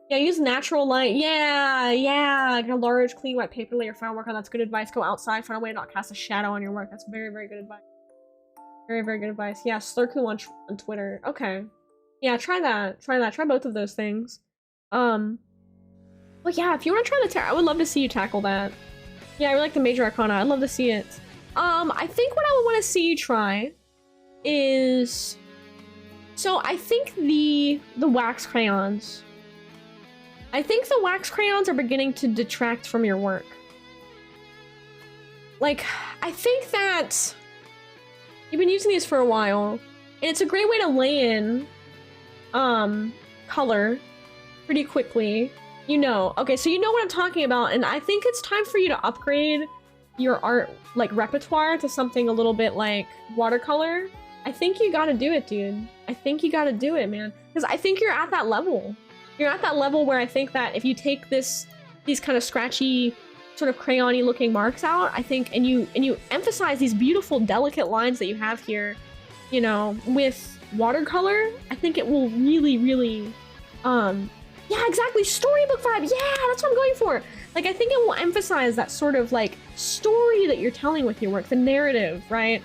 Yeah, use natural light. Yeah. Get a large, clean, white paper, lay your final work on. That's good advice. Go outside, find a way to not cast a shadow on your work. That's very, very good advice. Very, very good advice. Yeah, Slurku on Twitter. Okay. Yeah, try that. Try both of those things. Well, yeah, if you want to try the tarot, I would love to see you tackle that. Yeah, I really like the Major Arcana. I'd love to see it. I think what I would want to see you try is... So I think the wax crayons. I think the wax crayons are beginning to detract from your work. Like, I think that you've been using these for a while, and it's a great way to lay in color pretty quickly. You know, okay, so you know what I'm talking about, and I think it's time for you to upgrade your art, like, repertoire to something a little bit like watercolor. I think you gotta do it, dude. I think you gotta do it, man. Because I think you're at that level. You're at that level where I think that if you take these kind of scratchy, sort of crayon-y looking marks out, I think, and you emphasize these beautiful, delicate lines that you have here, you know, with watercolor, I think it will really, really, yeah, exactly, storybook vibe, yeah, that's what I'm going for. Like, I think it will emphasize that sort of, like, story that you're telling with your work, the narrative, right?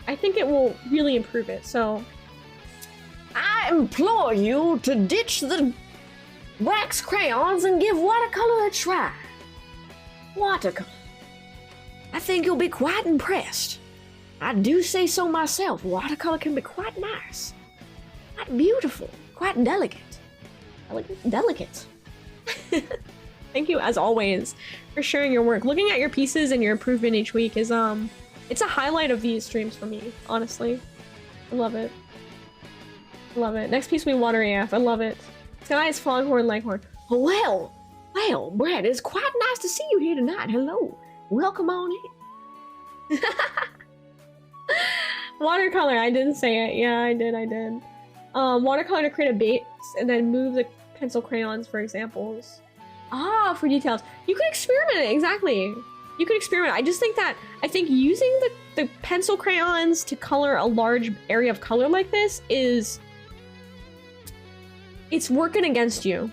I think it will really improve it, so... I implore you to ditch the wax crayons and give watercolor a try. Watercolor. I think you'll be quite impressed. I do say so myself. Watercolor can be quite nice. Quite beautiful. Quite delicate. Delicate. Thank you, as always, for sharing your work. Looking at your pieces and your improvement each week is, it's a highlight of these streams for me, honestly. I love it. I love it. Next piece will be Water AF. I love it. Sky is Foghorn Leghorn. Well, Brad, it's quite nice to see you here tonight. Hello. Welcome on in. Watercolor, I didn't say it. Yeah, I did. Watercolor to create a base and then move the pencil crayons for examples. Ah, for details. You could experiment it, exactly. You could experiment. I just think using the pencil crayons to color a large area of color like this it's working against you.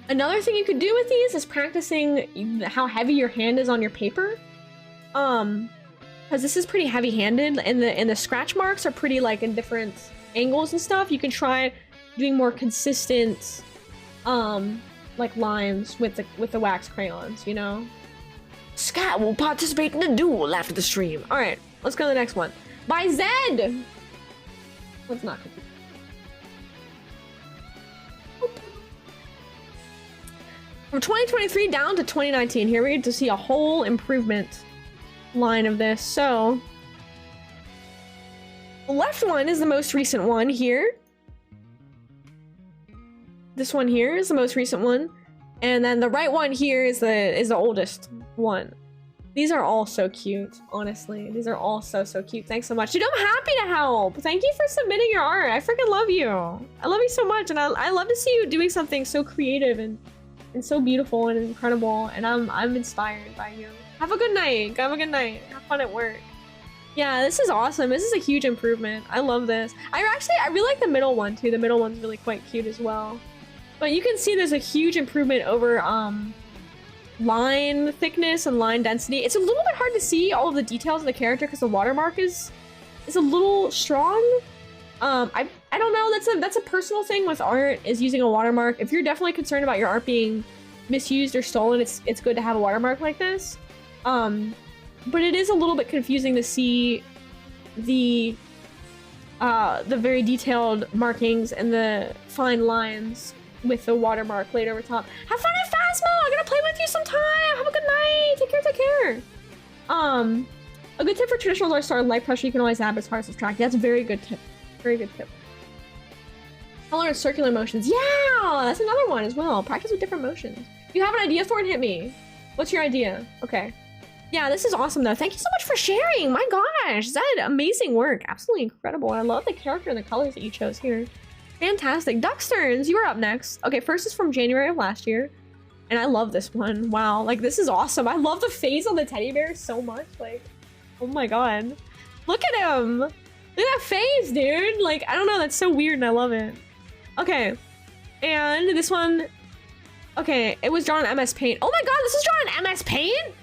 Another thing you could do with these is practicing how heavy your hand is on your paper. Because this is pretty heavy-handed and the scratch marks are pretty like in different angles and stuff. You can try doing more consistent like lines with the wax crayons, you know? Scott will participate in a duel after the stream. Alright, let's go to the next one. By Zed! Let's not continue. From 2023 down to 2019, here we get to see a whole improvement line of this. So, the left one is the most recent one here. This one here is the most recent one. And then the right one here is the oldest one. These are all so cute, honestly. These are all so cute. Thanks so much. Dude, I'm happy to help. Thank you for submitting your art. I freaking love you. I love you so much. And I love to see you doing something so creative and so beautiful and incredible. And I'm inspired by you. Have a good night. Have a good night. Have fun at work. Yeah, this is awesome. This is a huge improvement. I love this. I really like the middle one too. The middle one's really quite cute as well. But you can see there's a huge improvement over line thickness and line density. It's a little bit hard to see all of the details of the character because the watermark is a little strong. I don't know. That's a personal thing with art, is using a watermark. If you're definitely concerned about your art being misused or stolen, it's good to have a watermark like this. But it is a little bit confusing to see the very detailed markings and the fine lines with the watermark laid over top. Have fun at Phasmo! I'm gonna play with you sometime! Have a good night! Take care! A good tip for traditional art style light pressure you can always add, but it's hard to subtract. That's a very good tip. Very good tip. Color and circular motions. Yeah! That's another one as well. Practice with different motions. If you have an idea for it, hit me. What's your idea? Okay. Yeah, this is awesome though. Thank you so much for sharing! My gosh! Zed, amazing work. Absolutely incredible. I love the character and the colors that you chose here. Fantastic. Ducksterns, you are up next. Okay, first is from January of last year. And I love this one. Wow, like this is awesome. I love the face on the teddy bear so much. Like, oh my god. Look at him! Look at that face, dude! Like, I don't know, that's so weird and I love it. Okay. And this one... Okay, it was drawn in MS Paint. Oh my god, this is drawn in MS Paint?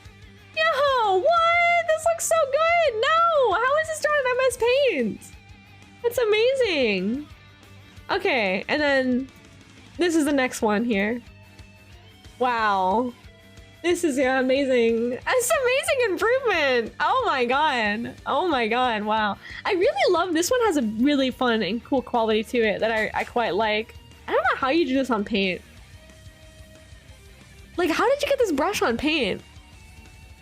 Yo, what? This looks so good! No! How is this drawn in MS Paint? That's amazing! Okay, and then this is the next one here. Wow. This is amazing. It's amazing improvement. Oh my god. Oh my god, wow. I really love this one. Has a really fun and cool quality to it that I quite like. I don't know how you do this on Paint. Like, how did you get this brush on Paint?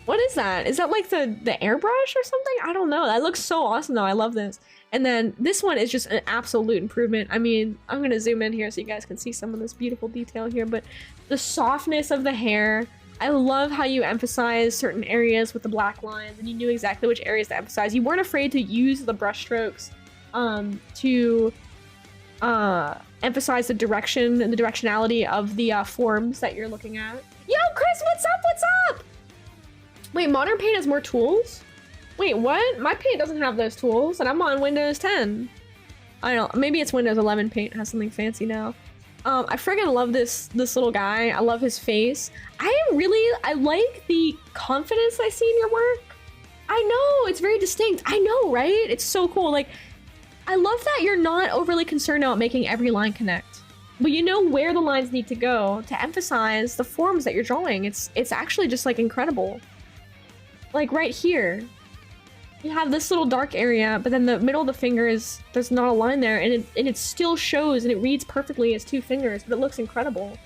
What is that? Is that like the airbrush or something? I don't know. That looks so awesome though. I love this. And then this one is just an absolute improvement. I mean, I'm gonna zoom in here so you guys can see some of this beautiful detail here, but the softness of the hair. I love how you emphasize certain areas with the black lines and you knew exactly which areas to emphasize. You weren't afraid to use the brush strokes to emphasize the direction and the directionality of the forms that you're looking at. Yo, Chris, what's up? What's up? Wait, Modern Paint has more tools? Wait, what? My Paint doesn't have those tools, and I'm on Windows 10. I don't know, maybe it's Windows 11 Paint has something fancy now. I friggin' love this little guy. I love his face. I like the confidence I see in your work. I know, it's very distinct. I know, right? It's so cool. Like, I love that you're not overly concerned about making every line connect. But you know where the lines need to go to emphasize the forms that you're drawing. It's actually just like incredible. Like right here. You have this little dark area, but then the middle of the fingers, there's not a line there, and it still shows and it reads perfectly as two fingers, but it looks incredible.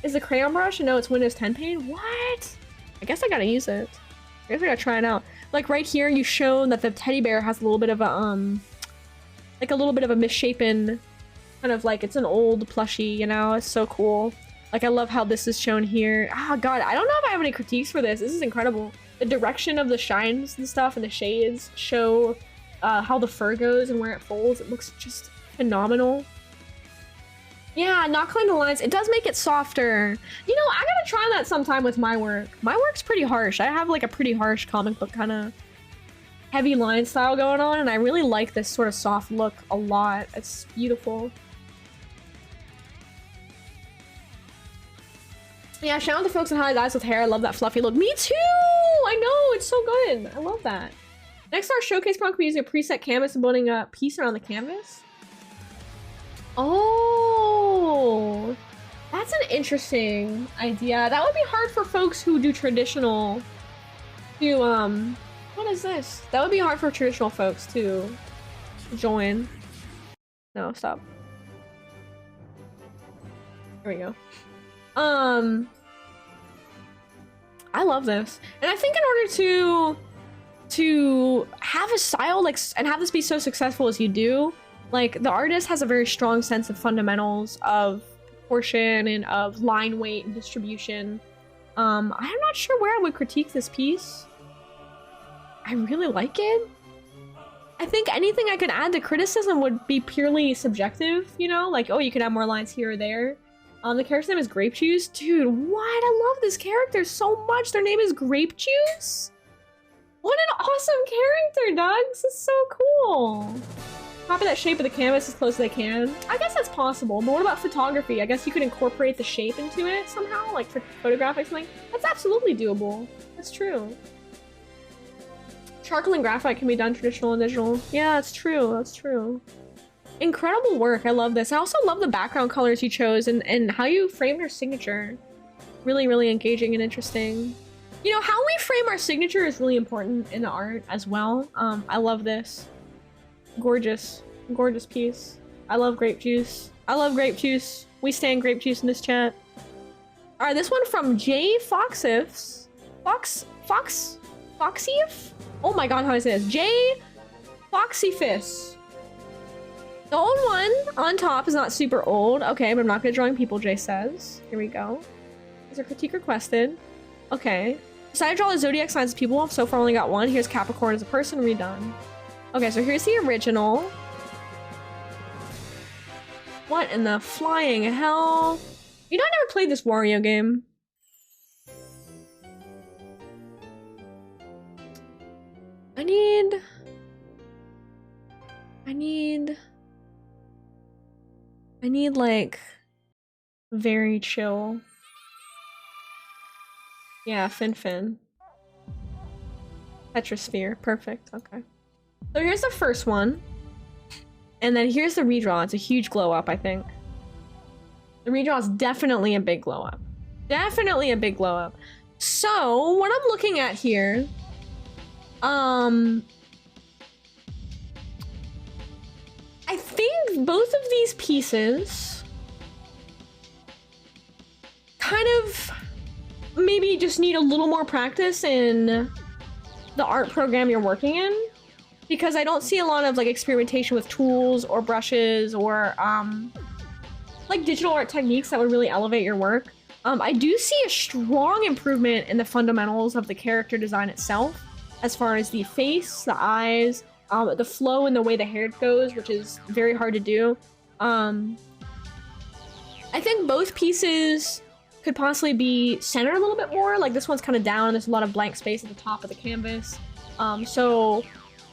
Is the crayon brush? No, it's Windows 10 Paint? What? I guess I gotta use it. I guess I gotta try it out. Like right here, you show that the teddy bear has a little bit of a, like a little bit of a misshapen, kind of like it's an old plushie, you know? It's so cool. Like I love how this is shown here. Oh god, I don't know if I have any critiques for this. This is incredible. The direction of the shines and stuff and the shades show how the fur goes and where it folds. It looks just phenomenal. Yeah, not cutting the lines. It does make it softer. You know, I gotta try that sometime with my work. My work's pretty harsh. I have like a pretty harsh comic book kind of heavy line style going on, and I really like this sort of soft look a lot. It's beautiful. Yeah, shout out to folks in High Guys with hair. I love that fluffy look. Me too! I know, it's so good. I love that. Next, our showcase prompt, we're using a preset canvas and building a piece around the canvas. Oh, that's an interesting idea. That would be hard for folks who do traditional to, what is this? That would be hard for traditional folks to join. No, stop. Here we go. I love this. And I think in order to have a style like and have this be so successful as you do, like the artist has a very strong sense of fundamentals of proportion and of line weight and distribution. I'm not sure where I would critique this piece. I really like it. I think anything I could add to criticism would be purely subjective, you know? Like, oh, you could have more lines here or there. The character's name is Grape Juice. Dude, what? I love this character so much. Their name is Grape Juice? What an awesome character, dog. This is so cool. Copy that shape of the canvas as close as they can. I guess that's possible, but what about photography? I guess you could incorporate the shape into it somehow, like for photographic something. That's absolutely doable. That's true. Charcoal and graphite can be done traditional and digital. Yeah, that's true. That's true. Incredible work. I love this. I also love the background colors you chose and how you framed your signature. Really, really engaging and interesting. You know, how we frame our signature is really important in the art as well. I love this. Gorgeous. Gorgeous piece. I love grape juice. I love grape juice. We stand grape juice in this chat. Alright, this one from J Foxifs. Foxyif? Oh my god, how is this? J Foxyfis. The old one on top is not super old. Okay, but I'm not good at drawing people, Jay says. Here we go. Is a critique requested. Okay. Decided to draw the zodiac signs as people. So far only got one. Here's Capricorn as a person, redone. Okay, so here's the original. What in the flying hell? You know, I never played this Wario game. I need like very chill. Yeah, Fin. Petrosphere, perfect, okay. So here's the first one. And then here's the redraw. It's a huge glow up, I think. The redraw is definitely a big glow up. Definitely a big glow up. So what I'm looking at here, I think both of these pieces kind of maybe just need a little more practice in the art program you're working in, because I don't see a lot of like experimentation with tools or brushes or like digital art techniques that would really elevate your work. I do see a strong improvement in the fundamentals of the character design itself, as far as the face, the eyes, the flow and the way the hair goes, which is very hard to do. I think both pieces could possibly be centered a little bit more. Like this one's kind of down, there's a lot of blank space at the top of the canvas. So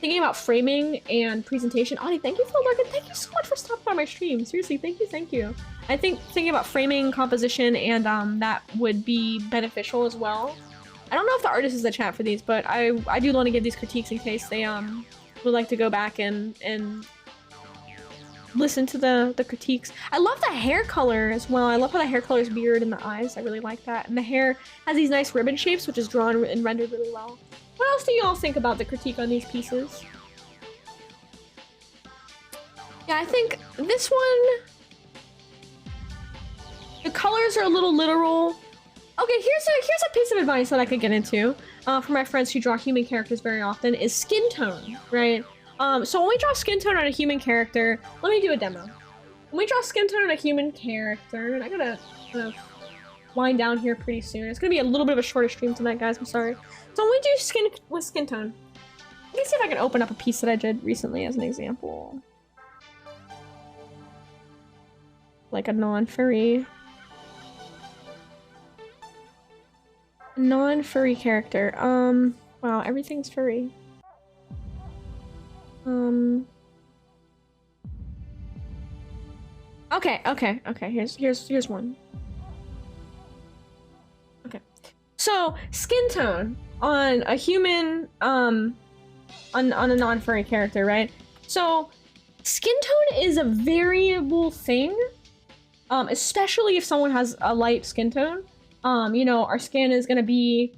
thinking about framing and presentation. Audie, thank you for lurking. Thank you so much for stopping by my stream. Seriously, thank you. I think thinking about framing, composition, and that would be beneficial as well. I don't know if the artist is the chat for these, but I do want to give these critiques in case they would like to go back and listen to the critiques. I love the hair color as well. I love how the hair color is mirrored in the eyes. I really like that. And the hair has these nice ribbon shapes, which is drawn and rendered really well. What else do you all think about the critique on these pieces? Yeah, I think this one, the colors are a little literal. Okay, here's a piece of advice that I could get into for my friends who draw human characters very often is skin tone, right? So when we draw skin tone on a human character, let me do a demo. When we draw skin tone on a human character, and I gotta wind down here pretty soon. It's gonna be a little bit of a shorter stream tonight, guys. I'm sorry. So when we do skin tone, Let me see if I can open up a piece that I did recently as an example. Like a non-furry character. Wow, everything's furry. Okay. Here's one. Okay. So, skin tone on a human, on a non-furry character, right? So, skin tone is a variable thing, especially if someone has a light skin tone. You know, our skin is gonna be,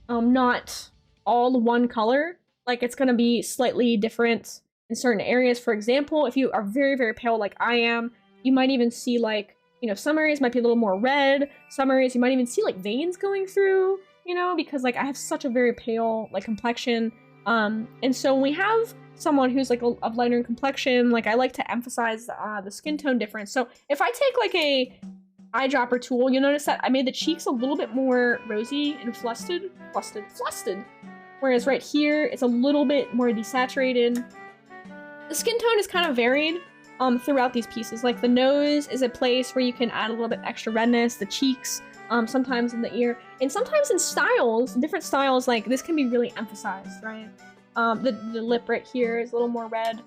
not all one color. Like, it's gonna be slightly different in certain areas. For example, if you are very, very pale like I am, you might even see, like, you know, some areas might be a little more red. Some areas you might even see, like, veins going through, you know, because, like, I have such a very pale, like, complexion. And so when we have someone who's, like, of lighter in complexion, like, I like to emphasize the skin tone difference. So if I take, like, a eyedropper tool, you'll notice that I made the cheeks a little bit more rosy and flustered. Whereas right here, it's a little bit more desaturated. The skin tone is kind of varied throughout these pieces. Like the nose is a place where you can add a little bit extra redness, the cheeks, sometimes in the ear, and sometimes in styles, different styles, like this can be really emphasized, right? The lip right here is a little more red.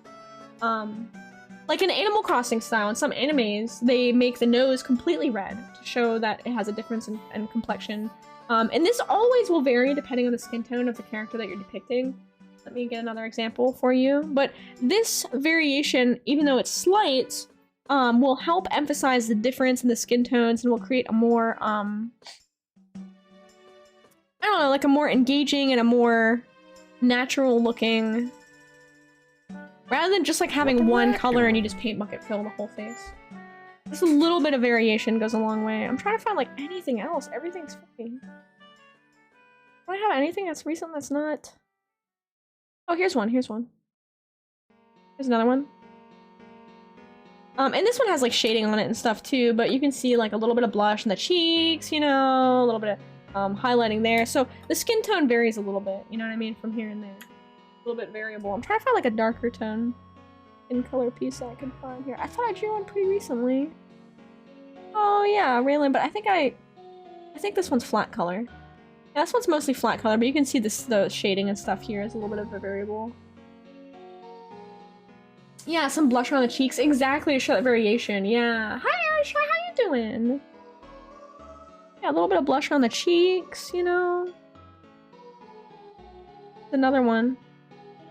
Like in Animal Crossing style, in some animes, they make the nose completely red to show that it has a difference in complexion. And this always will vary depending on the skin tone of the character that you're depicting. Let me get another example for you. But this variation, even though it's slight, will help emphasize the difference in the skin tones and will create a more, I don't know, like a more engaging and a more natural looking, rather than just like having one color and you just paint bucket fill the whole face. Just a little bit of variation goes a long way. I'm trying to find like anything else. Everything's funny. Do I have anything that's recent that's not? Oh, here's one. Here's another one. And this one has like shading on it and stuff too, but you can see like a little bit of blush in the cheeks, you know, a little bit of highlighting there. So the skin tone varies a little bit, you know what I mean, from here and there. A little bit variable. I'm trying to find like a darker tone in color piece that I can find here. I thought I drew one pretty recently. Oh yeah, Raylan, but I think this one's flat color. Yeah, this one's mostly flat color, but you can see the shading and stuff here is a little bit of a variable. Yeah, some blush on the cheeks, exactly to show that variation. Yeah. Hi Aisha, how you doing? Yeah, a little bit of blush on the cheeks, you know. Another one.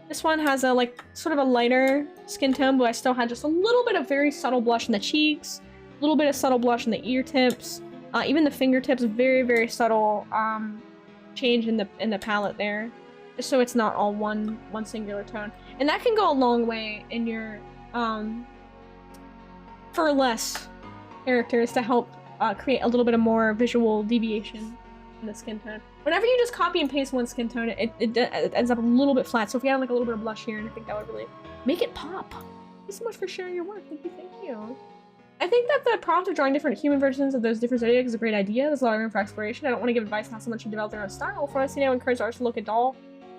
This one has a like sort of a lighter skin tone, but I still had just a little bit of very subtle blush in the cheeks, a little bit of subtle blush in the ear tips, even the fingertips. Very, very subtle change in the palette there, just so it's not all one singular tone. And that can go a long way in your for less characters to help create a little bit of more visual deviation in the skin tone. Whenever you just copy and paste one skin tone, it ends up a little bit flat. So if you had like a little bit of blush here, and I think that would really make it pop. Thank you so much for sharing your work. Thank you. I think that the prompt of drawing different human versions of those different zodiacs is a great idea. There's a lot of room for exploration. I don't want to give advice on how someone should develop their own style. For us, I encourage artists to look at doll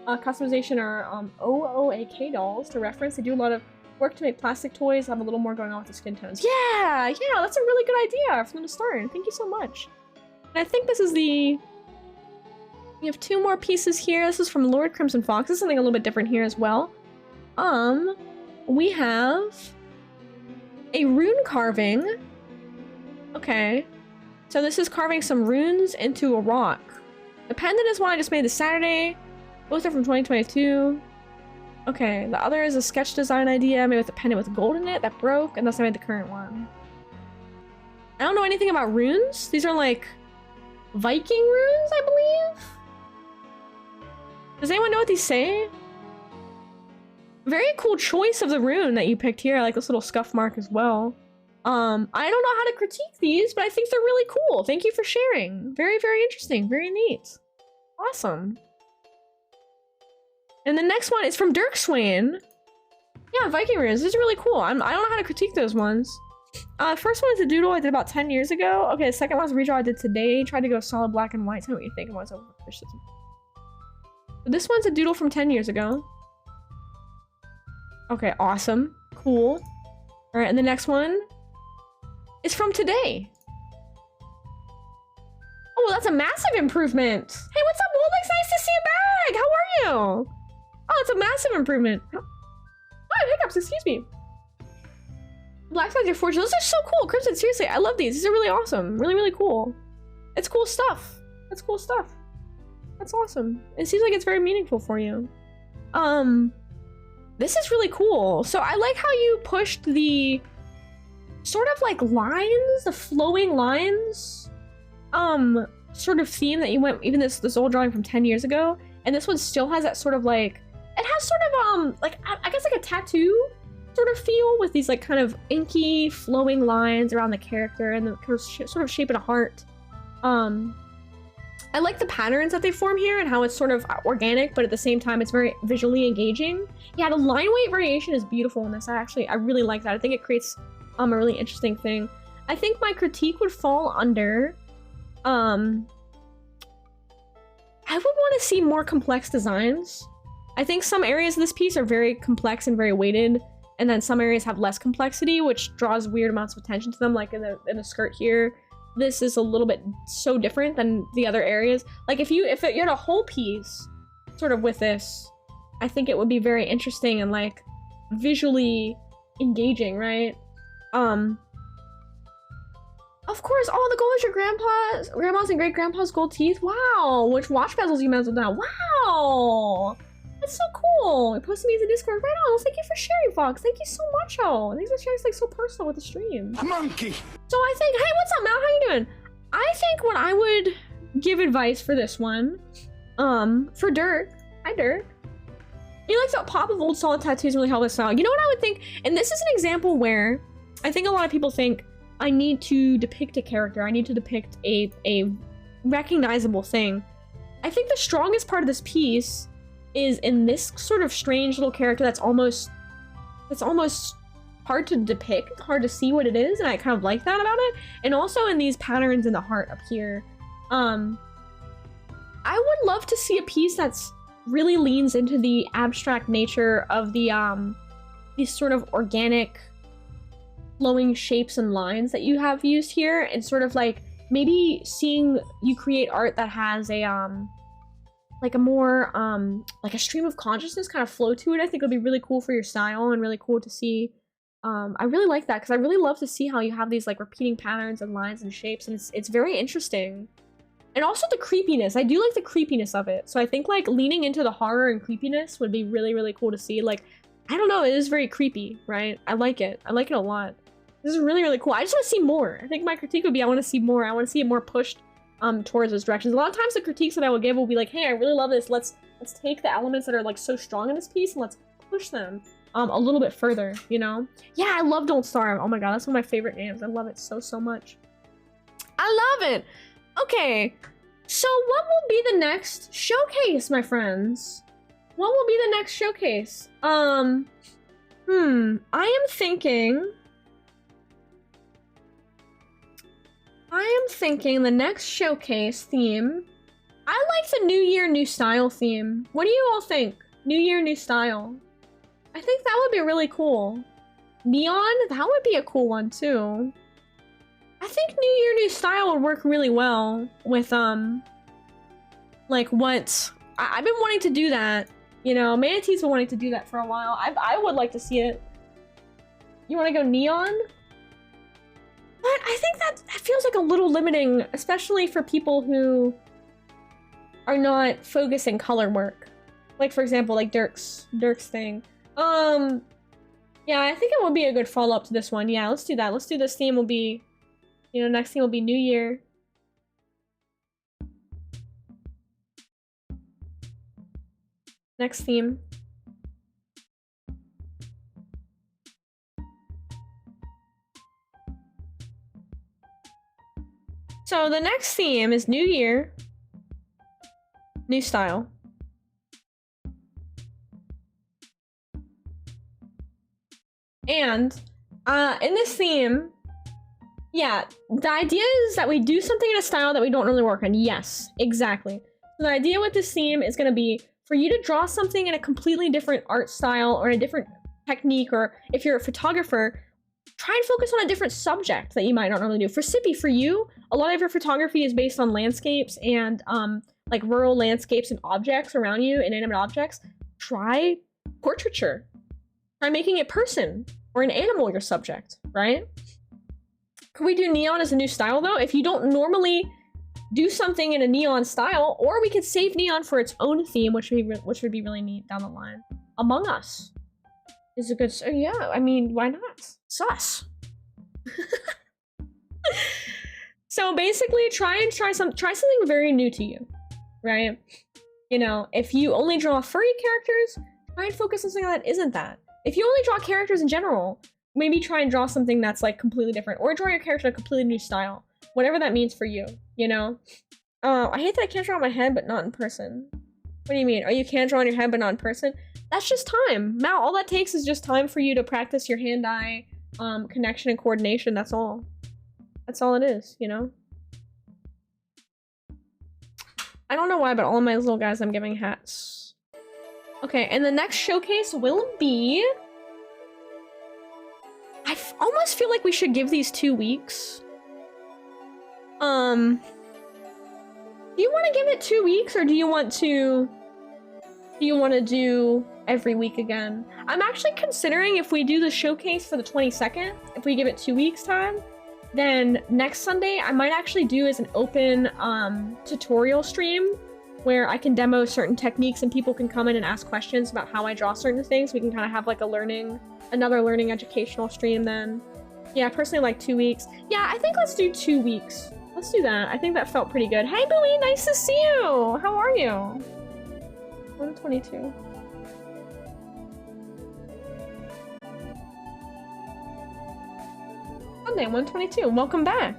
customization or OOAK dolls to reference. They do a lot of work to make plastic toys, have a little more going on with the skin tones. Yeah, that's a really good idea for them to start. Thank you so much. And I think this is the... We have two more pieces here. This is from Lord Crimson Fox. This is something a little bit different here as well. We have a rune carving. Okay. So this is carving some runes into a rock. The pendant is one I just made this Saturday. Both are from 2022. Okay, the other is a sketch design idea made with a pendant with gold in it that broke, and thus I made the current one. I don't know anything about runes. These are like Viking runes, I believe? Does anyone know what these say? Very cool choice of the rune that you picked here. I like this little scuff mark as well. I don't know how to critique these, but I think they're really cool. Thank you for sharing. Very, very interesting. Very neat. Awesome. And the next one is from Dirk Swain. Yeah, Viking runes. This is really cool. I don't know how to critique those ones. First one is a doodle I did about 10 years ago. Okay, the second one is a redraw I did today. Tried to go solid black and white. Tell me what you think. This one's a doodle from 10 years ago. Okay, awesome. Cool. All right, and the next one is from today. Oh, that's a massive improvement. Hey, what's up, Woldex? Nice to see you back. How are you? Oh, it's a massive improvement. Oh, hiccups, excuse me. Black Spider Fortune. Those are so cool. Crimson, seriously, I love these. These are really awesome. Really, really cool. It's cool stuff. That's cool stuff. That's awesome. It seems like it's very meaningful for you. This is really cool. So I like how you pushed the sort of like lines, the flowing lines, sort of theme that you went, even this old drawing from 10 years ago. And this one still has that sort of like, it has sort of, like, I guess like a tattoo sort of feel with these like kind of inky flowing lines around the character and the kind of sort of shape in a heart. I like the patterns that they form here and how it's sort of organic, but at the same time, it's very visually engaging. Yeah, the line weight variation is beautiful in this. I really like that. I think it creates a really interesting thing. I think my critique would fall under, I would want to see more complex designs. I think some areas of this piece are very complex and very weighted, and then some areas have less complexity, which draws weird amounts of attention to them, like in the skirt here. This is a little bit so different than the other areas. Like if you had a whole piece sort of with this, I think it would be very interesting and like visually engaging, right? Of course, oh, the gold is your grandma's and great grandpa's gold teeth. Wow, which watch bezels you mentioned now. Wow, that's so cool. You posted me as a Discord right on. Thank you for sharing, Fox. Thank you so much, oh. Thanks for sharing. It's like so personal with the stream. Monkey. So I think, hey, what's up, Mal? How you doing? I think what I would give advice for this one, for Dirk. Hi, Dirk. He likes that pop of old solid tattoos really help his style. You know what I would think? And this is an example where I think a lot of people think I need to depict a character. I need to depict a recognizable thing. I think the strongest part of this piece is in this sort of strange little character that's almost hard to depict, hard to see what it is, and I kind of like that about it. And also in these patterns in the heart up here. I would love to see a piece that's really leans into the abstract nature of the these sort of organic flowing shapes and lines that you have used here, and sort of like maybe seeing you create art that has a like a more like a stream of consciousness kind of flow to it. I think it'll be really cool for your style and really cool to see. I really like that because I really love to see how you have these like repeating patterns and lines and shapes, and it's very interesting. And also the creepiness. I do like the creepiness of it. So I think like leaning into the horror and creepiness would be really, really cool to see. Like, I don't know, it is very creepy, right? I like it. I like it a lot. This is really, really cool. I just want to see more. I think my critique would be I want to see more. I want to see it more pushed towards those directions. A lot of times the critiques that I will give will be like, hey, I really love this. Let's take the elements that are like so strong in this piece and let's push them a little bit further, you know? Yeah, I love Don't Starve. Oh my god, that's one of my favorite games. I love it so, so much. I love it! Okay, so what will be the next showcase, my friends? What will be the next showcase? I am thinking the next showcase theme. I like the New Year, New Style theme. What do you all think? New Year, New Style. I think that would be really cool. Neon? That would be a cool one too. I think New Year, New Style would work really well with, like what... I've been wanting to do that. You know, Manatee's been wanting to do that for a while. I would like to see it. You want to go neon? But I think that feels like a little limiting, especially for people who are not focusing color work. Like, for example, like Dirk's thing. Yeah, I think it would be a good follow-up to this one. Yeah, let's do that. Let's do this theme will be, you know, next theme will be New Year. Next theme. So the next theme is New Year, New Style. And in this theme, yeah, the idea is that we do something in a style that we don't really work on. Yes, exactly. So the idea with this theme is going to be for you to draw something in a completely different art style or in a different technique, or if you're a photographer, try and focus on a different subject that you might not normally do. For Sippy, for you, a lot of your photography is based on landscapes and like rural landscapes and objects around you, inanimate objects. Try portraiture. Try making a person or an animal your subject, right? Could we do neon as a new style though? If you don't normally do something in a neon style, or we could save neon for its own theme, which would be really neat down the line. Among Us is a good, yeah, I mean, why not? Sus. So basically try something very new to you, right? You know, if you only draw furry characters, try and focus on something that isn't that. If you only draw characters in general, maybe try and draw something that's like completely different, or draw your character in a completely new style. Whatever that means for you, you know? I hate that I can't draw on my head, but not in person. What do you mean? Oh, you can draw on your head, but not in person? That's just time. Mal, all that takes is just time for you to practice your hand-eye connection and coordination. That's all. That's all it is, you know? I don't know why, but all of my little guys I'm giving hats. Okay, and the next showcase will be... I almost feel like we should give these 2 weeks. Do you want to give it 2 weeks, or do you want to do every week again? I'm actually considering if we do the showcase for the 22nd, if we give it 2 weeks time, then next Sunday I might actually do as an open tutorial stream where I can demo certain techniques and people can come in and ask questions about how I draw certain things. We can kind of have like another learning educational stream then. Yeah, personally like 2 weeks. Yeah, I think let's do 2 weeks. Let's do that. I think that felt pretty good. Hey, Bowie, nice to see you. How are you? 122. Sunday, 122. Welcome back.